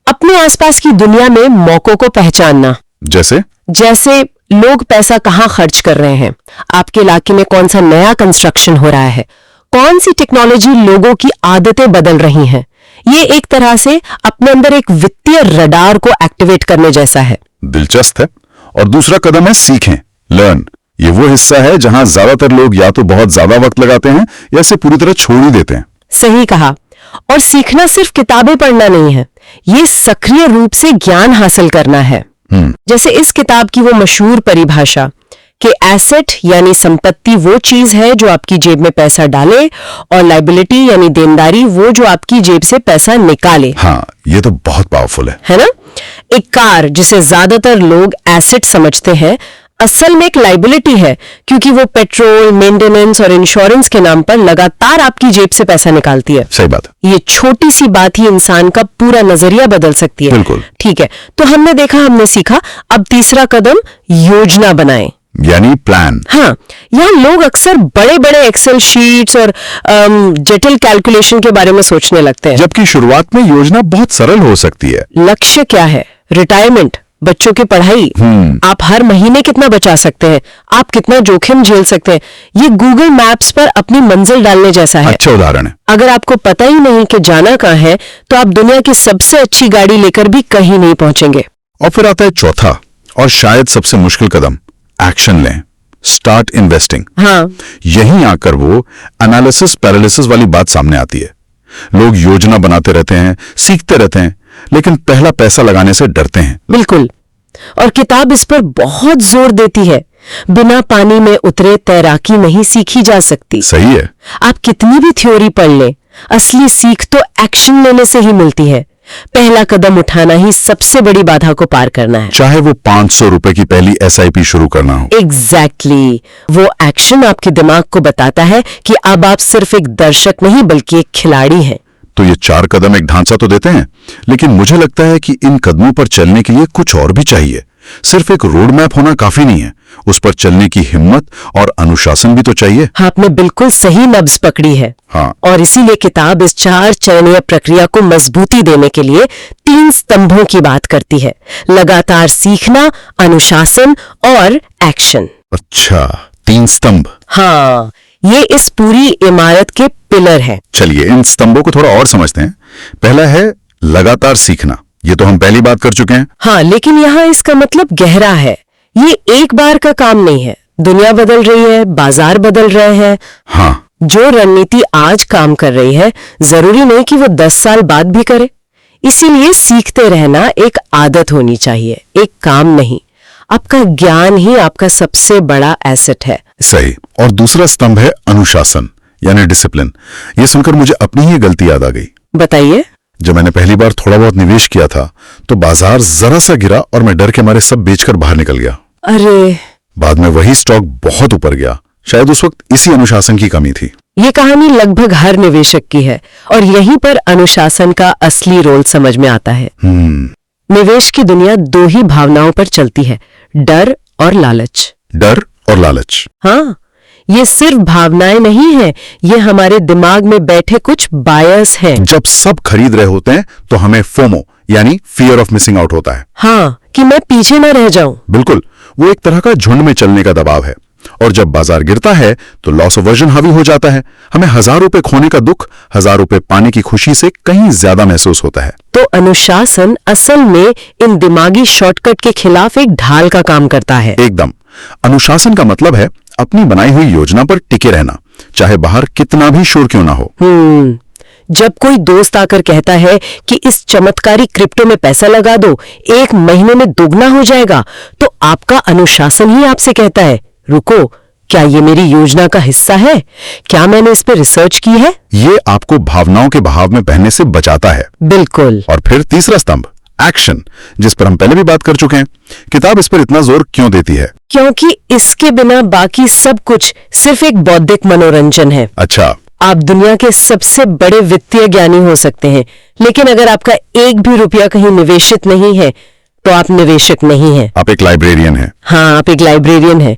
अपने आसपास की दुनिया में मौकों को पहचानना। जैसे लोग पैसा कहाँ खर्च कर रहे हैं, आपके इलाके में कौन सा नया कंस्ट्रक्शन हो रहा है, कौन सी टेक्नोलॉजी लोगों की आदतें बदल रही हैं। ये एक तरह से अपने अंदर एक वित्तीय रडार को एक्टिवेट करने जैसा है। दिलचस्प है। और दूसरा कदम है सीखें, लर्न। ये वो हिस्सा है जहां ज्यादातर लोग या तो बहुत ज्यादा वक्त लगाते हैं या इसे पूरी तरह छोड़ ही देते हैं। सही कहा। और सीखना सिर्फ किताबें पढ़ना नहीं है, ये सक्रिय रूप से ज्ञान हासिल करना है। जैसे इस किताब की वो मशहूर परिभाषा कि एसेट यानी संपत्ति वो चीज है जो आपकी जेब में पैसा डाले, और लायबिलिटी यानी देनदारी वो जो आपकी जेब से पैसा निकाले। हाँ, ये तो बहुत पावरफुल है ना? एक कार जिसे ज्यादातर लोग एसेट समझते हैं, असल में एक लायबिलिटी है, क्योंकि वो पेट्रोल, मेंटेनेंस और इंश्योरेंस के नाम पर लगातार आपकी जेब से पैसा निकालती है। सही बात। ये छोटी सी बात ही इंसान का पूरा नजरिया बदल सकती है। बिल्कुल। ठीक है, तो हमने देखा, हमने सीखा। अब तीसरा कदम, योजना बनाएं, यानी प्लान। हाँ, यहाँ लोग अक्सर बड़े बड़े एक्सेल शीट्स और जटिल कैलकुलेशन के बारे में सोचने लगते हैं, जबकि शुरुआत में योजना बहुत सरल हो सकती है। लक्ष्य क्या है? रिटायरमेंट, बच्चों की पढ़ाई, आप हर महीने कितना बचा सकते हैं, आप कितना जोखिम झेल सकते हैं। ये गूगल मैप्स पर अपनी मंजिल डालने जैसा है। अच्छा उदाहरण है। अगर आपको पता ही नहीं कि जाना कहाँ है, तो आप दुनिया की सबसे अच्छी गाड़ी लेकर भी कहीं नहीं पहुंचेंगे। और फिर आता है चौथा और शायद सबसे मुश्किल कदम, एक्शन लें, स्टार्ट इन्वेस्टिंग। हाँ, यहीं आकर वो एनालिसिस पैरालिसिस वाली बात सामने आती है। लोग योजना बनाते रहते हैं, सीखते रहते हैं, लेकिन पहला पैसा लगाने से डरते हैं। बिल्कुल, और किताब इस पर बहुत जोर देती है। बिना पानी में उतरे तैराकी नहीं सीखी जा सकती। सही है। आप कितनी भी थ्योरी पढ़ लें, असली सीख तो एक्शन लेने से ही मिलती है। पहला कदम उठाना ही सबसे बड़ी बाधा को पार करना है, चाहे वो 500 रुपए की पहली SIP शुरू करना हो। एग्जैक्टली। वो एक्शन आपके दिमाग को बताता है कि अब आप सिर्फ एक दर्शक नहीं बल्कि एक खिलाड़ी हैं। तो ये 4 कदम एक ढांचा तो देते हैं, लेकिन मुझे लगता है कि इन कदमों पर चलने के लिए कुछ और भी चाहिए। सिर्फ एक रोड मैप होना काफी नहीं है, उस पर चलने की हिम्मत और अनुशासन भी तो चाहिए। आपने बिल्कुल सही नब्ज पकड़ी है। हाँ। और इसीलिए किताब इस 4 चरणीय प्रक्रिया को मजबूती देने के लिए 3 स्तंभों की बात करती है: लगातार सीखना, अनुशासन और एक्शन। अच्छा, 3 स्तंभ। हाँ, ये इस पूरी इमारत के पिलर हैं। चलिए इन स्तंभों को थोड़ा और समझते हैं। पहला है लगातार सीखना, ये तो हम पहली बात कर चुके हैं। हाँ, लेकिन यहाँ इसका मतलब गहरा है। ये एक बार का काम नहीं है। दुनिया बदल रही है, बाजार बदल रहे हैं। हाँ, जो रणनीति आज काम कर रही है, जरूरी नहीं कि वो 10 साल बाद भी करे। इसीलिए सीखते रहना एक आदत होनी चाहिए, एक काम नहीं। आपका ज्ञान ही आपका सबसे बड़ा एसेट है। सही। और दूसरा स्तंभ है अनुशासन यानी डिसिप्लिन। ये सुनकर मुझे अपनी ही गलती याद आ गई। बताइए। जब मैंने पहली बार थोड़ा बहुत निवेश किया था, तो बाजार जरा सा गिरा और मैं डर के मारे सब बेचकर बाहर निकल गया। अरे! बाद में वही स्टॉक बहुत ऊपर गया। शायद उस वक्त इसी अनुशासन की कमी थी। ये कहानी लगभग हर निवेशक की है, और यहीं पर अनुशासन का असली रोल समझ में आता है। निवेश की दुनिया 2 ही भावनाओं पर चलती है, डर और लालच। डर और लालच। हाँ, ये सिर्फ भावनाएं नहीं है, ये हमारे दिमाग में बैठे कुछ बायस हैं। जब सब खरीद रहे होते हैं तो हमें फोमो यानी फियर ऑफ मिसिंग आउट होता है। हाँ, कि मैं पीछे ना रह जाऊं। बिल्कुल, वो एक तरह का झुंड में चलने का दबाव है। और जब बाजार गिरता है तो लॉस अवर्जन हावी हो जाता है। हमें 1000 रुपए खोने का दुख 1000 रुपए पाने की खुशी से कहीं ज्यादा महसूस होता है। तो अनुशासन असल में इन दिमागी शॉर्टकट के खिलाफ एक ढाल का काम करता है। एकदम। अनुशासन का मतलब है अपनी बनाई हुई योजना पर टिके रहना, चाहे बाहर कितना भी शोर क्यों ना हो। जब कोई दोस्त आकर कहता है कि इस चमत्कारी क्रिप्टो में पैसा लगा दो, 1 महीने में दोगुना हो जाएगा, तो आपका अनुशासन ही आपसे कहता है, रुको, क्या ये मेरी योजना का हिस्सा है? क्या मैंने इस पर रिसर्च की है? ये आपको भावनाओं के बहाव में बहने से बचाता है। बिल्कुल। और फिर तीसरा स्तंभ, एक्शन, जिस पर हम पहले भी बात कर चुके हैं। किताब इस पर इतना जोर क्यों देती है? क्योंकि इसके बिना बाकी सब कुछ सिर्फ एक बौद्धिक मनोरंजन है। अच्छा। आप दुनिया के सबसे बड़े वित्तीय ज्ञानी हो सकते हैं, लेकिन अगर आपका 1 भी रुपया कहीं निवेशित नहीं है तो आप निवेशक नहीं हैं। आप एक लाइब्रेरियन हैं। हाँ, आप एक लाइब्रेरियन हैं।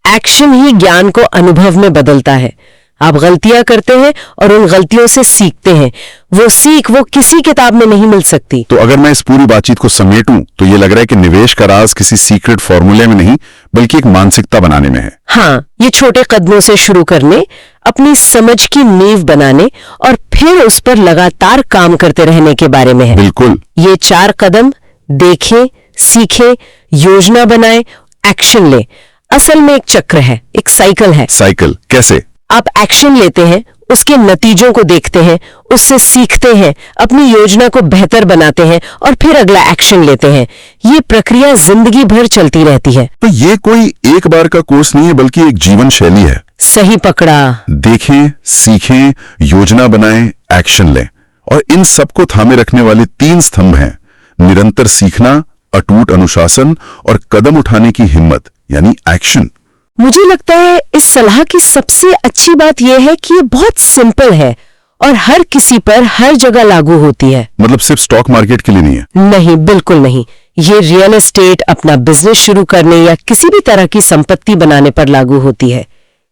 एक्शन ही ज्ञान को अनुभव में बदलता है। आप गलतियां करते हैं और उन गलतियों से सीखते हैं। वो सीख वो किसी किताब में नहीं मिल सकती। तो अगर मैं इस पूरी बातचीत को समेटूं तो ये लग रहा है कि निवेश का राज किसी सीक्रेट फॉर्मूले में नहीं बल्कि एक मानसिकता बनाने में है। हाँ, ये छोटे कदमों से शुरू करने, अपनी समझ की नींव बनाने और फिर उस पर लगातार काम करते रहने के बारे में है। बिल्कुल। ये 4 कदम, देखें, सीखें, योजना बनाएं, एक्शन लें, असल में एक चक्र है, एक साइकिल है। साइकिल कैसे? आप एक्शन लेते हैं, उसके नतीजों को देखते हैं, उससे सीखते हैं, अपनी योजना को बेहतर बनाते हैं और फिर अगला एक्शन लेते हैं। ये प्रक्रिया जिंदगी भर चलती रहती है। तो ये कोई एक बार का कोर्स नहीं है बल्कि एक जीवन शैली है। सही पकड़ा। देखें, सीखें, योजना बनाएं, एक्शन लें, और इन सबको थामे रखने वाले 3 स्तंभ हैं: निरंतर सीखना, अटूट अनुशासन और कदम उठाने की हिम्मत यानी एक्शन। मुझे लगता है इस सलाह की सबसे अच्छी बात यह है कि ये बहुत सिंपल है और हर किसी पर हर जगह लागू होती है। मतलब सिर्फ स्टॉक मार्केट के लिए नहीं है? नहीं, बिल्कुल नहीं। ये रियल एस्टेट, अपना बिजनेस शुरू करने या किसी भी तरह की संपत्ति बनाने पर लागू होती है।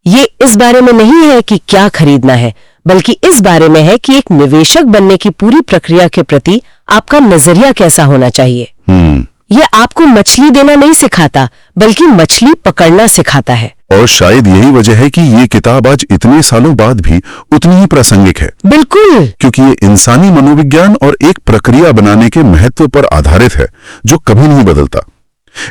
ये इस बारे में नहीं है कि क्या खरीदना है, बल्कि इस बारे में है कि एक निवेशक बनने की पूरी प्रक्रिया के प्रति आपका नजरिया कैसा होना चाहिए। ये आपको मछली देना नहीं सिखाता, बल्कि मछली पकड़ना सिखाता है। और शायद यही वजह है कि ये किताब आज इतने सालों बाद भी उतनी ही प्रासंगिक है। बिल्कुल। क्योंकि ये इंसानी मनोविज्ञान और एक प्रक्रिया बनाने के महत्व पर आधारित है जो कभी नहीं बदलता।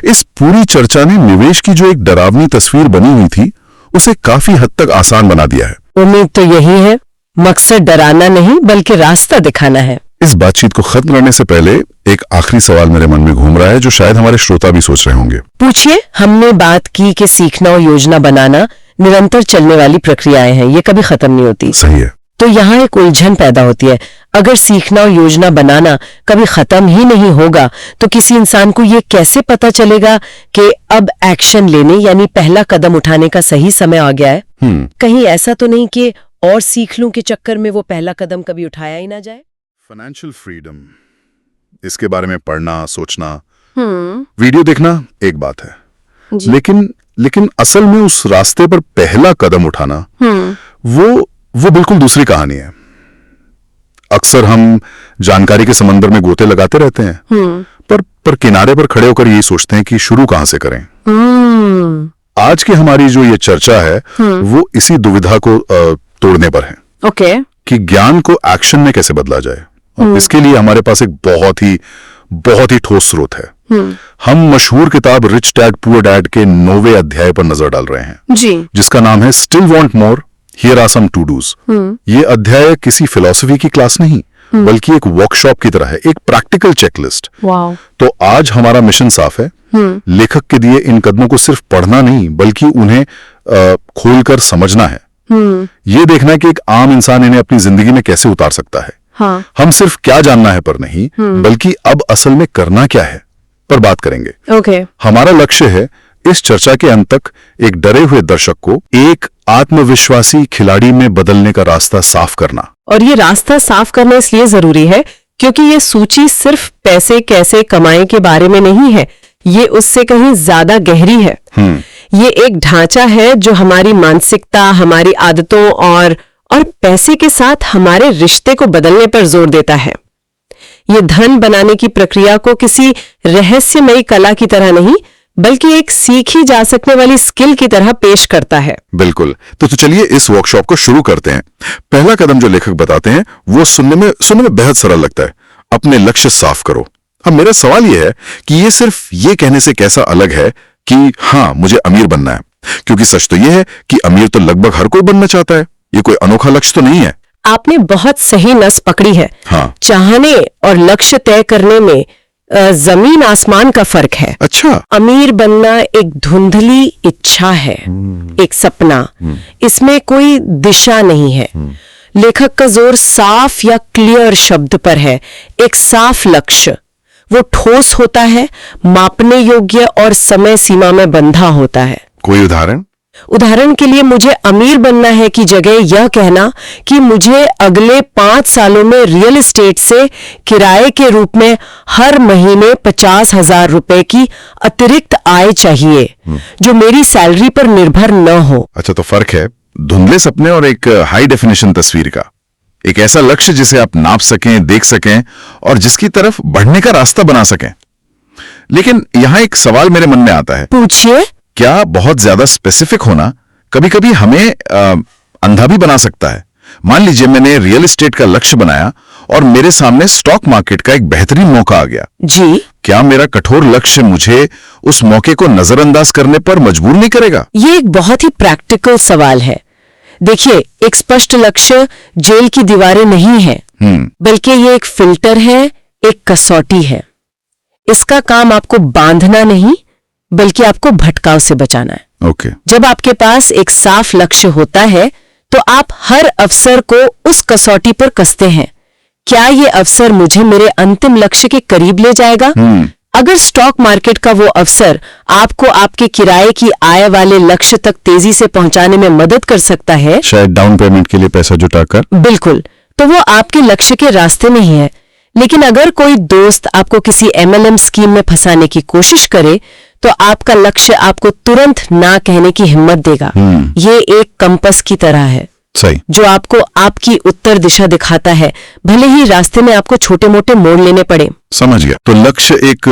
इस पूरी चर्चा ने निवेश की जो एक डरावनी तस्वीर बनी हुई थी उसे काफी हद तक आसान बना दिया है। उम्मीद तो यही है, मकसद डराना नहीं बल्कि रास्ता दिखाना है। इस बातचीत को खत्म करने से पहले एक आखिरी सवाल मेरे मन में घूम रहा है जो शायद हमारे श्रोता भी सोच रहे होंगे। पूछिए। हमने बात की कि सीखना और योजना बनाना निरंतर चलने वाली प्रक्रियाएं हैं, ये कभी खत्म नहीं होती। सही है। तो यहाँ एक उलझन पैदा होती है। अगर सीखना और योजना बनाना कभी खत्म ही नहीं होगा तो किसी इंसान को ये कैसे पता चलेगा कि अब एक्शन लेने यानी पहला कदम उठाने का सही समय आ गया है? कहीं ऐसा तो नहीं कि और सीख लूं के चक्कर में वो पहला कदम कभी उठाया ही ना जाए। फाइनेंशियल फ्रीडम, इसके बारे में पढ़ना, सोचना, वीडियो देखना एक बात है, लेकिन असल में उस रास्ते पर पहला कदम उठाना वो बिल्कुल दूसरी कहानी है। अक्सर हम जानकारी के समंदर में गोते लगाते रहते हैं, पर किनारे पर खड़े होकर यही सोचते हैं कि शुरू कहां से करें। आज की हमारी जो ये चर्चा है वो इसी दुविधा को तोड़ने पर है। ओके। कि ज्ञान को एक्शन में कैसे बदला जाए। और इसके लिए हमारे पास एक बहुत ही ठोस स्रोत है। हम मशहूर किताब रिच डैड पुअर डैड के 9वें अध्याय पर नजर डाल रहे हैं जी, जिसका नाम है still want more, here are some to dos. ये अध्याय किसी फिलॉसफी की क्लास नहीं बल्कि एक वर्कशॉप की तरह है, एक प्रैक्टिकल चेकलिस्ट। तो आज हमारा मिशन साफ है। लेखक के दिए इन कदमों को सिर्फ पढ़ना नहीं बल्कि उन्हें खोलकर समझना है। ये देखना है कि एक आम इंसान इन्हें अपनी जिंदगी में कैसे उतार सकता है। हाँ। हम सिर्फ क्या जानना है पर नहीं बल्कि अब असल में करना क्या है पर बात करेंगे। ओके। हमारा लक्ष्य है इस चर्चा के अंत तक एक डरे हुए दर्शक को एक आत्मविश्वासी खिलाड़ी में बदलने का रास्ता साफ करना। और ये रास्ता साफ करना इसलिए जरूरी है क्योंकि ये सूची सिर्फ पैसे कैसे कमाएं के बारे में नहीं है, ये उससे कहीं ज्यादा गहरी है। ये एक ढांचा है जो हमारी मानसिकता, हमारी आदतों और पैसे के साथ हमारे रिश्ते को बदलने पर जोर देता है। ये धन बनाने की प्रक्रिया को किसी रहस्यमयी कला की तरह नहीं, बल्कि एक सीखी जा सकने वाली स्किल की तरह पेश करता है। बिल्कुल। तो चलिए इस वर्कशॉप को शुरू करते हैं। पहला कदम जो लेखक बताते हैं वो सुनने में बेहद सरल लगता है। अपने लक्ष्य साफ करो। अब मेरा सवाल यह है कि ये सिर्फ ये कहने से कैसा अलग है कि हाँ मुझे अमीर बनना है, क्योंकि सच तो यह है कि अमीर तो लगभग हर कोई बनना चाहता है। ये कोई अनोखा लक्ष्य तो नहीं है। आपने बहुत सही नस पकड़ी है। हाँ। चाहने और लक्ष्य तय करने में जमीन आसमान का फर्क है। अच्छा। अमीर बनना एक धुंधली इच्छा है, एक सपना। इसमें कोई दिशा नहीं है। लेखक का जोर साफ या क्लियर शब्द पर है। एक साफ लक्ष्य, वो ठोस होता है, मापने योग्य और समय सीमा में बंधा होता है। कोई उदाहरण? उदाहरण के लिए, मुझे अमीर बनना है की जगह यह कहना कि मुझे अगले 5 सालों में रियल एस्टेट से किराए के रूप में हर महीने 50,000 रुपए की अतिरिक्त आय चाहिए, जो मेरी सैलरी पर निर्भर न हो। अच्छा, तो फर्क है धुंधले सपने और एक हाई डेफिनेशन तस्वीर का। एक ऐसा लक्ष्य जिसे आप नाप सकें, देख सकें और जिसकी तरफ बढ़ने का रास्ता बना सकें। लेकिन यहां एक सवाल मेरे मन में आता है। पूछिए। क्या बहुत ज्यादा स्पेसिफिक होना कभी कभी हमें अंधा भी बना सकता है? मान लीजिए मैंने रियल एस्टेट का लक्ष्य बनाया और मेरे सामने स्टॉक मार्केट का एक बेहतरीन मौका आ गया। जी। क्या मेरा कठोर लक्ष्य मुझे उस मौके को नजरअंदाज करने पर मजबूर नहीं करेगा? ये एक बहुत ही प्रैक्टिकल सवाल है। देखिए, एक स्पष्ट लक्ष्य जेल की दीवारें नहीं है, बल्कि ये एक फिल्टर है, एक कसौटी है। इसका काम आपको बांधना नहीं, बल्कि आपको भटकाव से बचाना है। ओके। जब आपके पास एक साफ लक्ष्य होता है तो आप हर अवसर को उस कसौटी पर कसते हैं। क्या ये अवसर मुझे मेरे अंतिम लक्ष्य के करीब ले जाएगा? अगर स्टॉक मार्केट का वो अवसर आपको आपके किराए की आय वाले लक्ष्य तक तेजी से पहुंचाने में मदद कर सकता है, शायद डाउन पेमेंट के लिए पैसा जुटाकर, बिल्कुल, तो वो आपके लक्ष्य के रास्ते में ही है। लेकिन अगर कोई दोस्त आपको किसी MLM स्कीम में फंसाने की कोशिश करे, तो आपका लक्ष्य आपको तुरंत ना कहने की हिम्मत देगा। ये एक कंपास की तरह है, सही, जो आपको आपकी उत्तर दिशा दिखाता है, भले ही रास्ते में आपको छोटे मोटे मोड़ लेने पड़े। समझ गया। तो लक्ष्य एक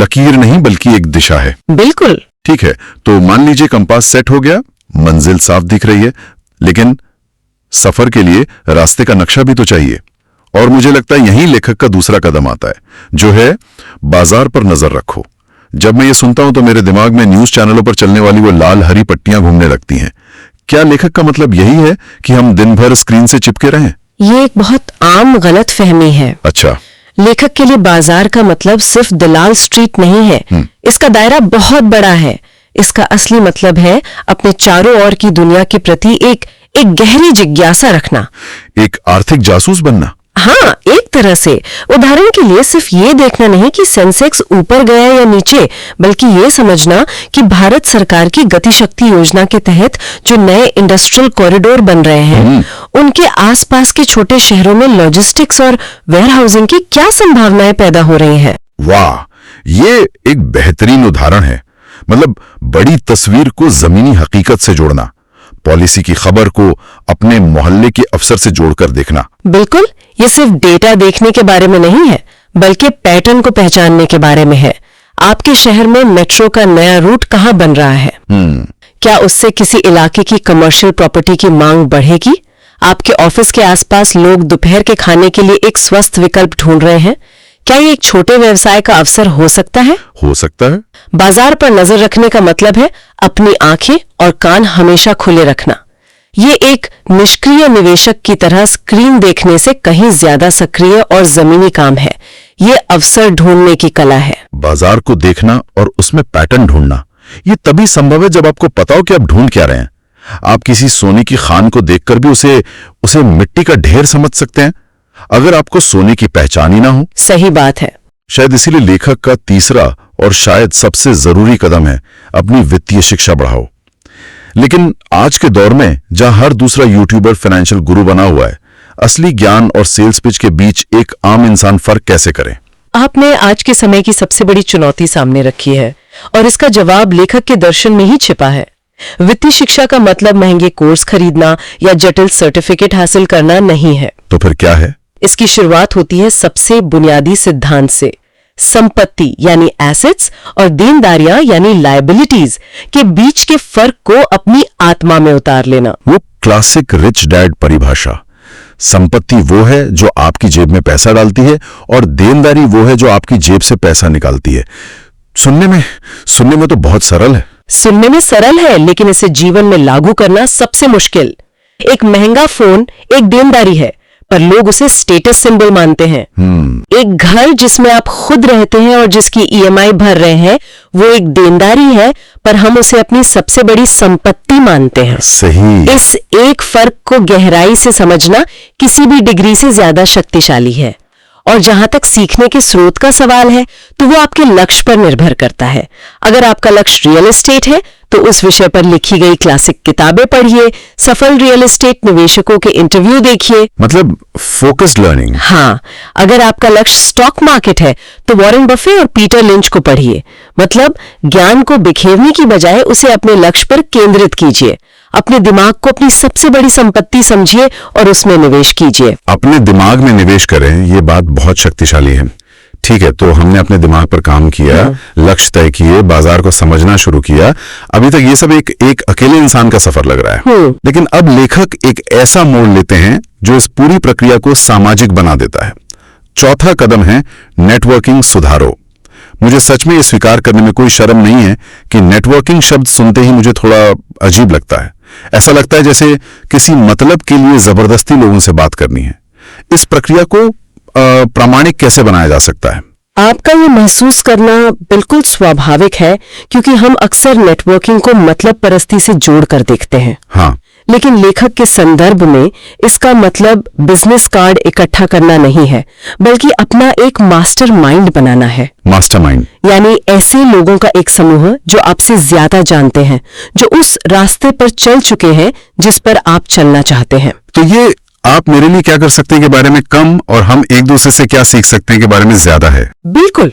लकीर नहीं बल्कि एक दिशा है। बिल्कुल। ठीक है, तो मान लीजिए कंपास सेट हो गया, मंजिल साफ दिख रही है, लेकिन सफर के लिए रास्ते का नक्शा भी तो चाहिए। और मुझे लगता है यहीं लेखक का दूसरा कदम आता है, जो है बाजार पर नजर रखो। जब मैं ये सुनता हूं तो मेरे दिमाग में न्यूज चैनलों पर चलने वाली वो लाल हरी पट्टियां घूमने लगती हैं। क्या लेखक का मतलब यही है कि हम दिन भर स्क्रीन से चिपके रहें? ये एक बहुत आम गलत फहमी है। अच्छा। लेखक के लिए बाजार का मतलब सिर्फ दलाल स्ट्रीट नहीं है। इसका दायरा बहुत बड़ा है। इसका असली मतलब है अपने चारों ओर की दुनिया के प्रति एक गहरी जिज्ञासा रखना। एक आर्थिक जासूस बनना। हाँ, एक तरह से। उदाहरण के लिए सिर्फ ये देखना नहीं कि सेंसेक्स ऊपर गया या नीचे, बल्कि ये समझना कि भारत सरकार की गति शक्ति योजना के तहत जो नए इंडस्ट्रियल कॉरिडोर बन रहे हैं, उनके आसपास के छोटे शहरों में लॉजिस्टिक्स और वेयरहाउसिंग की क्या संभावनाएं पैदा हो रही हैं। वाह, ये एक बेहतरीन उदाहरण है। मतलब बड़ी तस्वीर को जमीनी हकीकत से जोड़ना, पॉलिसी की खबर को अपने मोहल्ले के अफसर से जोड़कर देखना। बिल्कुल, ये सिर्फ डेटा देखने के बारे में नहीं है, बल्कि पैटर्न को पहचानने के बारे में है। आपके शहर में मेट्रो का नया रूट कहाँ बन रहा है? क्या उससे किसी इलाके की कमर्शियल प्रॉपर्टी की मांग बढ़ेगी? आपके ऑफिस के आसपास लोग दोपहर के खाने के लिए एक स्वस्थ विकल्प ढूंढ रहे हैं। क्या ये एक छोटे व्यवसाय का अवसर हो सकता है? हो सकता है। बाजार पर नजर रखने का मतलब है अपनी आंखें और कान हमेशा खुले रखना। ये एक निष्क्रिय निवेशक की तरह स्क्रीन देखने से कहीं ज्यादा सक्रिय और जमीनी काम है। ये अवसर ढूंढने की कला है। बाजार को देखना और उसमें पैटर्न ढूंढना, ये तभी संभव है जब आपको पता हो कि आप ढूंढ क्या रहे हैं। आप किसी सोने की खान को देखकर भी उसे मिट्टी का ढेर समझ सकते हैं, अगर आपको सोने की पहचान ही ना हो। सही बात है। शायद इसीलिए लेखक का तीसरा और शायद सबसे जरूरी कदम है अपनी वित्तीय शिक्षा बढ़ाओ। लेकिन आज के दौर में जहां हर दूसरा यूट्यूबर फाइनेंशियल गुरु बना हुआ है, असली ज्ञान और सेल्स पिच के बीच एक आम इंसान फर्क कैसे करे? आपने आज के समय की सबसे बड़ी चुनौती सामने रखी है। और इसका जवाब लेखक के दर्शन में ही छिपा है। वित्तीय शिक्षा का मतलब महंगे कोर्स खरीदना या जटिल सर्टिफिकेट हासिल करना नहीं है। तो फिर क्या है? इसकी शुरुआत होती है सबसे बुनियादी सिद्धांत से। संपत्ति यानी एसेट्स और देनदारियां यानी लायबिलिटीज के बीच के फर्क को अपनी आत्मा में उतार लेना। वो क्लासिक रिच डैड परिभाषा। संपत्ति वो है जो आपकी जेब में पैसा डालती है और देनदारी वो है जो आपकी जेब से पैसा निकालती है। सुनने में तो बहुत सरल है। सुनने में सरल है, लेकिन इसे जीवन में लागू करना सबसे मुश्किल। एक महंगा फोन एक देनदारी है, पर लोग उसे स्टेटस सिंबल मानते हैं। एक घर जिसमें आप खुद रहते हैं और जिसकी ईएमआई भर रहे हैं, वो एक देनदारी है, पर हम उसे अपनी सबसे बड़ी संपत्ति मानते हैं। सही। इस एक फर्क को गहराई से समझना किसी भी डिग्री से ज्यादा शक्तिशाली है। और जहां तक सीखने के स्रोत का सवाल है, तो वो आपके लक्ष्य पर निर्भर करता है। अगर आपका लक्ष्य रियल एस्टेट है, तो उस विषय पर लिखी गई क्लासिक किताबें पढ़िए, सफल रियल एस्टेट निवेशकों के इंटरव्यू देखिए। मतलब फोकस्ड लर्निंग। हाँ, अगर आपका लक्ष्य स्टॉक मार्केट है, तो वॉरेन बफे और पीटर लिंच को पढ़िए। मतलब ज्ञान को बिखेरने की बजाय उसे अपने लक्ष्य पर केंद्रित कीजिए। अपने दिमाग को अपनी सबसे बड़ी संपत्ति समझिए और उसमें निवेश कीजिए। अपने दिमाग में निवेश करें, ये बात बहुत शक्तिशाली है। ठीक है, तो हमने अपने दिमाग पर काम किया, लक्ष्य तय किए, बाजार को समझना शुरू किया। अभी तक ये सब एक अकेले इंसान का सफर लग रहा है, लेकिन अब लेखक एक ऐसा मोड़ लेते हैं जो इस पूरी प्रक्रिया को सामाजिक बना देता है। चौथा कदम है नेटवर्किंग सुधारो। मुझे सच में ये स्वीकार करने में कोई शर्म नहीं है कि नेटवर्किंग शब्द सुनते ही मुझे थोड़ा अजीब लगता है। ऐसा लगता है जैसे किसी मतलब के लिए जबरदस्ती लोगों से बात करनी है। इस प्रक्रिया को प्रामाणिक कैसे बनाया जा सकता है? आपका ये महसूस करना बिल्कुल स्वाभाविक है, क्योंकि हम अक्सर नेटवर्किंग को मतलब परस्ती से जोड़कर देखते हैं। हाँ, लेकिन लेखक के संदर्भ में इसका मतलब बिजनेस कार्ड इकट्ठा करना नहीं है, बल्कि अपना एक मास्टर माइंड बनाना है। मास्टरमाइंड यानी ऐसे लोगों का एक समूह जो आपसे ज्यादा जानते हैं, जो उस रास्ते पर चल चुके हैं जिस पर आप चलना चाहते हैं। तो ये आप मेरे लिए क्या कर सकते हैं के बारे में कम और हम एक दूसरे से क्या सीख सकते हैं के बारे में ज्यादा है। बिल्कुल।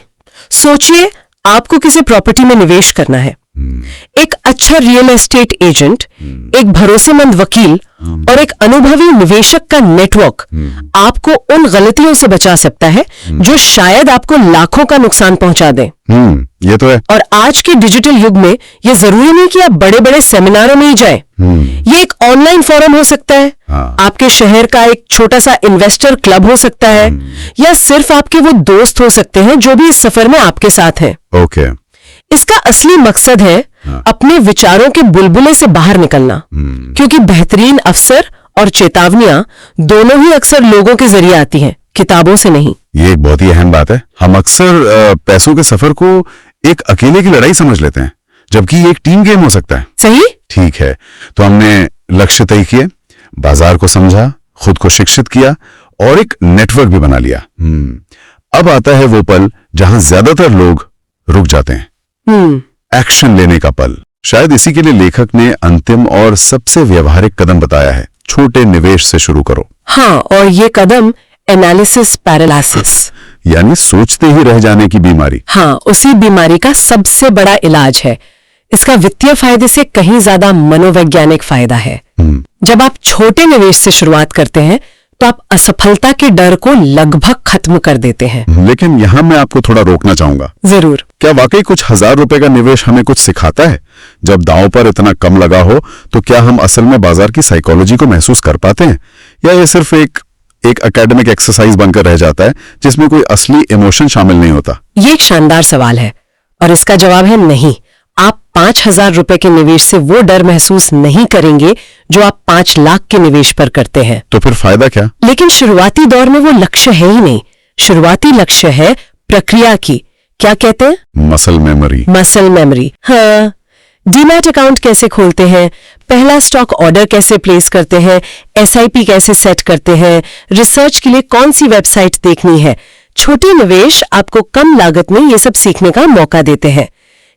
सोचिए, आपको किसी प्रॉपर्टी में निवेश करना है। एक अच्छा रियल एस्टेट एजेंट, एक भरोसेमंद वकील और एक अनुभवी निवेशक का नेटवर्क आपको उन गलतियों से बचा सकता है जो शायद आपको लाखों का नुकसान पहुंचा दें। ये तो है। और आज के डिजिटल युग में यह जरूरी नहीं कि आप बड़े बड़े सेमिनारों में ही जाएं। ये एक ऑनलाइन फोरम हो सकता है, आपके शहर का एक छोटा सा इन्वेस्टर क्लब हो सकता है, या सिर्फ आपके वो दोस्त हो सकते हैं जो भी इस सफर में आपके साथ हैं। ओके। इसका असली मकसद है अपने विचारों के बुलबुले से बाहर निकलना, क्योंकि बेहतरीन अवसर और चेतावनियां दोनों ही अक्सर लोगों के जरिए आती हैं, किताबों से नहीं। ये एक बहुत ही अहम बात है। हम अक्सर पैसों के सफर को एक अकेले की लड़ाई समझ लेते हैं, जबकि ये एक टीम गेम हो सकता है। सही। ठीक है, तो हमने लक्ष्य तय किए, बाजार को समझा, खुद को शिक्षित किया और एक नेटवर्क भी बना लिया। अब आता है वो पल जहां ज्यादातर लोग रुक जाते हैं, एक्शन लेने का पल। शायद इसी के लिए लेखक ने अंतिम और सबसे व्यवहारिक कदम बताया है, छोटे निवेश से शुरू करो। हाँ, और ये कदम एनालिसिस पैरालिसिस यानी सोचते ही रह जाने की बीमारी। हाँ, उसी बीमारी का सबसे बड़ा इलाज है। इसका वित्तीय फायदे से कहीं ज्यादा मनोवैज्ञानिक फायदा है। जब आप छोटे निवेश से शुरुआत करते हैं, तो आप असफलता के डर को लगभग खत्म कर देते हैं। लेकिन यहां मैं आपको थोड़ा रोकना चाहूंगा। जरूर। क्या वाकई कुछ हजार रुपए का निवेश हमें कुछ सिखाता है? जब दांव पर इतना कम लगा हो, तो क्या हम असल में बाजार की साइकोलॉजी को महसूस कर पाते हैं, या ये सिर्फ एक एकेडमिक एक्सरसाइज बनकर रह जाता है जिसमें कोई असली इमोशन शामिल नहीं होता? ये एक शानदार सवाल है, और इसका जवाब है नहीं। आप 5,000 रुपए के निवेश से वो डर महसूस नहीं करेंगे जो आप 5 लाख के निवेश पर करते हैं। तो फिर फायदा क्या? लेकिन शुरुआती दौर में वो लक्ष्य है ही नहीं। शुरुआती लक्ष्य है प्रक्रिया की, क्या कहते हैं, मसल मेमोरी। Muscle memory. हाँ, डीमैट अकाउंट कैसे खोलते हैं, पहला स्टॉक ऑर्डर कैसे प्लेस करते हैं, SIP कैसे सेट करते हैं, रिसर्च के लिए कौन सी वेबसाइट देखनी है। छोटे निवेश आपको कम लागत में ये सब सीखने का मौका देते हैं।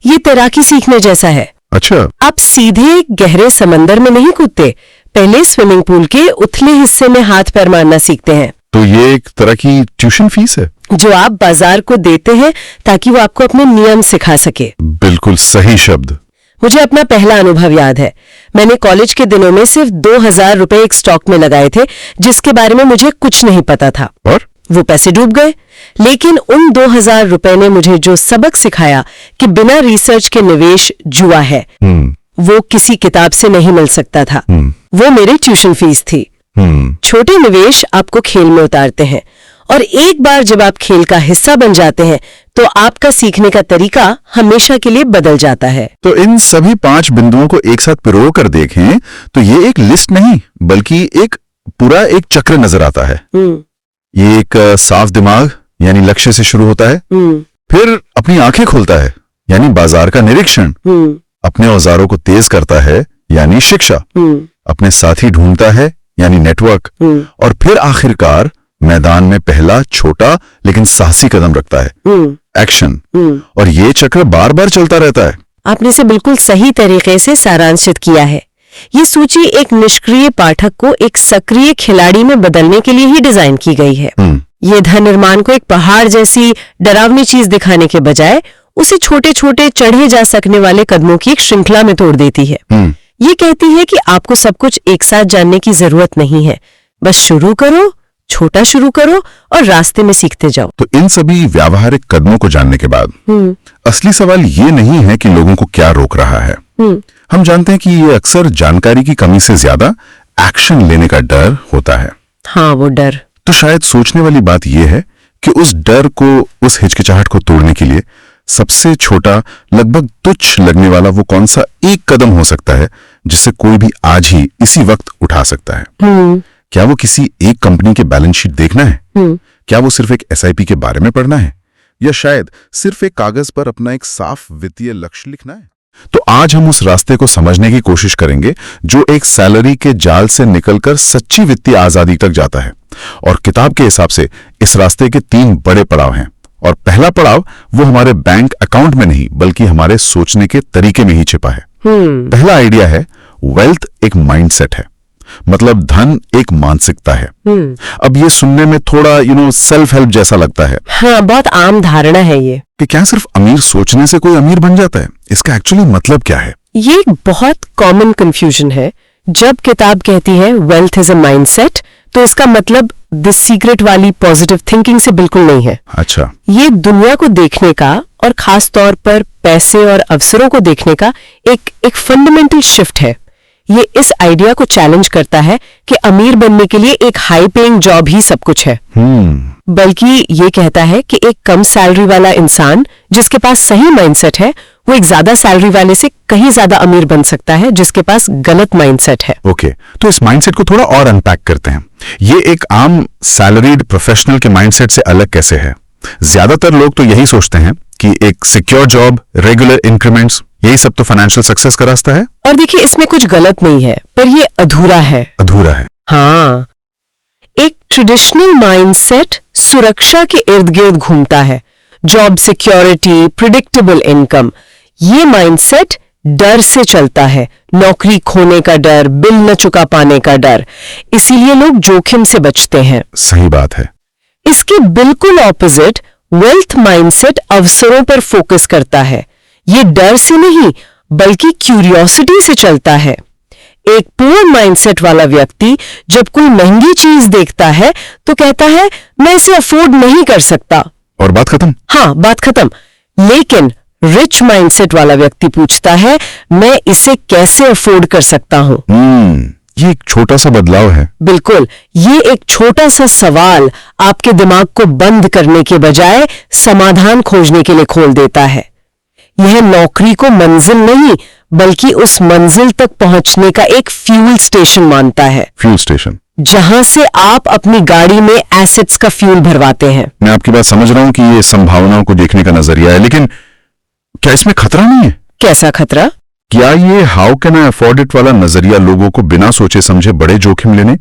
ये तैराकी सीखने जैसा है। अच्छा। आप सीधे गहरे समंदर में नहीं कूदते, पहले स्विमिंग पूल के उथले हिस्से में हाथ पैर मारना सीखते हैं। तो ये एक तरह की ट्यूशन फीस है जो आप बाजार को देते हैं ताकि वो आपको अपने नियम सिखा सके। बिल्कुल। बिल्कुल सही शब्द। मुझे अपना पहला अनुभव याद है। मैंने कॉलेज के दिनों में सिर्फ 2000 रुपए एक स्टॉक में लगाए थे, जिसके बारे में मुझे कुछ नहीं पता था। और वो पैसे डूब गए। लेकिन उन 2000 रुपए ने मुझे जो सबक सिखाया कि बिना रिसर्च के निवेश जुआ है, वो किसी किताब से नहीं मिल सकता था। वो मेरी ट्यूशन फीस थी। छोटे निवेश आपको खेल में उतारते हैं, और एक बार जब आप खेल का हिस्सा बन जाते हैं तो आपका सीखने का तरीका हमेशा के लिए बदल जाता है। तो इन सभी 5 बिंदुओं को एक साथ पिरो कर देखें तो ये एक लिस्ट नहीं बल्कि एक पूरा एक चक्र नजर आता है। ये एक साफ दिमाग यानी लक्ष्य से शुरू होता है, फिर अपनी आंखें खोलता है यानी बाजार का निरीक्षण, अपने औजारों को तेज करता है यानी शिक्षा, अपने साथी ढूंढता है यानी नेटवर्क, और फिर आखिरकार मैदान में पहला छोटा लेकिन साहसी कदम रखता है, एक्शन। और ये चक्र बार बार चलता रहता है। आपने इसे बिल्कुल सही तरीके से सारांशित किया है। ये सूची एक निष्क्रिय पाठक को एक सक्रिय खिलाड़ी में बदलने के लिए ही डिजाइन की गई है। ये धन निर्माण को एक पहाड़ जैसी डरावनी चीज दिखाने के बजाय उसे छोटे छोटे चढ़े जा सकने वाले कदमों की एक श्रृंखला में तोड़ देती है। ये कहती है कि आपको सब कुछ एक साथ जानने की जरूरत नहीं है, बस शुरू करो, छोटा शुरू करो और रास्ते में सीखते जाओ। तो इन सभी व्यावहारिक कदमों को जानने के बाद असली सवाल ये नहीं है कि लोगों को क्या रोक रहा है। हम जानते हैं कि ये अक्सर जानकारी की कमी से ज्यादा एक्शन लेने का डर होता है। हाँ, वो डर। तो शायद सोचने वाली बात यह है कि उस डर को, उस हिचकिचाहट को तोड़ने के लिए सबसे छोटा, लगभग तुच्छ लगने वाला वो कौन सा एक कदम हो सकता है जिसे कोई भी आज ही इसी वक्त उठा सकता है? क्या वो किसी एक कंपनी के बैलेंस शीट देखना है? क्या वो सिर्फ एक एसआईपी के बारे में पढ़ना है? या शायद सिर्फ एक कागज पर अपना एक साफ वित्तीय लक्ष्य लिखना है? तो आज हम उस रास्ते को समझने की कोशिश करेंगे जो एक सैलरी के जाल से निकलकर सच्ची वित्तीय आजादी तक जाता है। और किताब के हिसाब से इस रास्ते के 3 बड़े पड़ाव हैं। और पहला पड़ाव वो हमारे बैंक अकाउंट में नहीं बल्कि हमारे सोचने के तरीके में ही छिपा है। पहला आइडिया है, वेल्थ एक माइंडसेट है, मतलब धन एक मानसिकता है। अब ये सुनने में थोड़ा सेल्फ हेल्प जैसा लगता है। हाँ, बहुत आम धारणा है ये कि क्या सिर्फ अमीर सोचने से कोई अमीर बन जाता है? इसका एक्चुअली मतलब क्या है? ये एक बहुत कॉमन कंफ्यूजन है। जब किताब कहती है वेल्थ इज अ माइंडसेट, तो इसका मतलब द सीक्रेट वाली पॉजिटिव थिंकिंग से बिल्कुल नहीं है। अच्छा। ये दुनिया को देखने का और खास तौर पर पैसे और अवसरों को देखने का एक फंडामेंटल शिफ्ट है। ये इस आइडिया को चैलेंज करता है कि अमीर बनने के लिए एक हाई पेइंग जॉब ही सब कुछ है। बल्कि ये कहता है कि एक कम सैलरी वाला इंसान जिसके पास सही माइंडसेट है, वो एक ज्यादा सैलरी वाले से कहीं ज्यादा अमीर बन सकता है जिसके पास गलत माइंडसेट है। ओके, तो इस माइंडसेट को थोड़ा और अनपैक करते हैं। ये एक आम सैलरीड प्रोफेशनल के माइंडसेट से अलग कैसे है? ज्यादातर लोग तो यही सोचते हैं कि एक सिक्योर जॉब, रेगुलर इंक्रीमेंट्स, यही सब तो फाइनेंशियल सक्सेस का रास्ता है। और देखिए, इसमें कुछ गलत नहीं है, पर ये अधूरा है। अधूरा है। हाँ, एक ट्रेडिशनल माइंडसेट सुरक्षा के इर्द गिर्द घूमता है। Job security, predictable income. ये माइंडसेट डर से चलता है, नौकरी खोने का डर, बिल न चुका पाने का डर। इसीलिए लोग जोखिम से बचते हैं। सही बात है। इसके बिल्कुल ऑपोजिट वेल्थ माइंडसेट अवसरों पर फोकस करता है। ये डर से नहीं बल्कि क्यूरियोसिटी से चलता है। एक पुअर माइंडसेट वाला व्यक्ति जब कोई महंगी चीज देखता है तो कहता है मैं इसे अफोर्ड नहीं कर सकता, और बात खत्म। हाँ, बात खत्म। लेकिन रिच माइंडसेट वाला व्यक्ति पूछता है मैं इसे कैसे अफोर्ड कर सकता हूं। ये एक छोटा सा बदलाव है। बिल्कुल, ये एक छोटा सा सवाल आपके दिमाग को बंद करने के बजाय समाधान खोजने के लिए खोल देता है। यह नौकरी को मंजिल नहीं बल्कि उस मंजिल तक पहुंचने का एक फ्यूल स्टेशन मानता है। फ्यूल स्टेशन, जहां से आप अपनी गाड़ी में एसेट्स का फ्यूल भरवाते हैं। मैं आपकी बात समझ रहा हूं कि ये संभावनाओं को देखने का नजरिया है, लेकिन क्या इसमें खतरा नहीं है? कैसा खतरा? क्या ये how can I afford it वाला नजरिया लोगों को बिना सोचे समझे बड़े जोखिम लेने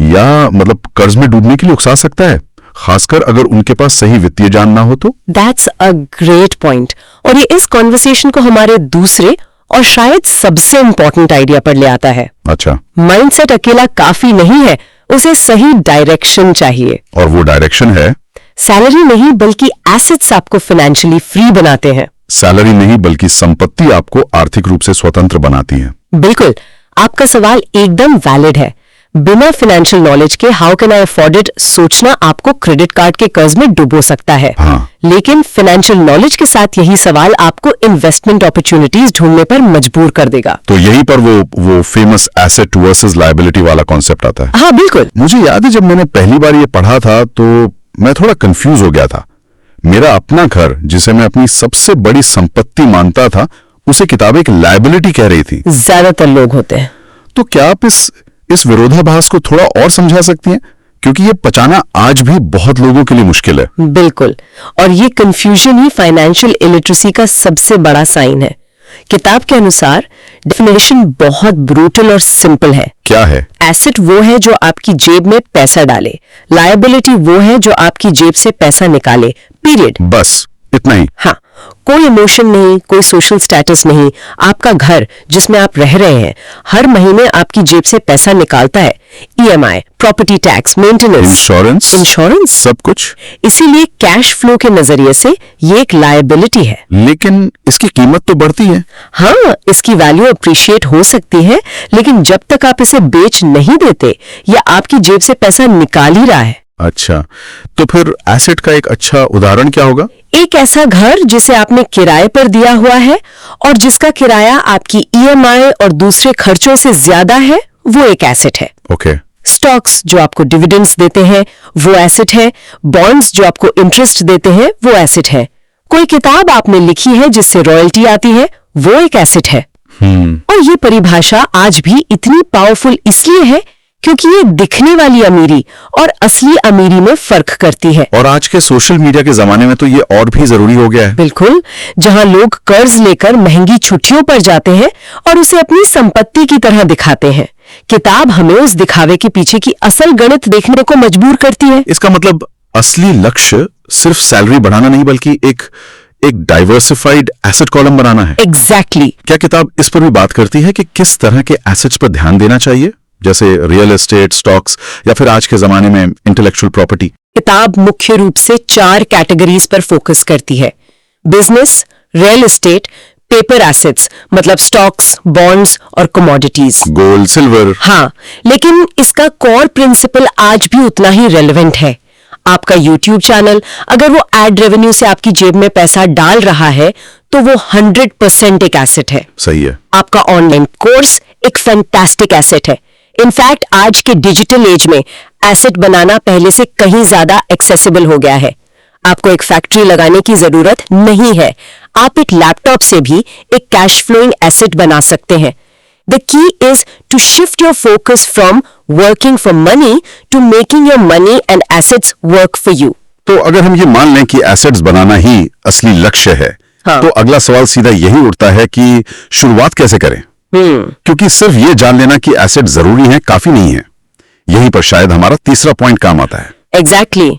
या मतलब कर्ज में डूबने के लिए उकसा सकता है, खासकर अगर उनके पास सही वित्तीय ज्ञान ना हो तो? दैट्स अ ग्रेट पॉइंट, और ये इस कॉन्वर्सेशन को हमारे दूसरे और शायद सबसे इंपॉर्टेंट आइडिया पर ले आता है। अच्छा, माइंडसेट अकेला काफी नहीं है, उसे सही डायरेक्शन चाहिए। और वो डायरेक्शन है? सैलरी नहीं बल्कि एसेट्स आपको फाइनेंशियली फ्री बनाते हैं। सैलरी नहीं बल्कि संपत्ति आपको आर्थिक रूप से स्वतंत्र बनाती है। बिल्कुल, आपका सवाल एकदम वैलिड है। बिना फाइनेंशियल नॉलेज के how can I afford it सोचना आपको क्रेडिट कार्ड के कर्ज में डुबो सकता है। हाँ। लेकिन फाइनेंशियल नॉलेज के साथ यही सवाल आपको इन्वेस्टमेंट अपॉर्चुनिटीज ढूंढने पर मजबूर कर देगा। तो यहीं पर वो फेमस एसेट वर्सेस लायबिलिटी वाला कॉन्सेप्ट आता है। हाँ बिल्कुल। मुझे याद है जब मैंने पहली बार ये पढ़ा था तो मैं थोड़ा कंफ्यूज हो गया था। मेरा अपना घर, जिसे मैं अपनी सबसे बड़ी संपत्ति मानता था, उसे किताब एक लायबिलिटी कह रही थी। ज्यादातर लोग होते हैं। तो क्या आप इस विरोधाभास को थोड़ा और समझा सकती हैं, क्योंकि ये पचाना आज भी बहुत लोगों के लिए मुश्किल है। बिल्कुल, और ये कंफ्यूजन ही फाइनेंशियल इलिटरेसी का सबसे बड़ा साइन है। किताब के अनुसार डेफिनेशन बहुत ब्रूटल और सिंपल है। क्या है? एसेट वो है जो आपकी जेब में पैसा डाले, लायबिलिटी वो है जो आपकी जेब से पैसा निकाले, पीरियड। बस इतना ही? हाँ, कोई इमोशन नहीं, कोई सोशल स्टेटस नहीं। आपका घर जिसमें आप रह रहे हैं हर महीने आपकी जेब से पैसा निकालता है। EMI, property tax, maintenance, insurance, सब कुछ। इसीलिए कैश फ्लो के नजरिए से ये एक लायबिलिटी है। लेकिन इसकी कीमत तो बढ़ती है। हाँ, इसकी वैल्यू अप्रिशिएट हो सकती है, लेकिन जब तक आप इसे बेच नहीं देते या आपकी जेब से पैसा निकाल ही रहा है। अच्छा, तो फिर एसेट का एक अच्छा उदाहरण क्या होगा? एक ऐसा घर जिसे आपने किराए पर दिया हुआ है और जिसका किराया आपकी ईएमआई और दूसरे खर्चों से ज्यादा है, वो एक एसेट है। ओके। स्टॉक्स जो आपको डिविडेंड्स देते हैं, वो एसेट है। बॉन्ड्स जो आपको इंटरेस्ट देते हैं, वो एसेट है। कोई किताब आपने लिखी है जिससे रॉयल्टी आती है, वो एक एसेट है। और ये परिभाषा आज भी इतनी पावरफुल इसलिए है क्योंकि ये दिखने वाली अमीरी और असली अमीरी में फर्क करती है। और आज के सोशल मीडिया के जमाने में तो ये और भी जरूरी हो गया है। बिल्कुल, जहां लोग कर्ज लेकर महंगी छुट्टियों पर जाते हैं और उसे अपनी संपत्ति की तरह दिखाते हैं। किताब हमें उस दिखावे के पीछे की असल गणित देखने को मजबूर करती है। इसका मतलब असली लक्ष्य सिर्फ सैलरी बढ़ाना नहीं बल्कि एक डाइवर्सिफाइड एसेट कॉलम बनाना है। एग्जैक्टली। क्या किताब इस पर भी बात करती है कि किस तरह के एसेट्स पर ध्यान देना चाहिए, जैसे रियल एस्टेट, स्टॉक्स या फिर आज के जमाने में इंटेलेक्चुअल प्रॉपर्टी? किताब मुख्य रूप से 4 कैटेगरीज पर फोकस करती है। Business, real estate, paper assets मतलब स्टॉक्स, बॉन्ड्स और कमोडिटीज, गोल्ड, सिल्वर। हाँ, लेकिन इसका कोर प्रिंसिपल आज भी उतना ही रेलेवेंट है। आपका यूट्यूब चैनल अगर वो एड रेवेन्यू से आपकी जेब में पैसा डाल रहा है तो वो 100% एक एसेट है। सही है। आपका ऑनलाइन कोर्स एक फैंटास्टिक एसेट है। इनफैक्ट आज के डिजिटल एज में एसेट बनाना पहले से कहीं ज्यादा एक्सेसिबल हो गया है। आपको एक फैक्ट्री लगाने की जरूरत नहीं है। आप एक लैपटॉप से भी एक कैश फ्लोइंग एसेट बना सकते हैं। The key is to shift your focus from working for money to making your money and assets work for you. तो अगर हम ये मान लें कि एसेट्स बनाना ही असली लक्ष्य है, हाँ। तो अगला सवाल सीधा यही उठता है कि शुरुआत कैसे करें? क्योंकि सिर्फ ये जान लेना कि एसेट जरूरी है काफी नहीं है। यहीं पर शायद हमारा तीसरा पॉइंट काम आता है। Exactly.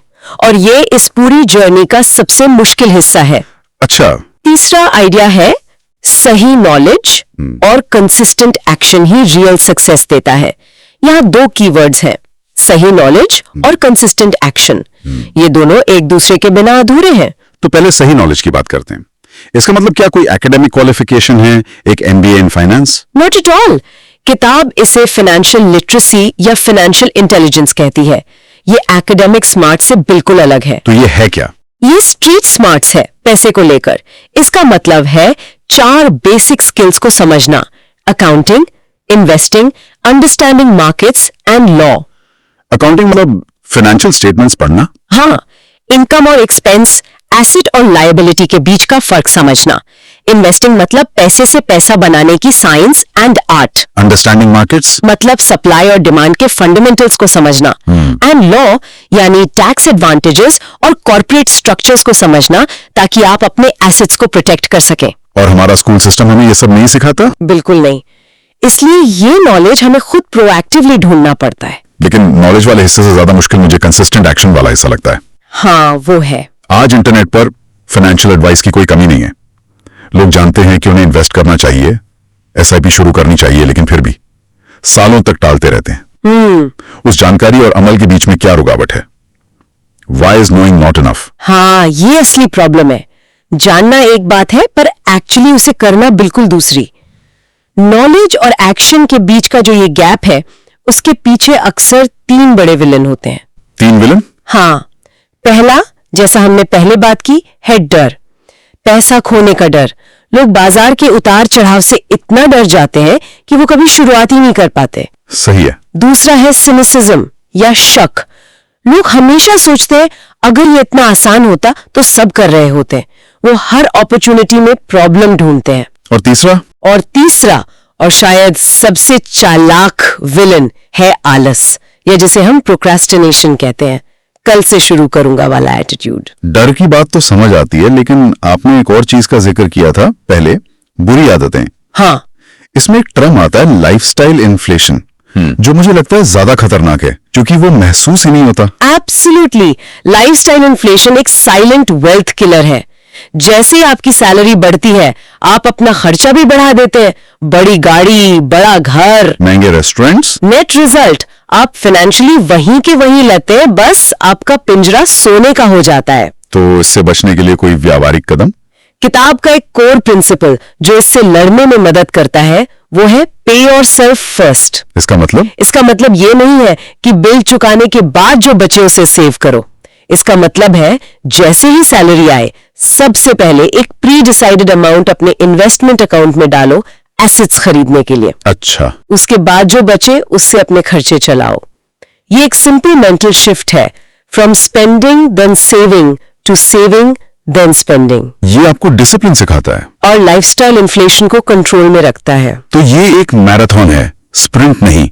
और ये इस पूरी जर्नी का सबसे मुश्किल हिस्सा है। अच्छा। तीसरा आइडिया है सही नॉलेज और कंसिस्टेंट एक्शन ही रियल सक्सेस देता है। यहाँ 2 कीवर्ड्स हैं, सही नॉलेज और कंसिस्टेंट एक्शन। ये दोनों एक दूसरे के बिना अधूरे हैं। तो पहले सही नॉलेज की बात करते हैं। इसका मतलब क्या कोई एकेडमिक क्वालिफिकेशन है, एक MBA in finance? Not at all. किताब इसे फाइनेंशियल लिटरेसी या फाइनेंशियल इंटेलिजेंस कहती है। ये एकेडमिक स्मार्ट से बिल्कुल अलग है। तो ये है क्या? ये स्ट्रीट स्मार्ट्स है पैसे को लेकर। इसका मतलब है 4 बेसिक स्किल्स को समझना: accounting, investing, understanding markets and law. Accounting मतलब फाइनेंशियल स्टेटमेंट्स पढ़ना? हाँ, इनकम और एक्सपेंस, एसेट और लायबिलिटी के बीच का फर्क समझना। इन्वेस्टिंग मतलब पैसे से पैसा बनाने की science and art. Understanding markets मतलब सप्लाई और डिमांड के फंडामेंटल्स को समझना। एंड लॉ यानी टैक्स एडवांटेजेस और कॉर्पोरेट स्ट्रक्चर्स को समझना ताकि आप अपने एसेट्स को प्रोटेक्ट कर सकें। और हमारा स्कूल सिस्टम हमें ये सब नहीं सिखाता? बिल्कुल नहीं। इसलिए ये नॉलेज हमें खुद प्रोएक्टिवली ढूंढना पड़ता है। लेकिन नॉलेज वाले हिस्से से ज्यादा मुश्किल मुझे कंसिस्टेंट एक्शन वाला हिस्सा लगता है। हाँ, वो है। आज इंटरनेट पर फाइनेंशियल एडवाइस की कोई कमी नहीं है। लोग जानते हैं कि उन्हें इन्वेस्ट करना चाहिए, SIP शुरू करनी चाहिए, लेकिन फिर भी सालों तक टालते रहते हैं। उस जानकारी और अमल के बीच में क्या रुकावट है? Why is knowing not enough? हाँ, ये असली प्रॉब्लम है। जानना एक बात है पर एक्चुअली उसे करना बिल्कुल दूसरी। नॉलेज और एक्शन के बीच का जो ये गैप है, उसके पीछे अक्सर 3 बड़े विलन होते हैं। 3 विलन? हाँ, पहला, जैसा हमने पहले बात की, है डर, पैसा खोने का डर। लोग बाजार के उतार चढ़ाव से इतना डर जाते हैं कि वो कभी शुरुआत ही नहीं कर पाते। सही है। दूसरा है सिनिसिज्म या शक। लोग हमेशा सोचते हैं अगर ये इतना आसान होता तो सब कर रहे होते। वो हर अपॉर्चुनिटी में प्रॉब्लम ढूंढते हैं। और तीसरा? और तीसरा और शायद सबसे चालाक विलन है आलस, या जिसे हम प्रोक्रेस्टिनेशन कहते हैं, कल से शुरू करूंगा वाला एटीट्यूड। डर की बात तो समझ आती है, लेकिन आपने एक और चीज का जिक्र किया था पहले, बुरी आदतें। हाँ, इसमें एक टर्म आता है लाइफस्टाइल इन्फ्लेशन, जो मुझे लगता है ज्यादा खतरनाक है क्योंकि वो महसूस ही नहीं होता। एब्सोल्युटली, लाइफस्टाइल इन्फ्लेशन एक साइलेंट वेल्थ किलर है। जैसे आपकी सैलरी बढ़ती है, आप अपना खर्चा भी बढ़ा देते हैं, बड़ी गाड़ी, बड़ा घर, महंगे रेस्टोरेंट्स। नेट रिजल्ट, आप फाइनेंशियली वहीं के वहीं लेते हैं, बस आपका पिंजरा सोने का हो जाता है। तो इससे बचने के लिए कोई व्यावहारिक कदम? किताब का एक कोर प्रिंसिपल जो इससे लड़ने में मदद करता है वो है पे योरसेल्फ फर्स्ट। इसका मतलब ये नहीं है कि बिल चुकाने के बाद जो बचे उसे सेव करो। इसका मतलब है जैसे ही सैलरी आए, सबसे पहले एक प्री डिसाइडेड अमाउंट अपने इन्वेस्टमेंट अकाउंट में डालो एसेट्स खरीदने के लिए। अच्छा। उसके बाद जो बचे उससे अपने खर्चे चलाओ। ये एक सिंपल मेंटल शिफ्ट है, from spending then saving to saving then spending. ये आपको डिसिप्लिन सिखाता है और लाइफस्टाइल इन्फ्लेशन को कंट्रोल में रखता है। तो ये एक मैराथन है, स्प्रिंट नहीं।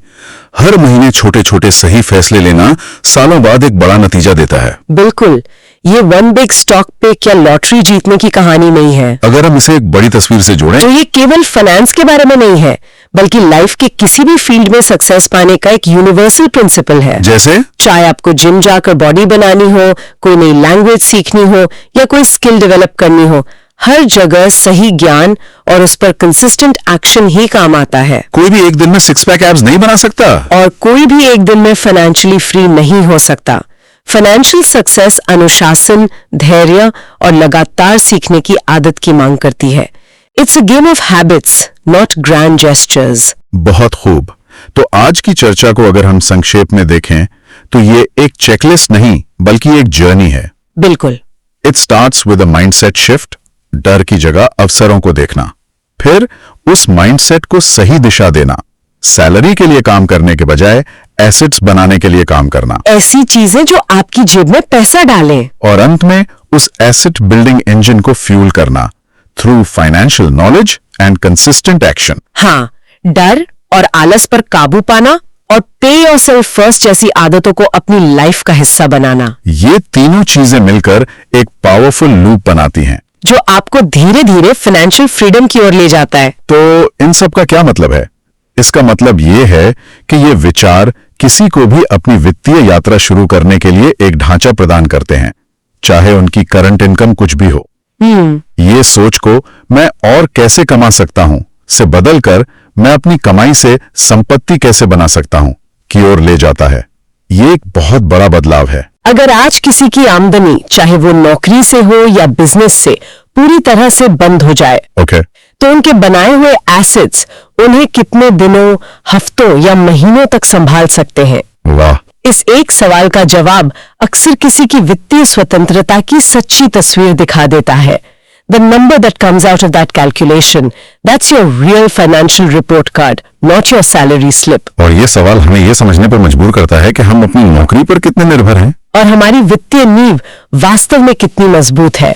हर महीने छोटे छोटे सही फैसले लेना सालों बाद एक बड़ा नतीजा देता है। बिल्कुल, ये वन बिग स्टॉक पिक या लॉटरी जीतने की कहानी नहीं है। अगर हम इसे एक बड़ी तस्वीर से जोड़ें तो ये केवल फाइनेंस के बारे में नहीं है, बल्कि लाइफ के किसी भी फील्ड में सक्सेस पाने का एक यूनिवर्सल प्रिंसिपल है। जैसे चाहे आपको जिम जाकर बॉडी बनानी हो, कोई नई लैंग्वेज सीखनी हो या कोई स्किल डेवलप करनी हो, हर जगह सही ज्ञान और उस पर कंसिस्टेंट एक्शन ही काम आता है। कोई भी एक दिन में 6 पैक एब्स नहीं बना सकता और कोई भी एक दिन में फाइनेंशियली फ्री नहीं हो सकता। फाइनेंशियल सक्सेस अनुशासन, धैर्य और लगातार सीखने की आदत की मांग करती है। It's a game of habits, not grand gestures. बहुत खूब। तो आज की चर्चा को अगर हम संक्षेप में देखें तो ये एक चेकलिस्ट नहीं बल्कि एक जर्नी है। बिल्कुल। It starts with a mindset shift, डर की जगह अवसरों को देखना, फिर उस माइंडसेट को सही दिशा देना, सैलरी के लिए काम करने के बजाय एसेट्स बनाने के लिए काम करना, ऐसी चीजें जो आपकी जेब में पैसा डालें, और अंत में उस एसेट बिल्डिंग इंजन को फ्यूल करना through financial knowledge and consistent action. हाँ, डर और आलस पर काबू पाना और पे योरसेल्फ फर्स्ट जैसी आदतों को अपनी लाइफ का हिस्सा बनाना, ये तीनों चीजें मिलकर एक पावरफुल लूप बनाती हैं जो आपको धीरे धीरे फाइनेंशियल फ्रीडम की ओर ले जाता है। तो इन सब का क्या मतलब है? इसका मतलब ये है कि ये विचार किसी को भी अपनी वित्तीय यात्रा शुरू करने के लिए एक ढांचा प्रदान करते हैं, चाहे उनकी करंट इनकम कुछ भी हो। ये सोच को मैं और कैसे कमा सकता हूं से बदलकर मैं अपनी कमाई से संपत्ति कैसे बना सकता हूं की ओर ले जाता है। ये एक बहुत बड़ा बदलाव है। अगर आज किसी की आमदनी, चाहे वो नौकरी से हो या बिजनेस से, पूरी तरह से बंद हो जाए, तो उनके बनाए हुए एसेट्स उन्हें कितने दिनों, हफ्तों या महीनों तक संभाल सकते हैं? वाह! इस एक सवाल का जवाब अक्सर किसी की वित्तीय स्वतंत्रता की सच्ची तस्वीर दिखा देता है। The number that comes out of that calculation, that's your real financial report card, not your salary slip. और ये सवाल हमें ये समझने पर मजबूर करता है कि हम अपनी नौकरी पर कितने निर्भर हैं और हमारी वित्तीय नींव वास्तव में कितनी मजबूत है।